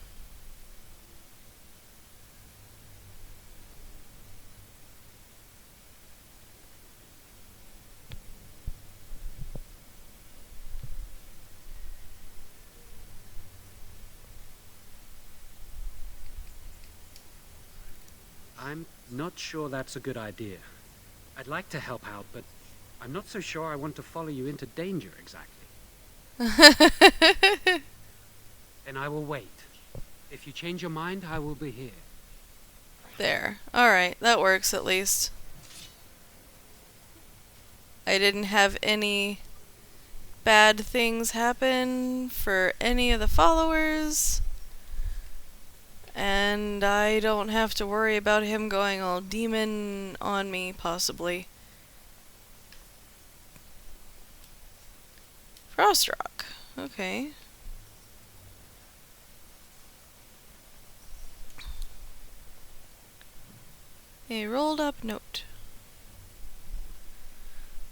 not sure that's a good idea. I'd like to help out, but I'm not so sure I want to follow you into danger exactly. Then I will wait. If you change your mind, I will be here. There. Alright, that works at least. I didn't have any bad things happen for any of the followers. And I don't have to worry about him going all demon on me, possibly. Frostrock. Okay. A rolled up note.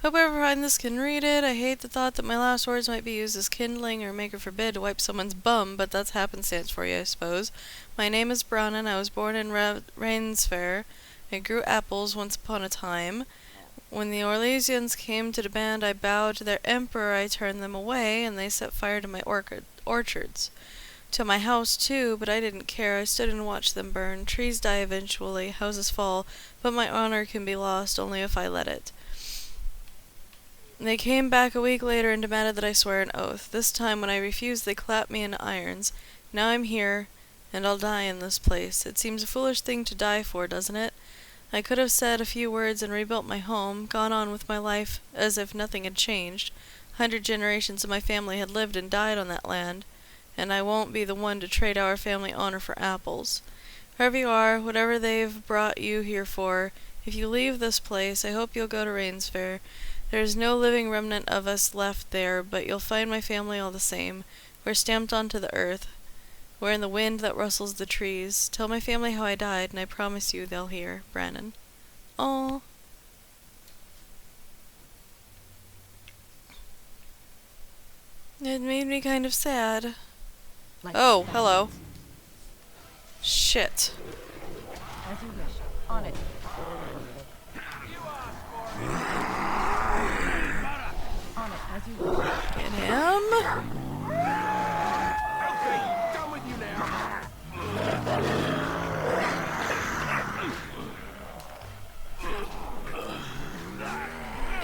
Hope whoever find this can read it. I hate the thought that my last words might be used as kindling or make or forbid to wipe someone's bum, but that's happenstance for you, I suppose. My name is Brannan. I was born in Rainsfair. I grew apples once upon a time. When the Orlesians came to demand I bow to their emperor, I turned them away, and they set fire to my orchards. To my house, too, but I didn't care. I stood and watched them burn. Trees die eventually, houses fall, but my honor can be lost only if I let it. They came back a week later and demanded that I swear an oath. This time, when I refused, they clapped me in irons. Now I'm here, and I'll die in this place. It seems a foolish thing to die for, doesn't it? I could have said a few words and rebuilt my home, gone on with my life as if nothing had changed. 100 generations of my family had lived and died on that land, and I won't be the one to trade our family honor for apples. Wherever you are, whatever they've brought you here for, if you leave this place, I hope you'll go to Rainsfair. There's no living remnant of us left there, but you'll find my family all the same. We're stamped onto the earth. We're in the wind that rustles the trees. Tell my family how I died, and I promise you they'll hear. Brannon. Aw. It made me kind of sad. Oh, hello. Shit. As you wish. On it. On it, as you wish. Get him. Okay, done with you now.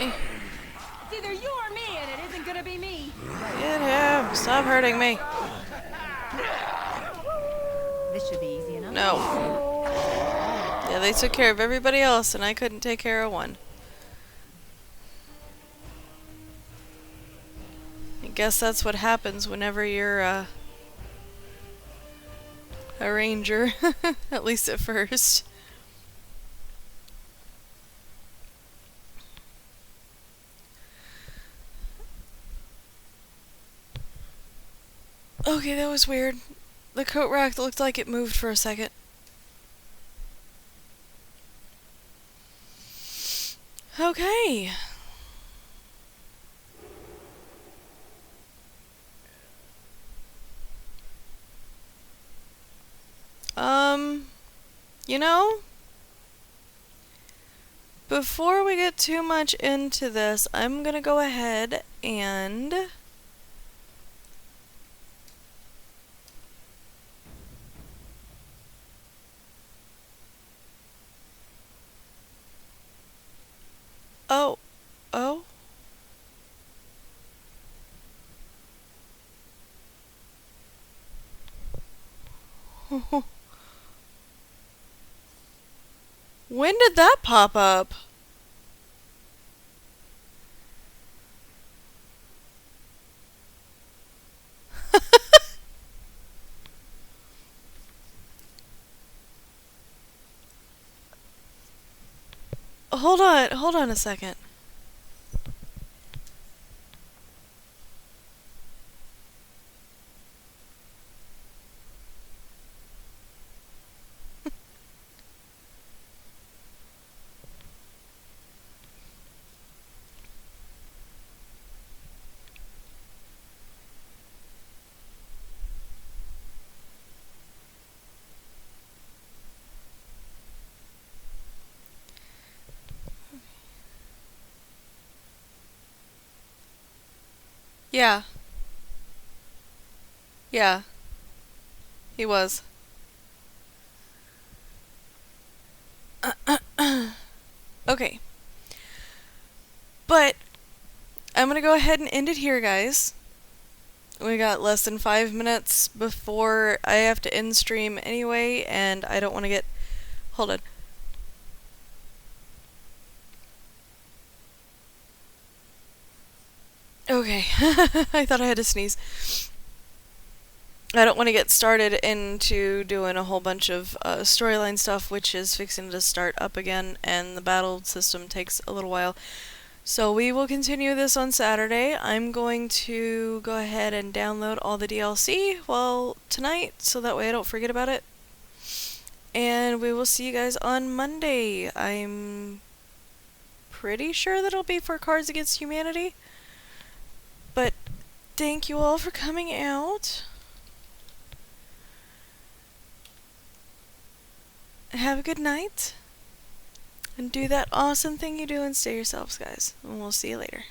It's either you or me, and it isn't gonna be me. Get him. Stop hurting me. This should be easy enough. No. Yeah, they took care of everybody else, and I couldn't take care of one. I guess that's what happens whenever you're a ranger, at least at first. Okay, that was weird. The coat rack looked like it moved for a second. Okay. You know, before we get too much into this, I'm gonna go ahead and oh. When did that pop up? Hold on a second. Yeah. Yeah. He was. Okay. But I'm gonna go ahead and end it here, guys. We got less than 5 minutes before I have to end stream anyway, and I don't want to get... Hold on. Okay. I thought I had to sneeze. I don't want to get started into doing a whole bunch of storyline stuff, which is fixing to start up again, and the battle system takes a little while. So we will continue this on Saturday. I'm going to go ahead and download all the DLC, tonight, so that way I don't forget about it. And we will see you guys on Monday. I'm pretty sure that it'll be for Cards Against Humanity. But thank you all for coming out. Have a good night. And do that awesome thing you do and stay yourselves, guys. And we'll see you later.